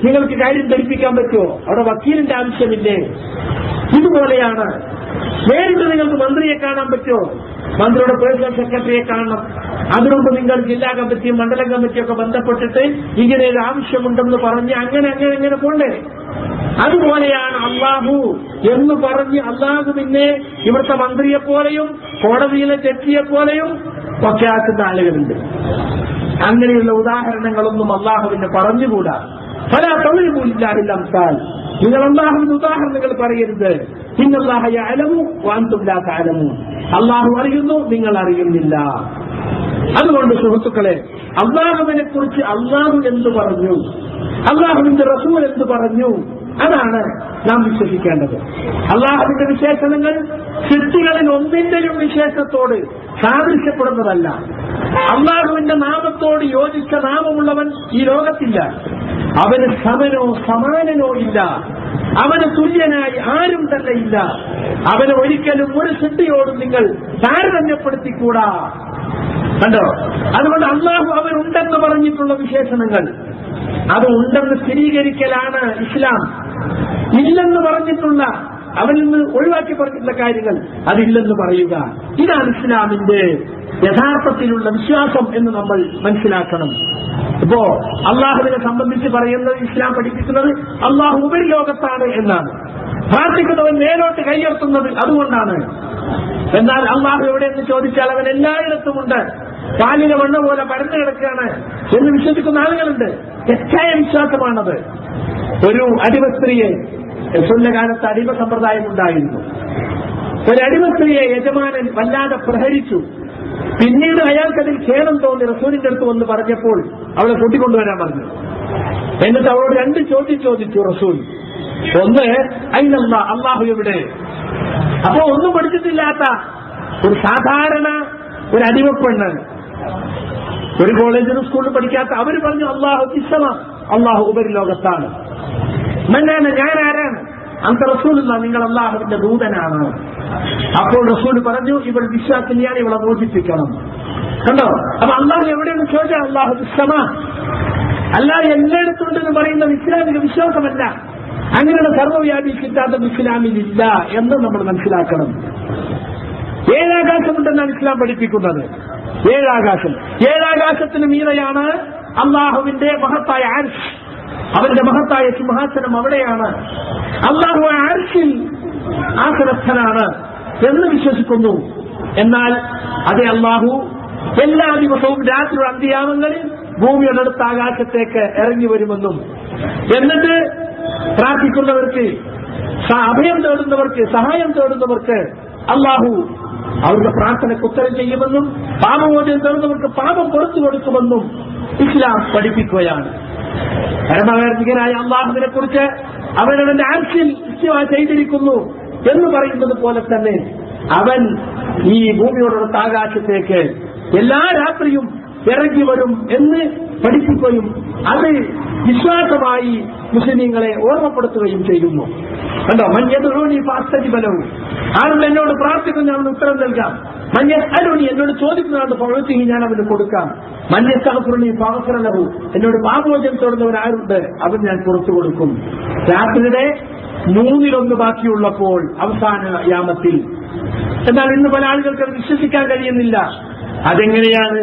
നിങ്ങൾക്ക് കാര്യം ധരിപ്പിക്കാൻ പറ്റുമോ? അവിടെ വക്കീലിന്റെ ആവശ്യമില്ലേ? ഇതുപോലെയാണ്. നേരിട്ട് നിങ്ങൾക്ക് മന്ത്രിയെ കാണാൻ പറ്റുമോ? മന്ത്രിയുടെ പേഴ്സണൽ സെക്രട്ടറിയെ കാണണം. അതിനുമുമ്പ് നിങ്ങൾ ജില്ലാ കമ്മിറ്റിയും മണ്ഡലം കമ്മിറ്റിയൊക്കെ ബന്ധപ്പെട്ടിട്ട് ഇങ്ങനെ ഒരു ആവശ്യമുണ്ടെന്ന് പറഞ്ഞ് അങ്ങനെ പോണ്ടേ? അതുപോലെയാണ് അള്ളാഹു എന്ന് പറഞ്ഞ് അള്ളാഹുവിനെ ഇവിടുത്തെ മന്ത്രിയെപ്പോലെയും കോടതിയിലെ ജഡ്ജിയെപ്പോലെയും ഒക്കെ ആക്കുന്ന ആളുകളുണ്ട്. അങ്ങനെയുള്ള ഉദാഹരണങ്ങളൊന്നും അള്ളാഹുവിനെ പറഞ്ഞുകൂടാ. പല തൊഴിലില്ലാഹിൽ അംസാൽ, നിങ്ങൾ അള്ളാഹുവിന്റെ ഉദാഹരണങ്ങൾ പറയരുത്. ഇന്നല്ലാഹ യഅലമു വഅൻതും ലാ തഅലമൂൻ, അള്ളാഹു അറിയുന്നു, നിങ്ങൾ അറിയുന്നില്ല. അതുകൊണ്ട് സുഹൃത്തുക്കളെ, അള്ളാഹുവിനെ കുറിച്ച് അള്ളാഹു എന്ത് പറഞ്ഞു, അള്ളാഹുവിന്റെ റസൂൽ എന്ത് പറഞ്ഞു, അതാണ് നാം വിശ്വസിക്കേണ്ടത്. അള്ളാഹുവിന്റെ വിശേഷണങ്ങൾ സൃഷ്ടികളിൽ ഒന്നിന്റെയും വിശേഷത്തോട് സാദൃശ്യപ്പെടുന്നതല്ല. അള്ളാഹുവിന്റെ നാമത്തോട് യോജിച്ച നാമമുള്ളവൻ ഈ ലോകത്തില്ല. അവന് സമനോ സമാനനോ ഇല്ല, അവന് തുല്യനായി ആരും തന്നെ ഇല്ല. അവന് ഒരിക്കലും ഒരു സൃഷ്ടിയോടും നിങ്ങൾ താരതമ്യപ്പെടുത്തിക്കൂടാ. കണ്ടോ? അതുകൊണ്ട് അള്ളാഹു അവനുണ്ടെന്ന് പറഞ്ഞിട്ടുള്ള വിശേഷണങ്ങൾ അത് ഉണ്ടെന്ന് സ്ഥിരീകരിക്കലാണ് ഇസ്ലാം. ഇല്ലെന്ന് പറഞ്ഞിട്ടുള്ള, അവനിൽ നിന്ന് ഒഴിവാക്കി പറഞ്ഞിട്ടുള്ള കാര്യങ്ങൾ അതില്ലെന്ന് പറയുക, ഇതാണ് ഇസ്ലാമിന്റെ യഥാർത്ഥത്തിലുള്ള വിശ്വാസം എന്ന് നമ്മൾ മനസ്സിലാക്കണം. ഇപ്പോ അള്ളാഹുവിനെ സംബന്ധിച്ച് പറയുന്നത്, ഇസ്ലാം പഠിപ്പിക്കുന്നത് അള്ളാഹു ഉപരിലോകത്താണ് എന്നാണ്. പ്രാർത്ഥിക്കുന്നവൻ മേലോട്ട് കൈയുയർത്തുന്നത് അതുകൊണ്ടാണ്. എന്നാൽ അള്ളാഹു എവിടെയെന്ന് ചോദിച്ചാൽ അവൻ എല്ലായിടത്തുമുണ്ട്, പാലിലെ മണ്ണ് പോലെ പരന്നു കിടക്കുകയാണ് എന്ന് വിശ്വസിക്കുന്ന ആളുകളുണ്ട്. തെറ്റായ വിശ്വാസമാണത്. ഒരു അടിമ സ്ത്രീയെ, കാലത്ത് അടിമ സമ്പ്രദായം ഉണ്ടായിരുന്നു. ഒരു അടിമ സ്ത്രീയെ യജമാനൻ വല്ലാതെ പ്രഹരിച്ചു. പിന്നീട് അയാൾക്കതിൽ ഖേദം തോന്നി റസൂലിന്റെ അടുത്ത് വന്ന് പറഞ്ഞപ്പോൾ അവളെ കൂട്ടിക്കൊണ്ടുവരാൻ പറഞ്ഞു. എന്നിട്ട് അവളോട് 2 ചോദ്യം ചോദിച്ചു റസൂൽ. ഒന്ന്, അയിനല്ലാ, അള്ളാഹു എവിടെ? അപ്പോ ഒന്നും പഠിച്ചിട്ടില്ലാത്ത ഒരു സാധാരണ ഒരു അടിമപ്പെണ്ണ്, ഒരു കോളേജിലും സ്കൂളിലും പഠിക്കാത്ത അവർ പറഞ്ഞു അള്ളാഹു ഇസ്സമ, അള്ളാഹു ഉപരിലോകത്താണ്. മന്നാണ്, ഞാൻ ആരാണ്? അന്ത റസൂലുള്ള, നിങ്ങൾ അള്ളാഹുവിന്റെ ദൂതനാണ്. അപ്പോൾ റസൂൽ പറഞ്ഞു, ഇവൾ വിശ്വാസിനിയാണ്, ഇവളെ മോചിപ്പിക്കണം. കണ്ടോ? അപ്പൊ അള്ളാഹു എവിടെയെന്ന് ചോദിച്ചാൽ അള്ളാഹു ഇസ്സമ, അല്ലാതെ എല്ലായിടത്തുണ്ടെന്ന് പറയുന്നത് ഇസ്ലാമിക വിശ്വാസമല്ല. അങ്ങനെയുള്ള സർവ്വവ്യാപി സിദ്ധാന്തം ഇസ്ലാമിലില്ല എന്ന് നമ്മൾ മനസ്സിലാക്കണം. 7 ആകാശമുണ്ടെന്നാണ് ഇസ്ലാം പഠിപ്പിക്കുന്നത്. 7 ആകാശം. 7 ആകാശത്തിന് മീതെയാണ് അള്ളാഹുവിന്റെ മഹത്തായ അർശ്, അവന്റെ മഹത്തായ സിംഹാസനം അവിടെയാണ്. അള്ളാഹു അർശിൽ ആസനസ്ഥനാണ് എന്ന് വിശ്വസിക്കുന്നു. എന്നാൽ അതേ അള്ളാഹു എല്ലാ ദിവസവും രാത്രി അന്ത്യയാമങ്ങളിൽ ഭൂമിയുടെ അടുത്ത ആകാശത്തേക്ക് ഇറങ്ങി വരുമെന്നും, എന്നിട്ട് പ്രാർത്ഥിക്കുന്നവർക്ക്, അഭയം തേടുന്നവർക്ക്, സഹായം തേടുന്നവർക്ക് അള്ളാഹു അവരുടെ പ്രാർത്ഥനയ്ക്ക് ഉത്തരം ചെയ്യുമെന്നും, പാപമോചനം തേടുന്നവർക്ക് പാപം പുറത്തു കൊടുക്കുമെന്നും ഇസ്ലാം പഠിപ്പിക്കുകയാണ്. പരമകാരുണികനായ അള്ളാഹുവിനെ കുറിച്ച് അവനവന്റെ ആർശിൽ ഇസ്തിവ ചെയ്തിരിക്കുന്നു എന്ന് പറയുന്നത് പോലെ തന്നെ അവൻ ഈ ഭൂമിയോടുള്ള ആകാശത്തേക്ക് എല്ലാ രാത്രിയും ഇറങ്ങി വരും എന്ന് പഠിപ്പിക്കുകയും അത് വിശ്വാസമായി മുസ്ലിമീങ്ങളെ ഓർമ്മപ്പെടുത്തുകയും ചെയ്യുന്നു. കണ്ടോ? മഞ്ഞതുണി ഫാസ്തജിബലവും, ആളുകൾ എന്നോട് പ്രാർത്ഥിക്കുന്ന അവന് ഉത്തരം നൽകാം. മഞ്ഞഅലുനി, എന്നോട് ചോദിക്കുന്നതാണ് പ്രവൃത്തി ഞാൻ അവന് കൊടുക്കാം. മഞ്ഞസ്തഗ്ഫിറുനി ഫഗ്ഫിറലഹു, എന്നോട് പാപമോചനം തേടുന്നവൻ ആരുണ്ട് അവൻ ഞാൻ പുറത്തു കൊടുക്കും. രാത്രിയുടെ 1/3 ബാക്കിയുള്ളപ്പോൾ അവസാന യാമത്തിൽ. എന്നാൽ ഇന്ന് പല ആളുകൾക്ക് അത് വിശ്വസിക്കാൻ കഴിയുന്നില്ല. അതെങ്ങനെയാണ്?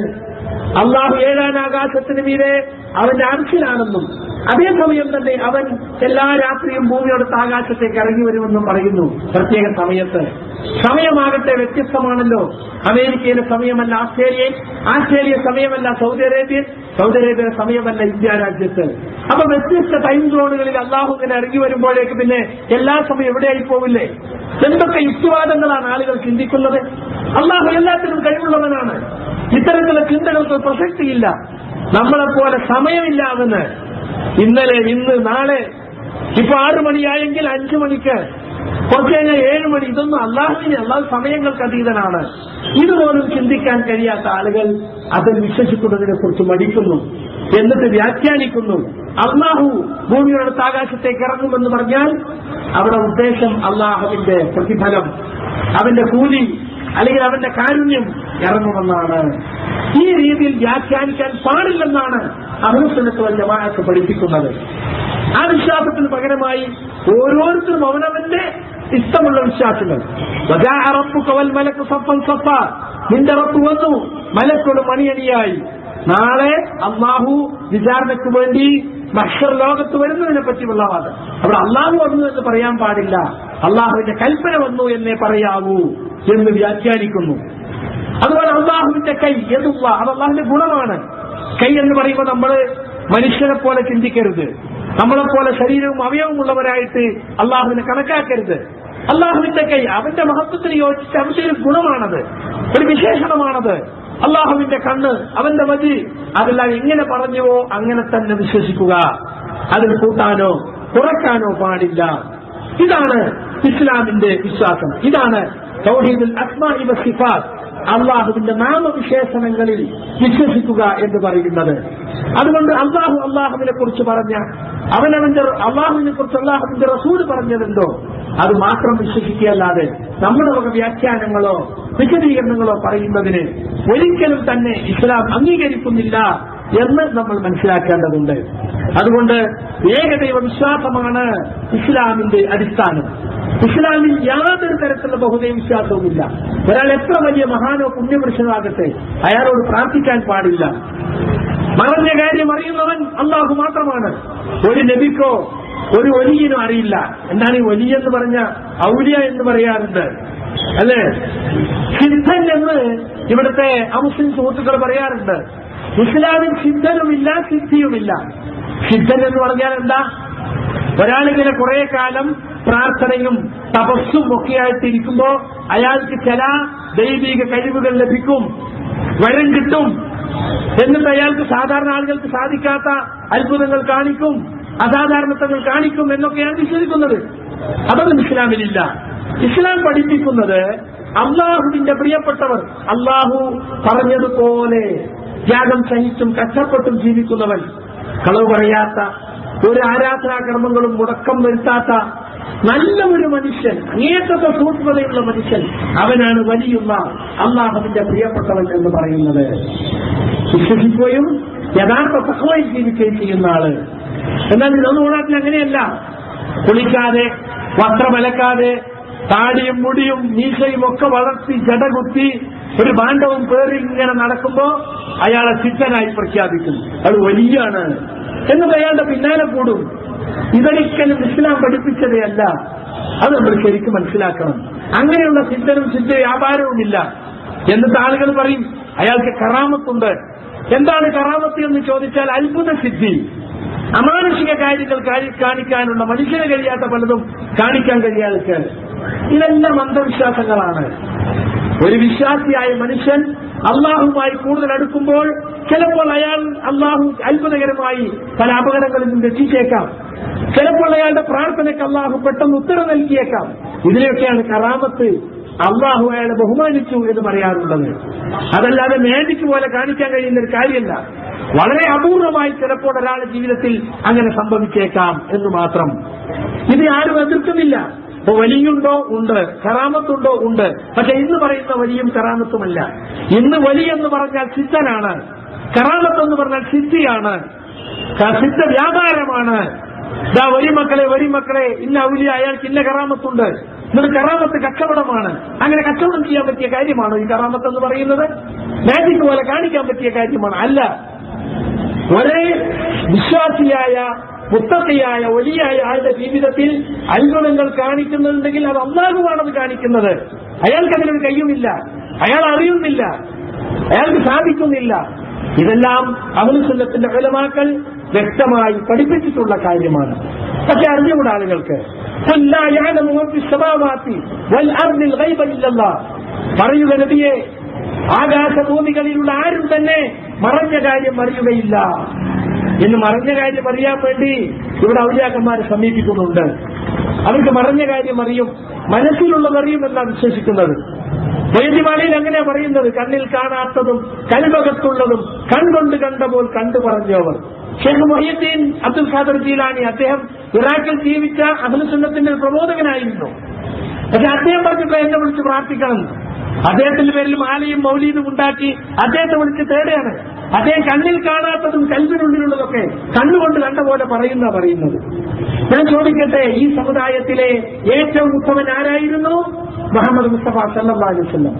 അള്ളാഹു 7 ആകാശത്തിന് മീതെ അവന്റെ അർശിലാണെന്നും അതേസമയം തന്നെ അവൻ എല്ലാ രാത്രിയും ഭൂമിയോടത്ത് ആകാശത്തേക്ക് ഇറങ്ങി വരുമെന്നും പറയുന്നു. പ്രത്യേക സമയത്ത്. സമയമാകട്ടെ വ്യത്യസ്തമാണല്ലോ. അമേരിക്കയിലെ സമയമല്ല ആസ്ട്രേലിയ സമയമല്ല സൗദി അറേബ്യയുടെ സമയമല്ല ഇന്ത്യ രാജ്യത്ത്. അപ്പൊ വ്യത്യസ്ത ടൈം സോണുകളിൽ അള്ളാഹു ഇങ്ങനെ ഇറങ്ങി വരുമ്പോഴേക്ക് പിന്നെ എല്ലാ സമയം എവിടെയായി പോവില്ലേ? എന്തൊക്കെ യുക്തിവാദങ്ങളാണ് ആളുകൾ ചിന്തിക്കുന്നത്. അള്ളാഹു എല്ലാത്തിനും കഴിവുള്ളവനാണ്. ഇത്തരത്തിലുള്ള ചിന്തകൾക്ക് പ്രസക്തിയില്ല. നമ്മളെപ്പോലെ സമയമില്ലാമെന്ന് ഇന്നലെ, ഇന്ന്, നാളെ, ഇപ്പൊ 6 മണിയായെങ്കിൽ 5 മണിക്ക്, കുറച്ച് കഴിഞ്ഞാൽ 7 മണി, ഇതൊന്നും അള്ളാഹു സമയങ്ങൾക്ക് അതീതനാണ്. ഇതുപോലും ചിന്തിക്കാൻ കഴിയാത്ത ആളുകൾ അതിൽ വിശ്വസിക്കുന്നതിനെ കുറിച്ച് മടിക്കുന്നു. എന്നിട്ട് വ്യാഖ്യാനിക്കുന്നു. അള്ളാഹു ഭൂമിയുടെ ആകാശത്തേക്ക് ഇറങ്ങുമെന്ന് പറഞ്ഞാൽ അവിടെ ഉദ്ദേശം അള്ളാഹുവിന്റെ പ്രതിഫലം, അവന്റെ കൂലി അല്ലെങ്കിൽ അവന്റെ കാരുണ്യം ഇറങ്ങുമെന്നാണ്. ഈ രീതിയിൽ വ്യാഖ്യാനിക്കാൻ പാടില്ലെന്നാണ് അഹ്ലുസുന്നത്ത് വൽ ജമാഅത്ത് പഠിപ്പിക്കുന്നത്. ആ വിശ്വാസത്തിന് പകരമായി ഓരോരുത്തരും അവനവന്റെ ഇഷ്ടമുള്ള വിശ്വാസങ്ങൾ. നിന്റെ റബ്ബ് വന്നു, മലക്കുകൾ മണിയണിയായി. നാളെ അള്ളാഹു വിചാരണയ്ക്ക് വേണ്ടി മഹ്ശർ ലോകത്ത് വരുന്നതിനെ പറ്റിയുള്ള വാദം. അവിടെ അള്ളാഹു വന്നു എന്ന് പറയാൻ പാടില്ല, അള്ളാഹുവിന്റെ കൽപ്പന വന്നു എന്നേ പറയാവൂ എന്ന് വ്യാഖ്യാനിക്കുന്നു. അതുപോലെ അള്ളാഹുവിന്റെ കൈ യദുള്ള, അത് അള്ളാഹുവിന്റെ ഗുണമാണ്. കൈ എന്ന് പറയുമ്പോൾ നമ്മൾ മനുഷ്യനെ പോലെ ചിന്തിക്കരുത്. നമ്മളെപ്പോലെ ശരീരവും അവയവമുള്ളവരായിട്ട് അള്ളാഹുവിനെ കണക്കാക്കരുത്. അള്ളാഹുവിന്റെ കൈ അവന്റെ മഹത്വത്തിന് യോജിച്ച അവന്റെ ഒരു ഗുണമാണത്, ഒരു വിശേഷണമാണത്. അള്ളാഹുവിന്റെ കണ്ണ്, അവന്റെ വജി, അതെല്ലാം എങ്ങനെ പറഞ്ഞുവോ അങ്ങനെ തന്നെ വിശ്വസിക്കുക. അതിൽ കൂട്ടാനോ കുറയ്ക്കാനോ പാടില്ല. ഇതാണ് ഇസ്ലാമിന്റെ വിശ്വാസം. ഇതാണ് തൗഹീദുൽ അസ്മാഇ വസ്സിഫാത്ത്, അള്ളാഹുവിന്റെ നാമവിശേഷണങ്ങളിൽ വിശ്വസിക്കുക എന്ന് പറയുന്നത്. അതുകൊണ്ട് അള്ളാഹുവിനെ കുറിച്ച് പറഞ്ഞ അള്ളാഹുവിനെ കുറിച്ച് അള്ളാഹുവിന്റെ റസൂൽ പറഞ്ഞതെന്തോ അത് മാത്രം വിശ്വസിക്കുകയല്ലാതെ നമ്മുടെ വക വ്യാഖ്യാനങ്ങളോ വിശദീകരണങ്ങളോ പറയുന്നതിന് ഒരിക്കലും തന്നെ ഇസ്ലാം അംഗീകരിക്കുന്നില്ല എന്ന് നമ്മൾ മനസ്സിലാക്കേണ്ടതുണ്ട്. അതുകൊണ്ട് ഏകദൈവ വിശ്വാസമാണ് ഇസ്ലാമിന്റെ അടിസ്ഥാനം. ഇസ്ലാമിൽ യാതൊരു തരത്തിലുള്ള ബഹുദൈവ വിശ്വാസവുമില്ല. ഒരാൾ എത്ര വലിയ മഹാനോ പുണ്യപുരുഷനാകട്ടെ അയാളോട് പ്രാർത്ഥിക്കാൻ പാടില്ല. മറഞ്ഞ കാര്യം അറിയുന്നവൻ അള്ളാഹു മാത്രമാണ്. ഒരു നബിക്കോ ഒരു വലിയനോ അറിയില്ല. എന്താണ് ഈ വലിയ എന്ന് പറഞ്ഞ ഔലിയ എന്ന് പറയാറുണ്ട് അല്ലേ? സിദ്ധൻ എന്ന് ഇവിടുത്തെ അമുസ്ലിം സുഹൃത്തുക്കൾ പറയാറുണ്ട്. ഇസ്ലാമിൽ സിദ്ധനുമില്ല സിദ്ധിയുമില്ല. സിദ്ധൻ എന്ന് പറഞ്ഞാൽ എന്താ? ഒരാളിങ്ങനെ കുറെ കാലം പ്രാർത്ഥനയും തപസ്സും ഒക്കെയായിട്ടിരിക്കുമ്പോ അയാൾക്ക് ചില ദൈവിക കഴിവുകൾ ലഭിക്കും, വരം കിട്ടും. എന്നിട്ട് അയാൾക്ക് സാധാരണ ആളുകൾക്ക് സാധിക്കാത്ത അത്ഭുതങ്ങൾ കാണിക്കും, അസാധാരണത്വങ്ങൾ കാണിക്കും എന്നൊക്കെയാണ് വിശ്വസിക്കുന്നത്. അതൊന്നും ഇസ്ലാമിലില്ല. ഇസ്ലാം പഠിപ്പിക്കുന്നത് അള്ളാഹുവിന്റെ പ്രിയപ്പെട്ടവർ അള്ളാഹു പറഞ്ഞതുപോലെ ത്യാഗം സഹിച്ചും കഷ്ടപ്പെട്ടും ജീവിക്കുന്നവൻ, കളവ് പറയാത്ത, ഒരു ആരാധനാകർമ്മങ്ങളും മുടക്കം വരുത്താത്ത നല്ല ഒരു മനുഷ്യൻ, അങ്ങേയറ്റത്തെ സൂക്ഷ്മതയുള്ള മനുഷ്യൻ, അവനാണ് വലിയുള്ള അള്ളാഹുവിന്റെ പ്രിയപ്പെട്ടവൻ എന്ന് പറയുന്നത്. വിശ്വസിക്കുകയും യഥാർത്ഥ തഖ്വയിൽ ജീവിക്കുകയും ചെയ്യുന്ന ആള്. എന്നാൽ നമ്മുടെ നാട്ടിൽ അങ്ങനെയല്ല. കുളിക്കാതെ, വസ്ത്രമലക്കാതെ, താടിയും മുടിയും മീശയും ഒക്കെ വളർത്തി ജടകുത്തി ഒരു ഭാണ്ഡവും പേറി ഇങ്ങനെ നടക്കുമ്പോ അയാളെ സിദ്ധനായി പ്രഖ്യാപിക്കും. അത് വലിയാണ് എന്നിട്ട് അയാളുടെ പിന്നാലെ കൂടും. ഇതൊരിക്കലും ഇസ്ലാം പഠിപ്പിച്ചതേ അല്ല. അത് നമ്മൾ ശരിക്കും മനസ്സിലാക്കണം. അങ്ങനെയുള്ള സിദ്ധനും സിദ്ധ വ്യാപാരവുമില്ല. എന്നിട്ട് ആളുകൾ പറയും അയാൾക്ക് കറാമത്തുണ്ട്. എന്താണ് കറാമത്ത് എന്ന് ചോദിച്ചാൽ അത്ഭുത സിദ്ധി, അമാനുഷിക കാര്യങ്ങൾ കാണിക്കാനുള്ള, മനുഷ്യന് കഴിയാത്ത പലതും കാണിക്കാൻ കഴിയാതെ. ഇതെല്ലാം അന്ധവിശ്വാസങ്ങളാണ്. ഒരു വിശ്വാസിയായ മനുഷ്യൻ അള്ളാഹുമായി കൂടുതൽ അടുക്കുമ്പോൾ ചിലപ്പോൾ അള്ളാഹു അത്ഭുതകരമായി പല അപകടങ്ങളിൽ നിന്ന് രക്ഷിച്ചേക്കാം. ചിലപ്പോൾ അയാളുടെ പ്രാർത്ഥനയ്ക്ക് അള്ളാഹു പെട്ടെന്ന് ഉത്തരം നൽകിയേക്കാം. ഇതിനെയൊക്കെയാണ് കറാമത്ത്, അള്ളാഹു അയാളെ ബഹുമാനിച്ചു എന്ന് പറയാറുള്ളത്. അതല്ലാതെ മാജിക് പോലെ കാണിക്കാൻ കഴിയുന്ന ഒരു കാര്യമല്ല. വളരെ അപൂർവമായി ചിലപ്പോൾ ഒരാളുടെ ജീവിതത്തിൽ അങ്ങനെ സംഭവിച്ചേക്കാം എന്ന് മാത്രം. ഇത് ആരും എതിർക്കുന്നില്ല. ഇപ്പൊ വലിയുണ്ടോ? ഉണ്ട്. കറാമത്തുണ്ടോ? ഉണ്ട്. പക്ഷെ ഇന്ന് പറയുന്ന വലിയും കറാമത്തുമല്ല. ഇന്ന് വലിയെന്ന് പറഞ്ഞാൽ സിദ്ധനാണ്, കറാമത്തെന്ന് പറഞ്ഞാൽ സിദ്ധിയാണ്, സിദ്ധ വ്യാപാരമാണ്. വരിമക്കളെ ഇന്ന ഔലിയ, അയാൾക്ക് ഇന്ന കറാമത്തുണ്ട്. എന്നിട്ട് കറാമത്ത് കച്ചവടമാണ്. അങ്ങനെ കച്ചവടം ചെയ്യാൻ പറ്റിയ കാര്യമാണോ ഈ കറാമത്ത് എന്ന് പറയുന്നത്? മാജിക് പോലെ കാണിക്കാൻ പറ്റിയ കാര്യമാണ്? അല്ല. ഒരേ വിശ്വാസിയായ മുത്തഖിയായ വലിയായ ആളുടെ ജീവിതത്തിൽ അത്ഭുതങ്ങൾ കാണിക്കുന്നുണ്ടെങ്കിൽ അത് അല്ലാഹുവാണത് കാണിക്കുന്നത്. അയാൾക്കതിനൊരു കഴിയുമില്ല, അയാൾ അറിയുന്നില്ല, അയാൾക്ക് സാധിക്കുന്നില്ല. ഇതെല്ലാം അഹ്ലുസുന്നത്തിന്റെ ഉലമാക്കൾ വ്യക്തമായി പഠിപ്പിച്ചിട്ടുള്ള കാര്യമാണ്. പക്ഷെ അറിഞ്ഞുകൂടാ ആളുകൾക്ക്. പറയുക നബിയെ, ആകാശഭൂമികളിലുള്ള ആരും തന്നെ മറഞ്ഞ കാര്യം അറിയുകയില്ല എന്ന്. മറഞ്ഞ കാര്യം അറിയാൻ വേണ്ടി ഇവിടെ ഔലിയാക്കന്മാരെ സമീപിക്കുന്നുണ്ട്. അവർക്ക് മറഞ്ഞ കാര്യം അറിയും, മനസ്സിലുള്ളതറിയും എന്നാണ് വിശ്വസിക്കുന്നത്. വേദിമാലയിൽ അങ്ങനെ പറയുന്നത്, കണ്ണിൽ കാണാത്തതും കൽവകത്തുള്ളതും കൺകൊണ്ട് കണ്ടപ്പോൾ കണ്ടു പറഞ്ഞവർ. ഷെയ്ഖ് മുഹ്യിദ്ദീൻ അബ്ദുൽ ഖാദർ ജീലാനി, അദ്ദേഹം ഇറാഖിൽ ജീവിച്ച അഹ്ലുസുന്നത്തിന്റെ പ്രബോധകനായിരുന്നു. പക്ഷെ അദ്ദേഹം പറഞ്ഞിട്ട് എന്നെ വിളിച്ച് പ്രാർത്ഥിക്കണം. അദ്ദേഹത്തിന്റെ പേരിൽ മാലയും മൗലീദും ഉണ്ടാക്കി അദ്ദേഹത്തെ വിളിച്ച് തേടുകയാണ്. അദ്ദേഹം കണ്ണിൽ കാണാത്തതും കൽവിനുള്ളിലുള്ളതൊക്കെ കണ്ണുകൊണ്ട് കണ്ട പോലെ പറയുന്നത്. ഞാൻ ചോദിക്കട്ടെ, ഈ സമുദായത്തിലെ ഏറ്റവും ഉത്തമൻ ആരായിരുന്നു? മുഹമ്മദ് മുസ്തഫ സല്ലല്ലാഹു അലൈഹി വസല്ലം.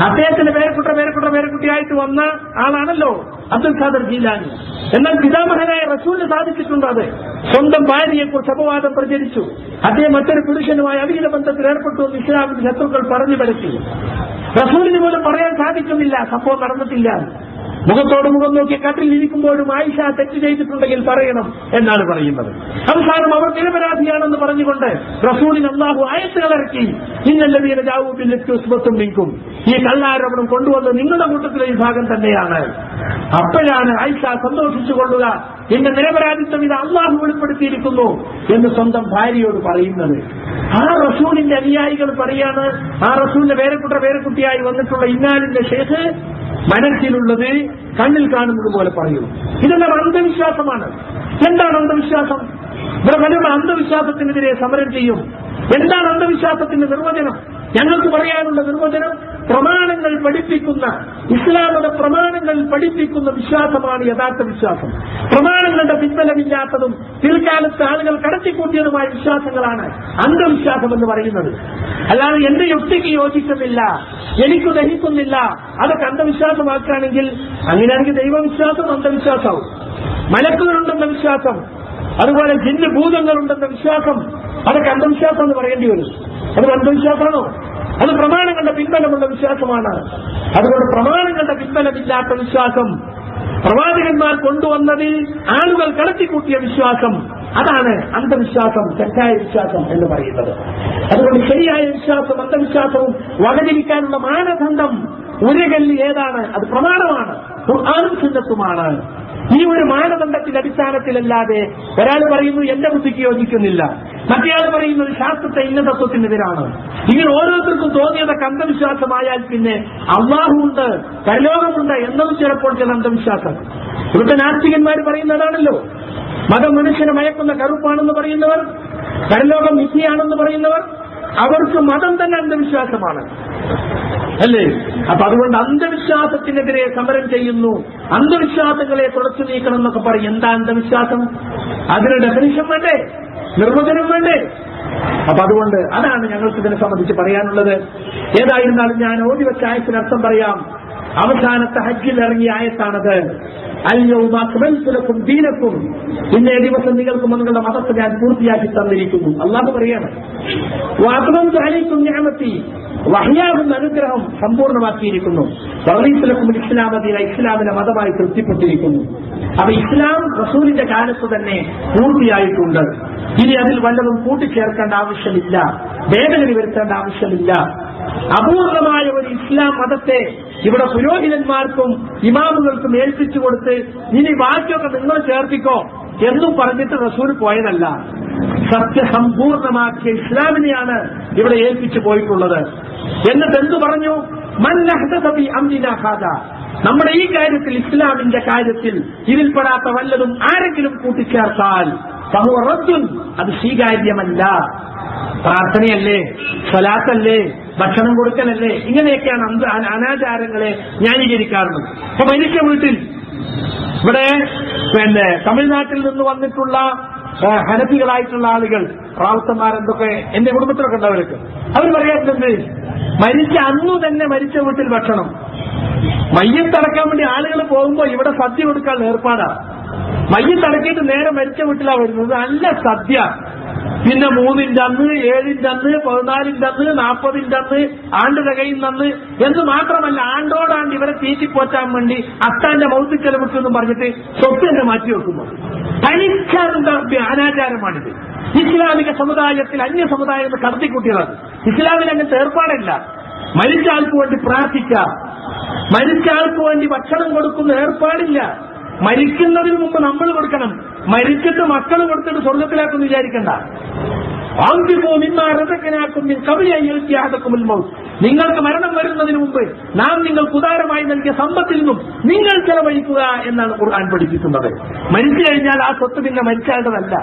അദ്ദേഹത്തിന്റെ പേരക്കുട്ടിയായിട്ട് വന്ന ആളാണല്ലോ അബ്ദുൽ ഖാദർ ജീലാനി. എന്നാൽ പിതാമഹനായ റസൂലിന് സാധിച്ചിട്ടുണ്ട്. അത് സ്വന്തം ഭാര്യയെക്കുറിച്ച് അപവാദം പ്രചരിച്ചു. അദ്ദേഹം മറ്റൊരു പുരുഷനുമായി അവിഹിത ബന്ധത്തിൽ ഏർപ്പെട്ടു എന്ന് ഇസ്ലാമിന്റെ ശത്രുക്കൾ പറഞ്ഞു പരത്തി. റസൂലിന് പോലും പറയാൻ സാധിക്കുന്നില്ല സംഭവം നടന്നിട്ടില്ല. മുഖത്തോട് മുഖം നോക്കി കട്ടിൽ ഇരിക്കുമ്പോഴും ആയിഷ തെറ്റ് ചെയ്തിട്ടുണ്ടെങ്കിൽ പറയണം എന്നാണ് പറയുന്നത്. അവസാനം അവർ നിരപരാധിയാണെന്ന് പറഞ്ഞുകൊണ്ട് റസൂലിന് അല്ലാഹു ആയത്തുകൾ ഇറക്കി. ഇന്നല്ലദീന ജാഊ ബിൽ-ഇഫ്കി ഉസ്ബത്തും മിൻകും, ഈ കള്ളാരോപണം കൊണ്ടുവന്നത് നിങ്ങളുടെ കൂട്ടത്തിലെ വിഭാഗം തന്നെയാണ്. അപ്പോഴാണ് ആയിഷ സന്തോഷിച്ചുകൊള്ളുക, എന്റെ നിരപരാധിത്വം ഇത് അള്ളാഹു വെളിപ്പെടുത്തിയിരിക്കുന്നു എന്ന് സ്വന്തം ഭാര്യയോട് പറയുന്നത്. ആ റസൂലിന്റെ അനുയായികൾ പറയാണ്, ആ റസൂലിന്റെ പേരക്കുട്ടിയായി വന്നിട്ടുള്ള ഇന്നാലിന്റെ ഷേഖ് മനസ്സിലുള്ളത് കണ്ണിൽ കാണുന്നത് പോലെ പറയുന്നു. ഇതെല്ലാം അന്ധവിശ്വാസമാണ്. എന്താണ് അന്ധവിശ്വാസം? ഇവിടെ പലരും അന്ധവിശ്വാസത്തിനെതിരെ സമരം ചെയ്യും. എന്താണ് അന്ധവിശ്വാസത്തിന്റെ നിർവചനം? ഞങ്ങൾക്ക് പറയാനുള്ള നിർവചനം, പ്രമാണങ്ങൾ പഠിപ്പിക്കുന്ന ഇസ്ലാമത പ്രമാണങ്ങൾ പഠിപ്പിക്കുന്ന വിശ്വാസമാണ് യഥാർത്ഥ വിശ്വാസം. പ്രമാണങ്ങളുടെ പിൻബലമില്ലാത്തതും പിൽക്കാലത്ത് ആളുകൾ കടത്തിക്കൂട്ടിയതുമായ വിശ്വാസങ്ങളാണ് അന്ധവിശ്വാസം എന്ന് പറയുന്നത്. അല്ലാതെ എന്റെ യുക്തിക്ക് യോജിക്കുന്നില്ല, എനിക്ക് ദഹിക്കുന്നില്ല, അതൊക്കെ അന്ധവിശ്വാസമാക്കുകയാണെങ്കിൽ അങ്ങനെയാണെങ്കിൽ ദൈവവിശ്വാസം അന്ധവിശ്വാസമാവും. മലക്കുകളുണ്ടെന്ന വിശ്വാസം, അതുപോലെ ജിന്ന് ഭൂതങ്ങളുണ്ടെന്ന വിശ്വാസം, അതൊക്കെ അന്ധവിശ്വാസം എന്ന് പറയേണ്ടി വരും. അത് അന്ധവിശ്വാസമാണോ? അത് പ്രമാണങ്ങളുടെ പിൻബലമുള്ള വിശ്വാസമാണ്. അതുകൊണ്ട് പ്രമാണങ്ങളുടെ പിൻബലമില്ലാത്ത വിശ്വാസം, പ്രവാചകന്മാർ കൊണ്ടുവന്നതിൽ ആളുകൾ കടത്തിക്കൂട്ടിയ വിശ്വാസം, അതാണ് അന്ധവിശ്വാസം, തെറ്റായ വിശ്വാസം എന്ന് പറയുന്നത്. അതുകൊണ്ട് ശരിയായ വിശ്വാസം അന്ധവിശ്വാസവും വകതിരിക്കാനുള്ള മാനദണ്ഡം ഉരകല്ല് ഏതാണ്? അത് പ്രമാണമാണ്, ഖുർആനും സുന്നത്തുമാണ്. ഈ ഒരു മാനദണ്ഡത്തിന്റെ അടിസ്ഥാനത്തിലല്ലാതെ ഒരാൾ പറയുന്നു എന്റെ ബുദ്ധിക്ക് യോജിക്കുന്നില്ല, മറ്റേയാൾ പറയുന്നത് ശാസ്ത്രത്തെ ഇന്ന തത്വത്തിനെതിരാണ്, ഇങ്ങനെ ഓരോരുത്തർക്കും തോന്നിയതൊക്കെ അന്ധവിശ്വാസമായാൽ പിന്നെ അള്ളാഹുണ്ട്, പരലോകമുണ്ട് എന്നതും ചിലപ്പോൾ ചില അന്ധവിശ്വാസം. ഇവിടുത്തെ നാസ്തികന്മാർ പറയുന്നതാണല്ലോ, മതം മനുഷ്യനെ മയക്കുന്ന കറുപ്പാണെന്ന് പറയുന്നവർ, പരലോകം മിഥ്യയാണെന്ന് പറയുന്നവർ, അവർക്ക് മതം തന്നെ അന്ധവിശ്വാസമാണ് അല്ലേ? അപ്പൊ അതുകൊണ്ട് അന്ധവിശ്വാസത്തിനെതിരെ സമരം ചെയ്യുന്നു, അന്ധവിശ്വാസങ്ങളെ തുടച്ചു നീക്കണം എന്നൊക്കെ പറയും. എന്താ അന്ധവിശ്വാസം? അതിന് ഡെഫിനിഷൻ വേണ്ടേ, നിർവചനം വേണ്ടേ? അപ്പൊ അതുകൊണ്ട് അതാണ് ഞങ്ങൾക്ക് ഇതിനെ സംബന്ധിച്ച് പറയാനുള്ളത്. ഏതായിരുന്നാലും ഞാൻ ഓതി വെച്ച ആയത്തിന് അർത്ഥം പറയാം. അവസാനത്തെ ഹജ്ജിൽ ഇറങ്ങിയ ആയത്താണത്. അൽയൗമ ദീനക്കും, ഇന്നേ ദിവസം നിങ്ങൾക്ക് നിങ്ങളുടെ മതത്തെ ഞാൻ പൂർത്തിയാക്കി തന്നിരിക്കുന്നു. അല്ലാഹു പറയാണ്, വഅത്മംതു അലൈക്കും നിഅമതി, വഹ്യാകുന്ന അനുഗ്രഹം സമ്പൂർണ്ണമാക്കിയിരിക്കുന്നു. റളീതുലക്കും ഇസ്ലാമ ദീന, ഇസ്ലാമിനെ മതമായി തൃപ്തിപ്പെട്ടിരിക്കുന്നു. അപ്പൊ ഇസ്ലാം റസൂലിന്റെ കാലത്ത് തന്നെ പൂർത്തിയായിട്ടുണ്ട്. ഇനി അതിൽ വല്ലതും കൂട്ടിച്ചേർക്കേണ്ട ആവശ്യമില്ല, ഭേദഗതി വരുത്തേണ്ട ആവശ്യമില്ല. അപൂർണമായ ഒരു ഇസ്ലാം മതത്തെ ഇവിടെ പുരോഹിതന്മാർക്കും ഇമാമുകൾക്കും ഏൽപ്പിച്ചു കൊടുത്ത് ഇനി ബാക്കിയൊക്കെ നിങ്ങൾ ചേർത്തിക്കോ എന്നും പറഞ്ഞിട്ട് റസൂൽ പോയതല്ല. സത്യസമ്പൂർണമാക്കിയ ഇസ്ലാമിനെയാണ് ഇവിടെ ഏൽപ്പിച്ചു പോയിട്ടുള്ളത്. എന്നിട്ട് എന്തു പറഞ്ഞു? മൻ അഹ്ദസ ഫീ അംരിനാ ഹാദാ, നമ്മുടെ ഈ കാര്യത്തിൽ, ഇസ്ലാമിന്റെ കാര്യത്തിൽ ഇതിൽപ്പെടാത്ത വല്ലതും ആരെങ്കിലും കൂട്ടിച്ചേർത്താൽ ഫഹുവ റദ്ദുൻ, അത് സ്വീകാര്യമല്ല. പ്രാർത്ഥനയല്ലേ, സ്വലാത്തല്ലേ, ഭക്ഷണം കൊടുക്കലല്ലേ, ഇങ്ങനെയൊക്കെയാണ് അനാചാരങ്ങളെ ന്യായീകരിക്കാറുള്ളത്. അപ്പൊ മനുഷ്യ വീട്ടിൽ ഇവിടെ തമിഴ്നാട്ടിൽ നിന്ന് വന്നിട്ടുള്ള ഹനഫികളായിട്ടുള്ള ആളുകൾ, റാവുത്തന്മാരെന്തൊക്കെ എന്റെ കുടുംബത്തിലൊക്കെ ഉണ്ടവർക്ക്, അവർ പറയാറുണ്ട് മരിച്ച അന്നു തന്നെ മരിച്ച വീട്ടിൽ ഭക്ഷണം. മയ്യത്തടക്കാൻ വേണ്ടി ആളുകൾ പോകുമ്പോ ഇവിടെ സദ്യ കൊടുക്കാൻ ഏർപ്പാടാ. മയ്യത്തടക്കിയിട്ട് നേരെ മരിച്ച വീട്ടിലാണ് വരുന്നത്, നല്ല സദ്യ. പിന്നെ 3-ന്റെ അന്ന്, 7-ന്റെ അന്ന്, 14-ന്റെ അന്ന്, 40-ന്റെ അന്ന്, ആണ്ട് തികയുന്നന്ന് എന്ന് മാത്രമല്ല, ആണ്ടോടാണ്ട് ഇവരെ തീറ്റിപ്പോറ്റാൻ വേണ്ടി അത്താന്റെ മൗത്ത് ചെലവിട്ടെന്നും പറഞ്ഞിട്ട് സ്വത്ത് തന്നെ മാറ്റി വെക്കുന്നു. തനിക്കാനുള്ള അനാചാരമാണിത്. ഇസ്ലാമിക സമുദായത്തിൽ അന്യ സമുദായം കടത്തിക്കൂട്ടിയതാണ്. ഇസ്ലാമിൽ അങ്ങനത്തെ ഏർപ്പാടില്ല. മരിച്ച ആൾക്ക് വേണ്ടി പ്രാർത്ഥിക്കാം, മരിച്ച ആൾക്ക് വേണ്ടി ഭക്ഷണം കൊടുക്കുന്ന ഏർപ്പാടില്ല. മരിക്കുന്നതിന് മുമ്പ് നമ്മൾ കൊടുക്കണം, മരിച്ചിട്ട് മക്കൾ കൊടുത്തിട്ട് സ്വർഗത്തിലാക്കുമെന്ന് വിചാരിക്കണ്ട. നിങ്ങൾക്ക് മരണം വരുന്നതിന് മുമ്പ് നാം നിങ്ങൾക്ക് ഉദാരമായി നൽകിയ സമ്പത്തിൽ നിന്നും നിങ്ങൾ ചെലവഴിക്കുക എന്നാണ് ഖുർആൻ പഠിപ്പിക്കുന്നത്. മരിച്ചു കഴിഞ്ഞാൽ ആ സ്വത്ത് പിന്നെ മരിച്ചാണ്ടതല്ല,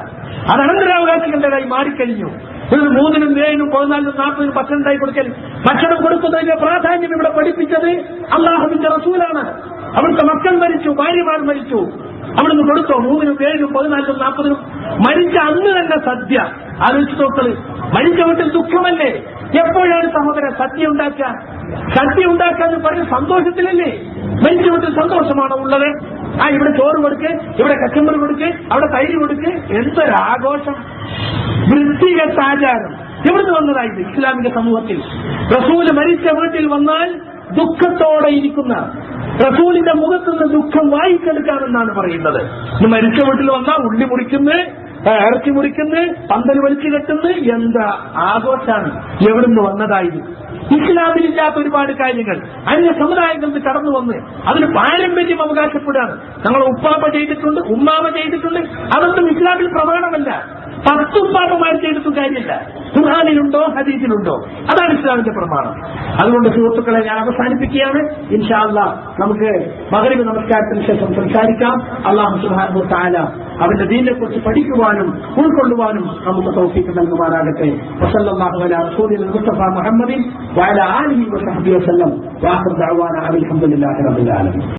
അത് അനന്തരാവകാശങ്ങളുടേതായി മാറിക്കഴിഞ്ഞു. 3-നും 7-നും 14-നും 40-നും ഭക്ഷണം ഉണ്ടായി കൊടുക്കൽ, ഭക്ഷണം കൊടുക്കുന്നതിന്റെ പ്രാധാന്യം ഇവിടെ പഠിപ്പിച്ചത് അള്ളാഹുവിന്റെ റസൂലാണ്. അവിടുത്തെ മക്കൾ മരിച്ചു, ഭാര്യമാർ മരിച്ചു, അവിടുന്ന് കൊടുത്തോ 3-നും 7-നും 14-നും 40-നും മരിച്ച അന്ന് തന്നെ സദ്യ. ആലോചിച്ച് നോക്കള്, മരിച്ച വീട്ടിൽ ദുഃഖമല്ലേ? എപ്പോഴാണ് സഹോദരൻ സദ്യ ഉണ്ടാക്കുക? സദ്യ ഉണ്ടാക്കാന്ന് പറഞ്ഞ സന്തോഷത്തിലല്ലേ? മരിച്ച വീട്ടിൽ സന്തോഷമാണോ ഉള്ളത്? ഇവിടെ ചോറ് കൊടുക്ക്, ഇവിടെ കച്ചമ്പർ കൊടുക്ക്, അവിടെ തൈര് കൊടുക്ക്, എന്തൊരാഘോഷം! വൃത്തികെട്ട ആചാരം എവിടുന്ന് വന്നതായത്? ഇസ്ലാമിക സമൂഹത്തിൽ റസൂല് മരിച്ച വീട്ടിൽ വന്നാൽ ദുഃഖത്തോടെ ഇരിക്കുന്ന റസൂലിന്റെ മുഖത്തുനിന്ന് ദുഃഖം വായിക്കെടുക്കാമെന്നാണ് പറയുന്നത്. മരിച്ച വീട്ടിൽ വന്നാൽ ഉള്ളി മുറിക്കുന്നത്, ഇറച്ചി മുറിക്കുന്നു, പന്തൽ വലിച്ചു കെട്ടുന്നു, എന്താ ആഘോഷാണ്, എവിടുന്ന് വന്നതായത്? ഇസ്ലാമിലില്ലാത്ത ഒരുപാട് കാര്യങ്ങൾ അന്യ സമുദായങ്ങൾക്ക് കടന്നു വന്ന് അതിന് പാരമ്പര്യം അവകാശപ്പെടുകയാണ്. ഞങ്ങളെ ഉപ്പാപ്പ ചെയ്തിട്ടുണ്ട്, ഉമ്മാമ ചെയ്തിട്ടുണ്ട്, അതൊന്നും ഇസ്ലാമിൽ പ്രമാണമല്ല. 10 ഉപ്പാപ്പമാർ ചെയ്തിട്ടും കാര്യമില്ല. ഖുർആനിലുണ്ടോ ഹദീസിലുണ്ടോ? അതാണ് ഇസ്ലാമിന്റെ പ്രമാണം. അതുകൊണ്ട് സുഹൃത്തുക്കളെ, ഞാൻ അവസാനിപ്പിക്കുകയാണ്. ഇൻഷാ അല്ലാഹ് നമുക്ക് മഗ്രിബ് നമസ്കാരത്തിന് ശേഷം സംസാരിക്കാം. അല്ലാഹു സുബ്ഹാനഹു വ തആല അവന്റെ ദീനിനെ കുറിച്ച് പഠിക്കുവാനും ഉൾക്കൊള്ളുവാനും നമുക്ക് തൗഫീഖ് നൽകുമാറാകട്ടെ. വസല്ലല്ലാഹു അലാ റസൂലിൽ മുസ്തഫ മുഹമ്മദിൻ വഅലാ ആലിഹി വസഹ്ബിഹി വസല്ലം. വആഖിറു ദഅവാനാ അൽഹംദുലില്ലാഹി റബ്ബിൽ ആലമീൻ.